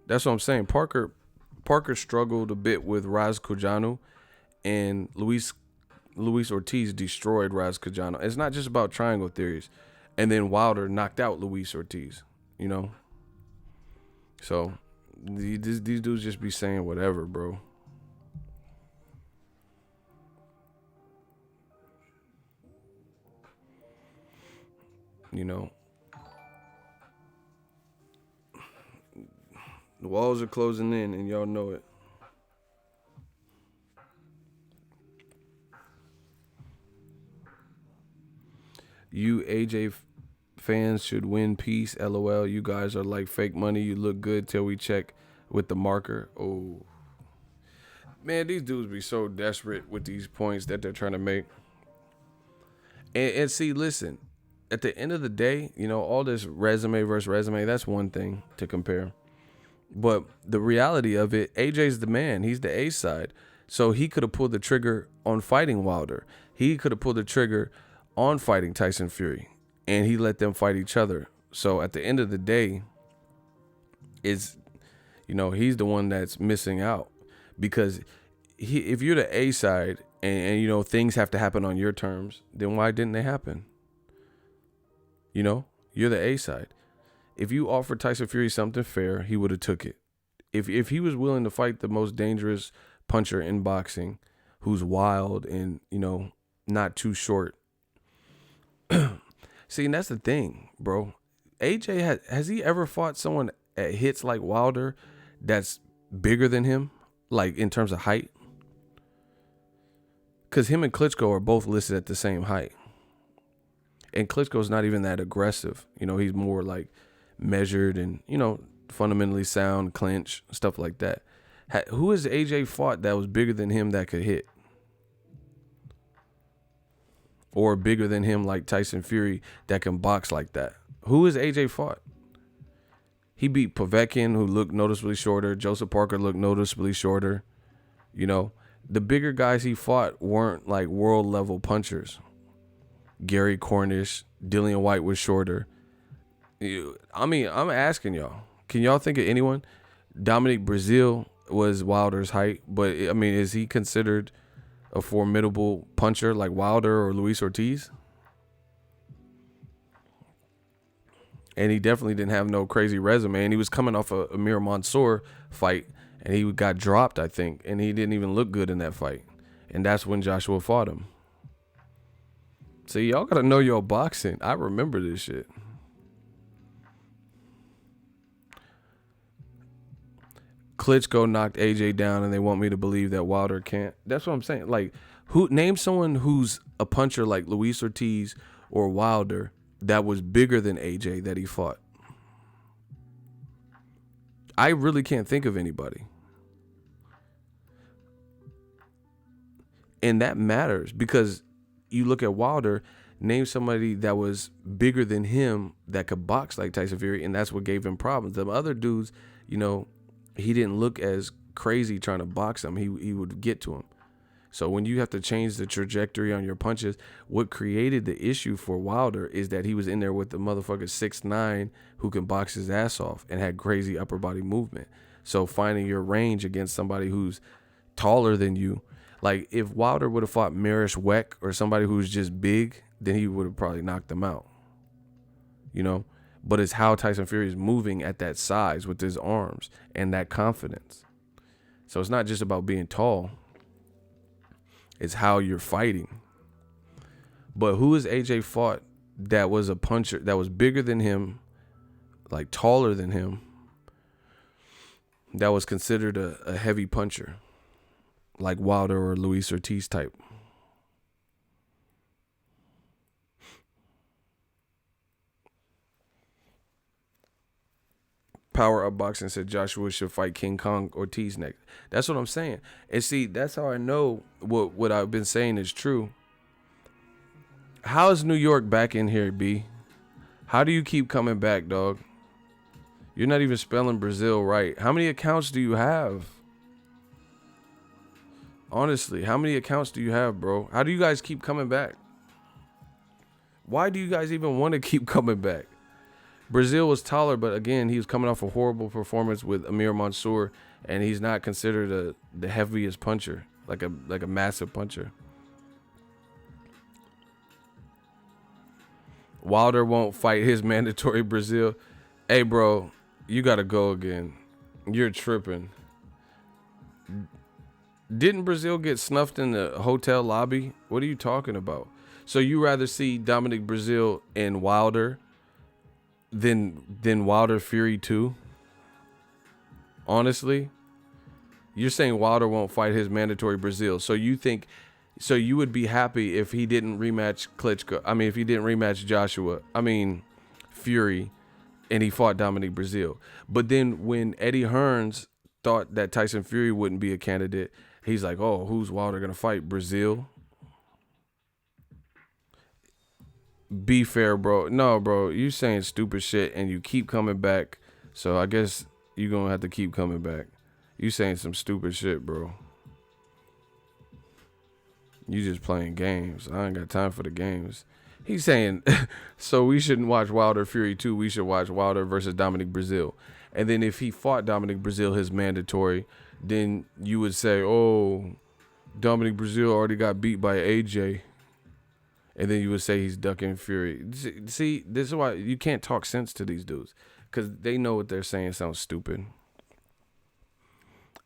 That's what I'm saying. Parker struggled a bit with Raz Cujano, and Luis Ortiz destroyed Raz Cujano. It's not just about triangle theories. And then Wilder knocked out Luis Ortiz, So these dudes just be saying whatever, bro. The walls are closing in, and y'all know it. You AJ fans should win peace. LOL. You guys are like fake money. You look good till we check with the marker. Oh. Man, these dudes be so desperate with these points that they're trying to make. And see, listen, at the end of the day, all this resume versus resume, that's one thing to compare. But the reality of it, AJ's the man. He's the A side. So he could have pulled the trigger on fighting Wilder. He could have pulled the trigger on fighting Tyson Fury. And he let them fight each other. So at the end of the day, he's the one that's missing out. Because if you're the A side and you know, things have to happen on your terms, then why didn't they happen? You know, you're the A side. If you offered Tyson Fury something fair, he would have took it. If he was willing to fight the most dangerous puncher in boxing, who's wild and, you know, not too short. See, and that's the thing, bro. AJ has he ever fought someone at hits like Wilder that's bigger than him, like in terms of height? Because him and Klitschko are both listed at the same height. And Klitschko's not even that aggressive. You know, he's more like measured and, you know, fundamentally sound, clinch, stuff like that. Who has AJ fought that was bigger than him that could hit? Or bigger than him like Tyson Fury that can box like that? Who has AJ fought? He beat Povetkin, who looked noticeably shorter. Joseph Parker looked noticeably shorter. You know, the bigger guys he fought weren't like world level punchers. Gary Cornish, Dillian White was shorter. I mean, I'm asking y'all, can y'all think of anyone? Dominic Breazeale was Wilder's height, but I mean, is he considered a formidable puncher like Wilder or Luis Ortiz? And he definitely didn't have no crazy resume. And he was coming off a Amir Mansour fight, and he got dropped, I think, and he didn't even look good in that fight. And that's when Joshua fought him. See, y'all gotta know your boxing. I remember this shit. Klitschko knocked AJ down, and they want me to believe that Wilder can't. That's what I'm saying. Like, name someone who's a puncher like Luis Ortiz or Wilder that was bigger than AJ that he fought. I really can't think of anybody. And that matters because you look at Wilder, name somebody that was bigger than him that could box like Tyson Fury, and that's what gave him problems. The other dudes, you know, he didn't look as crazy trying to box him. He would get to him. So when you have to change the trajectory on your punches, what created the issue for Wilder is that he was in there with the motherfucker 6'9" who can box his ass off and had crazy upper body movement. So finding your range against somebody who's taller than you, like if Wilder would have fought Marish WEC or somebody who's just big, then he would have probably knocked them out. You know? But it's how Tyson Fury is moving at that size with his arms and that confidence. So it's not just about being tall. It's how you're fighting. But who has AJ fought that was a puncher, that was bigger than him, like taller than him, that was considered a heavy puncher, like Wilder or Luis Ortiz type? Power Up Boxing said Joshua should fight King Kong Ortiz next. That's what I'm saying. And see, that's how I know what I've been saying is true. How is New York back in here, B? How do you keep coming back, dog? You're not even spelling Brazil right. How many accounts do you have? Honestly, how many accounts do you have, bro? How do you guys keep coming back? Why do you guys even want to keep coming back? Brazil was taller, but again, he was coming off a horrible performance with Amir Mansour, and he's not considered the heaviest puncher, like a massive puncher. Wilder won't fight his mandatory Brazil. Hey, bro, you gotta go again. You're tripping. Didn't Brazil get snuffed in the hotel lobby? What are you talking about? So you rather see Dominic Brazil and Wilder than Wilder Fury 2? Honestly, you're saying Wilder won't fight his mandatory Brazil. So you would be happy if he didn't rematch Klitschko. I mean, if he didn't rematch Fury, and he fought Dominic Brazil. But then when Eddie Hearns thought that Tyson Fury wouldn't be a candidate, he's like, oh, who's Wilder gonna fight? Brazil? Be fair, bro. No, bro, you saying stupid shit and you keep coming back. So I guess you're gonna have to keep coming back. You saying some stupid shit, bro. You just playing games. I ain't got time for the games. He's saying, so we shouldn't watch Wilder Fury 2. We should watch Wilder versus Dominic Brazil. And then if he fought Dominic Brazil, his mandatory, then you would say, oh, Dominic Breazeale already got beat by AJ, and then you would say he's ducking Fury. See, this is why you can't talk sense to these dudes, because they know what they're saying sounds stupid.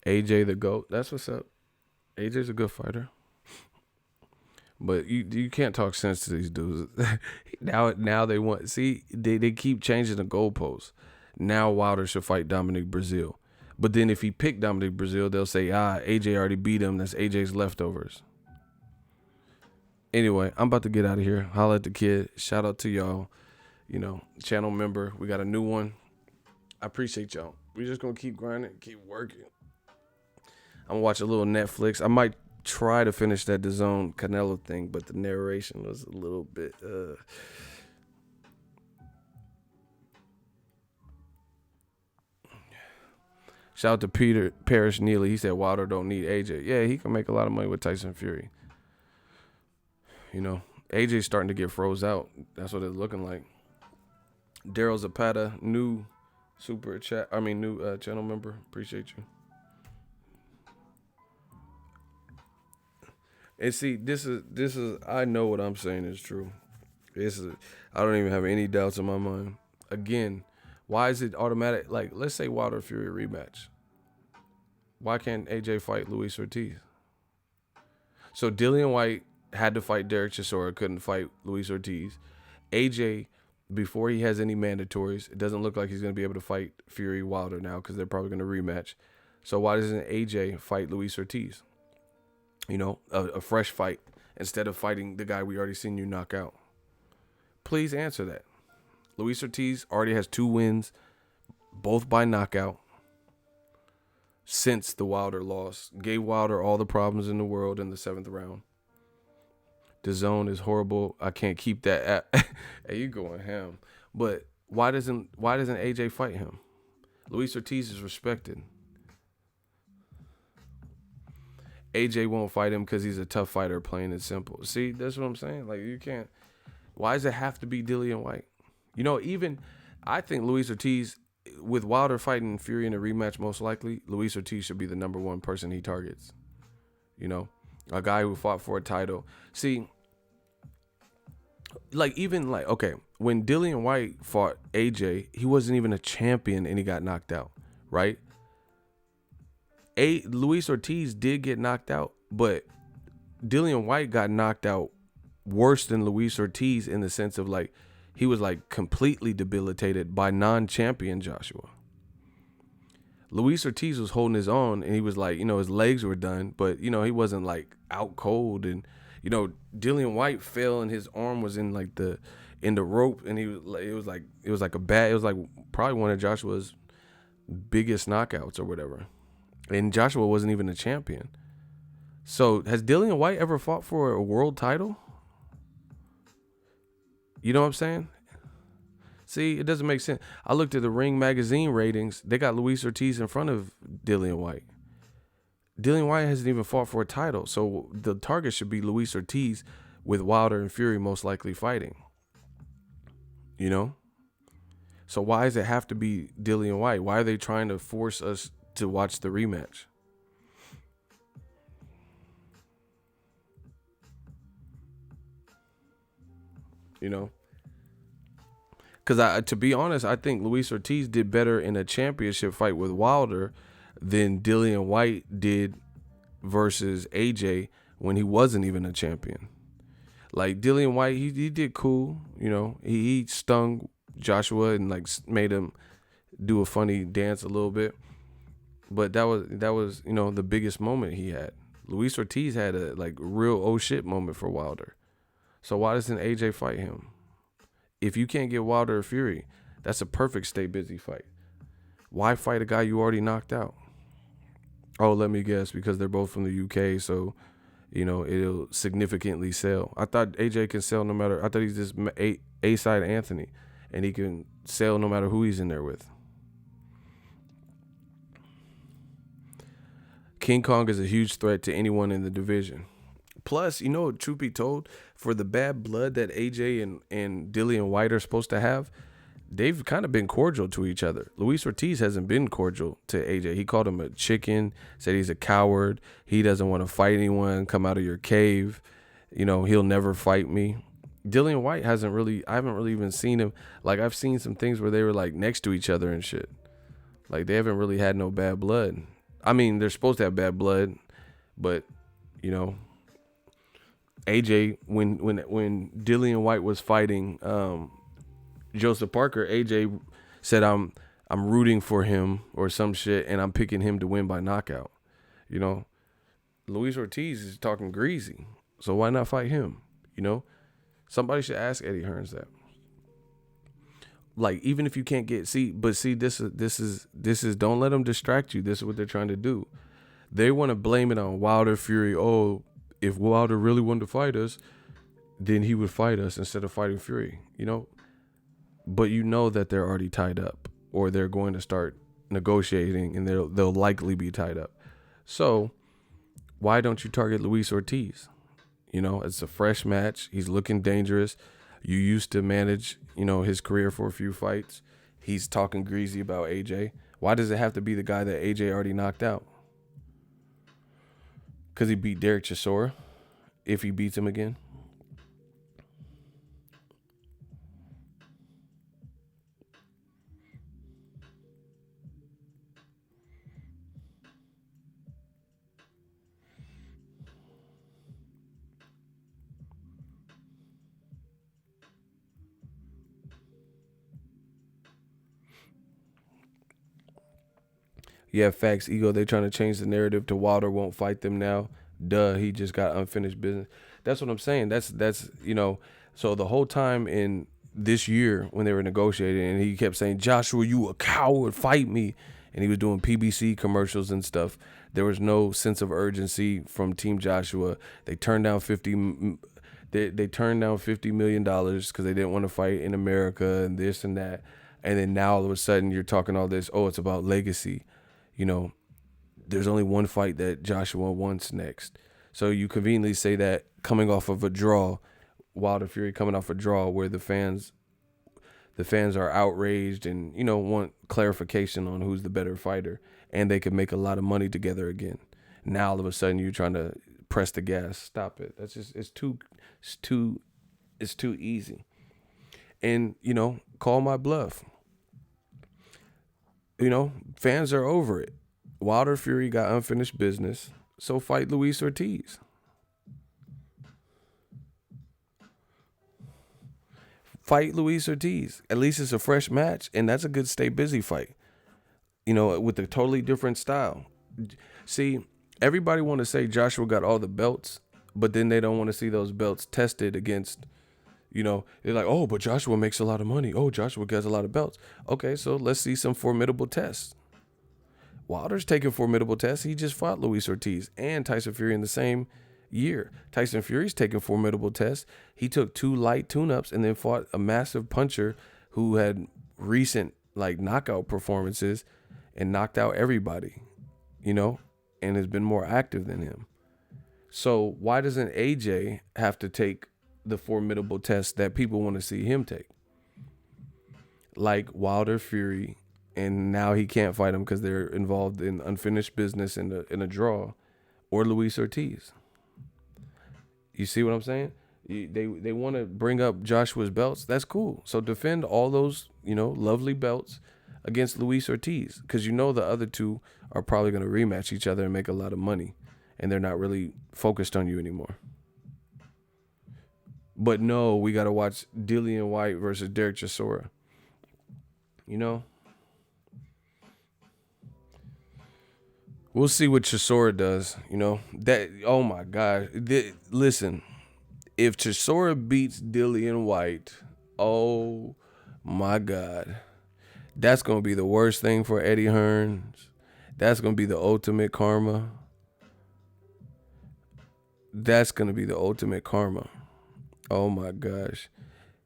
AJ the GOAT, that's what's up. AJ's a good fighter. But you can't talk sense to these dudes. now they want, see, they keep changing the goalposts. Now Wilder should fight Dominic Breazeale. But then if he picked Dominic Breazeale, they'll say, AJ already beat him. That's AJ's leftovers. Anyway, I'm about to get out of here. Holla at the kid. Shout out to y'all. Channel member. We got a new one. I appreciate y'all. We're just going to keep grinding, keep working. I'm going to watch a little Netflix. I might try to finish that Dazn Canelo thing, but the narration was a little bit... Shout out to Peter Parrish Neely. He said Wilder don't need AJ. Yeah, he can make a lot of money with Tyson Fury. AJ's starting to get froze out. That's what it's looking like. Daryl Zapata, new channel member. Appreciate you. And see, this is I know what I'm saying is true. I don't even have any doubts in my mind. Again, why is it automatic? Like, let's say Wilder Fury rematch. Why can't AJ fight Luis Ortiz? So Dillian White had to fight Derek Chisora, couldn't fight Luis Ortiz. AJ, before he has any mandatories, it doesn't look like he's going to be able to fight Fury Wilder now because they're probably going to rematch. So why doesn't AJ fight Luis Ortiz? A fresh fight instead of fighting the guy we already seen you knock out. Please answer that. Luis Ortiz already has 2 wins, both by knockout, since the Wilder loss. Gave Wilder all the problems in the world in the 7th round. Dazn is horrible. I can't keep that. Hey, you going ham. But why doesn't AJ fight him? Luis Ortiz is respected. AJ won't fight him because he's a tough fighter, plain and simple. See, that's what I'm saying. Like, you can't. Why does it have to be Dillian White? Even I think Luis Ortiz, with Wilder fighting Fury in a rematch, most likely, Luis Ortiz should be the number 1 person he targets. A guy who fought for a title. See, okay, when Dillian White fought AJ, he wasn't even a champion and he got knocked out, right? Luis Ortiz did get knocked out, but Dillian White got knocked out worse than Luis Ortiz in the sense of he was completely debilitated by non-champion Joshua. Luis Ortiz was holding his own and he was his legs were done, but he wasn't out cold, and Dillian White fell and his arm was in the rope, and it was probably one of Joshua's biggest knockouts or whatever. And Joshua wasn't even a champion. So has Dillian White ever fought for a world title? You know what I'm saying? See, it doesn't make sense. I looked at the Ring magazine ratings. They got Luis Ortiz in front of Dillian White. Dillian White hasn't even fought for a title. So the target should be Luis Ortiz, with Wilder and Fury most likely fighting. So why does it have to be Dillian White? Why are they trying to force us to watch the rematch? Because to be honest, I think Luis Ortiz did better in a championship fight with Wilder than Dillian White did versus AJ when he wasn't even a champion. Dillian White, he did cool, he stung Joshua and made him do a funny dance a little bit. But that was the biggest moment he had. Luis Ortiz had a real oh shit moment for Wilder. So why doesn't AJ fight him? If you can't get Wilder or Fury, that's a perfect stay busy fight. Why fight a guy you already knocked out? Oh, let me guess, because they're both from the UK, so it'll significantly sell. I thought AJ can sell no matter. I thought he's just A-side Anthony, and he can sell no matter who he's in there with. King Kong is a huge threat to anyone in the division. Plus, truth be told, for the bad blood that AJ and Dillian White are supposed to have, they've kind of been cordial to each other. Luis Ortiz hasn't been cordial to AJ. He called him a chicken, said he's a coward. He doesn't want to fight anyone. Come out of your cave. You know, he'll never fight me. Dillian White I haven't really even seen him. Like, I've seen some things where they were like next to each other and shit. Like, they haven't really had no bad blood. I mean, they're supposed to have bad blood, but, you know, AJ, when Dillian White was fighting Joseph Parker, AJ said, I'm rooting for him or some shit, and I'm picking him to win by knockout. You know, Luis Ortiz is talking greasy, so why not fight him? You know, somebody should ask Eddie Hearns that. Like, even if you can't get, this is don't let them distract you. This is what they're trying to do. They want to blame it on Wilder, Fury. Oh, if Wilder really wanted to fight us, then he would fight us instead of fighting Fury, you know? But you know that they're already tied up, or they're going to start negotiating, and they'll likely be tied up. So why don't you target Luis Ortiz? You know, it's a fresh match. He's looking dangerous. You used to manage, you know, his career for a few fights. He's talking greasy about AJ. Why does it have to be the guy that AJ already knocked out? Because he beat Derek Chisora, if he beats him again. Yeah, facts, Ego. They trying to change the narrative to Wilder won't fight them now. Duh, he just got unfinished business. That's what I'm saying. That's you know, so the whole time in this year when they were negotiating, and he kept saying, Joshua, you a coward, fight me. And he was doing PBC commercials and stuff. There was no sense of urgency from Team Joshua. They turned down they turned down $50 million because they didn't want to fight in America and this and that. And then now all of a sudden you're talking all this, oh, it's about legacy. You know, there's only one fight that Joshua wants next. So you conveniently say that coming off of a draw, Wilder Fury coming off a draw where the fans are outraged and, you know, want clarification on who's the better fighter, and they could make a lot of money together again. Now all of a sudden you're trying to press the gas. Stop it. That's just it's too easy. And, you know, call my bluff. You know, fans are over it. Wilder Fury got unfinished business, so fight Luis Ortiz. Fight Luis Ortiz. At least it's a fresh match, and that's a good stay busy fight. You know, with a totally different style. See, everybody want to say Joshua got all the belts, but then they don't want to see those belts tested against, you know, they're like, oh, but Joshua makes a lot of money. Oh, Joshua gets a lot of belts. Okay, so let's see some formidable tests. Wilder's taking formidable tests. He just fought Luis Ortiz and Tyson Fury in the same year. Tyson Fury's taking formidable tests. He took 2 light tune-ups and then fought a massive puncher who had recent, like, knockout performances and knocked out everybody, you know, and has been more active than him. So why doesn't AJ have to take the formidable test that people want to see him take? Like Wilder Fury, and now he can't fight him because they're involved in unfinished business in a draw, or Luis Ortiz. You see what I'm saying? They want to bring up Joshua's belts. That's cool. So defend all those, you know, lovely belts against Luis Ortiz, because you know the other two are probably going to rematch each other and make a lot of money, and they're not really focused on you anymore. But no, we got to watch Dillian White versus Derek Chisora. You know? We'll see what Chisora does, you know? That, oh my God. Listen, if Chisora beats Dillian White, oh my God. That's going to be the worst thing for Eddie Hearns. That's going to be the ultimate karma. That's going to be the ultimate karma. Oh my gosh.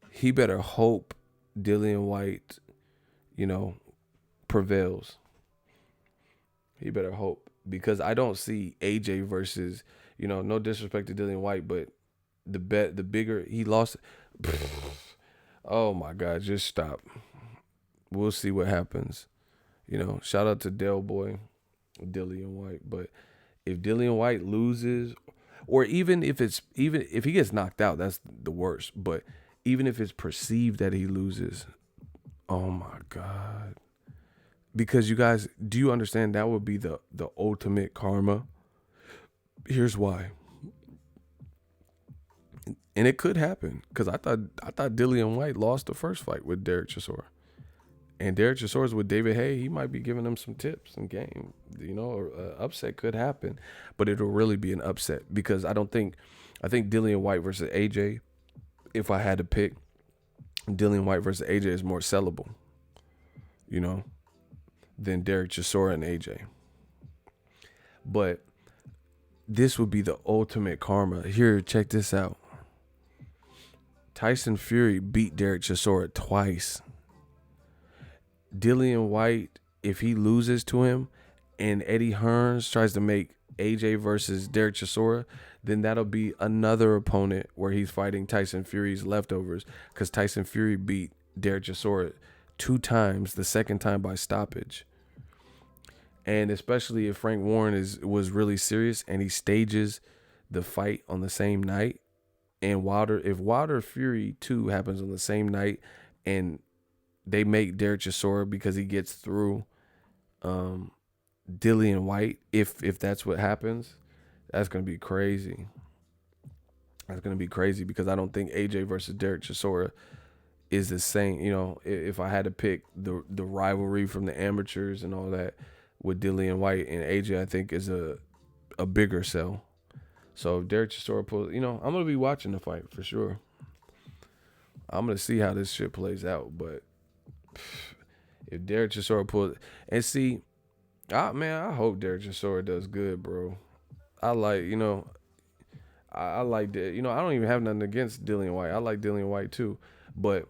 He better hope Dillian White, you know, prevails. He better hope, because I don't see AJ versus, you know, no disrespect to Dillian White, but the bigger he lost. Oh my God, just stop. we'll see what happens. You know, shout out to Dillian White. But if Dillian White loses, or even if he gets knocked out, that's the worst. But even if it's perceived that he loses, oh my God. Because you guys, do you understand that would be the ultimate karma? Here's why. And it could happen, because I thought Dillian White lost the first fight with Derek Chisora. And Derek Chisora's with David Haye. He might be giving him some tips and game. You know, upset could happen, but it'll really be an upset, because I think Dillian White versus AJ, if I had to pick, Dillian White versus AJ is more sellable, you know, than Derek Chisora and AJ. But this would be the ultimate karma. Here, check this out. Tyson Fury beat Derek Chisora twice. Dillian White, if he loses to him and Eddie Hearns tries to make AJ versus Derek Chisora, then that'll be another opponent where he's fighting Tyson Fury's leftovers, because Tyson Fury beat Derek Chisora 2 times, the second time by stoppage. And especially if Frank Warren was really serious and he stages the fight on the same night, and if Wilder Fury 2 happens on the same night and they make Derek Chisora because he gets through Dillian White, if that's what happens, that's going to be crazy. That's going to be crazy, because I don't think AJ versus Derek Chisora is the same. You know, if I had to pick the rivalry from the amateurs and all that with Dillian White and AJ, I think is a bigger sell. So if Derek Chisora pulls, you know, I'm going to be watching the fight for sure. I'm going to see how this shit plays out. But if Derek Chisora pulls, and see, I hope Derek Chisora does good, bro. I like that. You know, I don't even have nothing against Dillian White. I like Dillian White too. But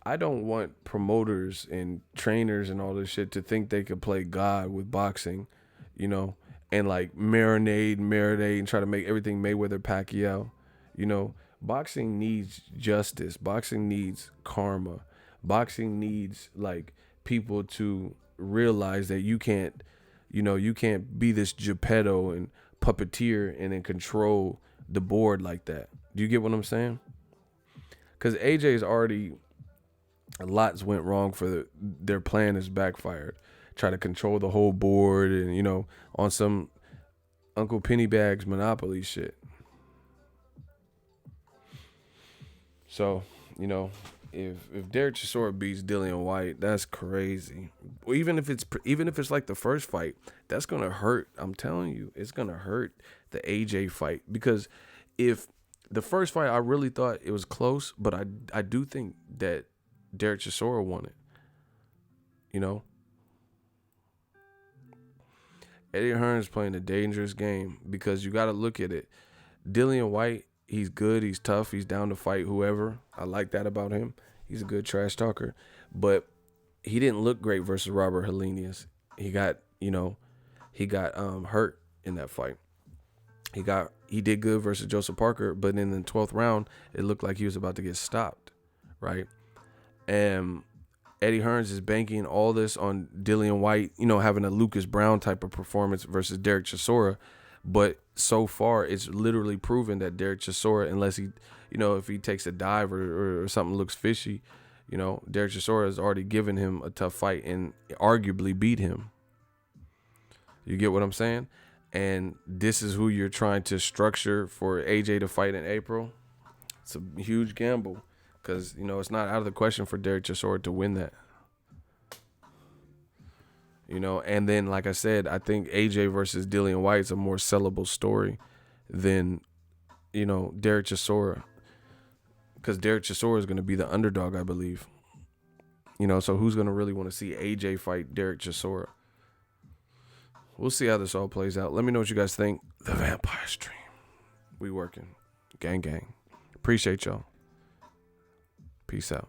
I don't want promoters and trainers and all this shit to think they could play God with boxing, you know, and like marinate and try to make everything Mayweather Pacquiao. You know, boxing needs justice. Boxing needs karma. Boxing needs like people to realize that you can't be this Geppetto and puppeteer and then control the board like that. Do you get what I'm saying? Because AJ's already, lots went wrong for their plan is backfired. Try to control the whole board and, you know, on some Uncle Pennybags Monopoly shit. So, you know, if Derek Chisora beats Dillian White, that's crazy. Well, even if it's like the first fight, that's gonna hurt. I'm telling you, it's gonna hurt the AJ fight, because if the first fight I really thought it was close, but I do think that Derek Chisora won it. You know, Eddie Hearn's playing a dangerous game, because you got to look at it. Dillian White, he's good, he's tough, he's down to fight whoever. I like that about him. He's a good trash talker, but he didn't look great versus Robert Helenius. He got hurt in that fight. He did good versus Joseph Parker, but in the 12th round, it looked like he was about to get stopped, right? And Eddie Hearns is banking all this on Dillian White, you know, having a Lucas Brown type of performance versus Derek Chisora. But so far, it's literally proven that Derek Chisora, unless he, you know, if he takes a dive or something looks fishy, you know, Derek Chisora has already given him a tough fight and arguably beat him. You get what I'm saying? And this is who you're trying to structure for AJ to fight in April. It's a huge gamble, because, you know, it's not out of the question for Derek Chisora to win that. You know, and then, like I said, I think AJ versus Dillian White is a more sellable story than, you know, Derek Chisora. Because Derek Chisora is going to be the underdog, I believe. You know, so who's going to really want to see AJ fight Derek Chisora? We'll see how this all plays out. Let me know what you guys think. The Vampire Stream. We working. Gang, gang. Appreciate y'all. Peace out.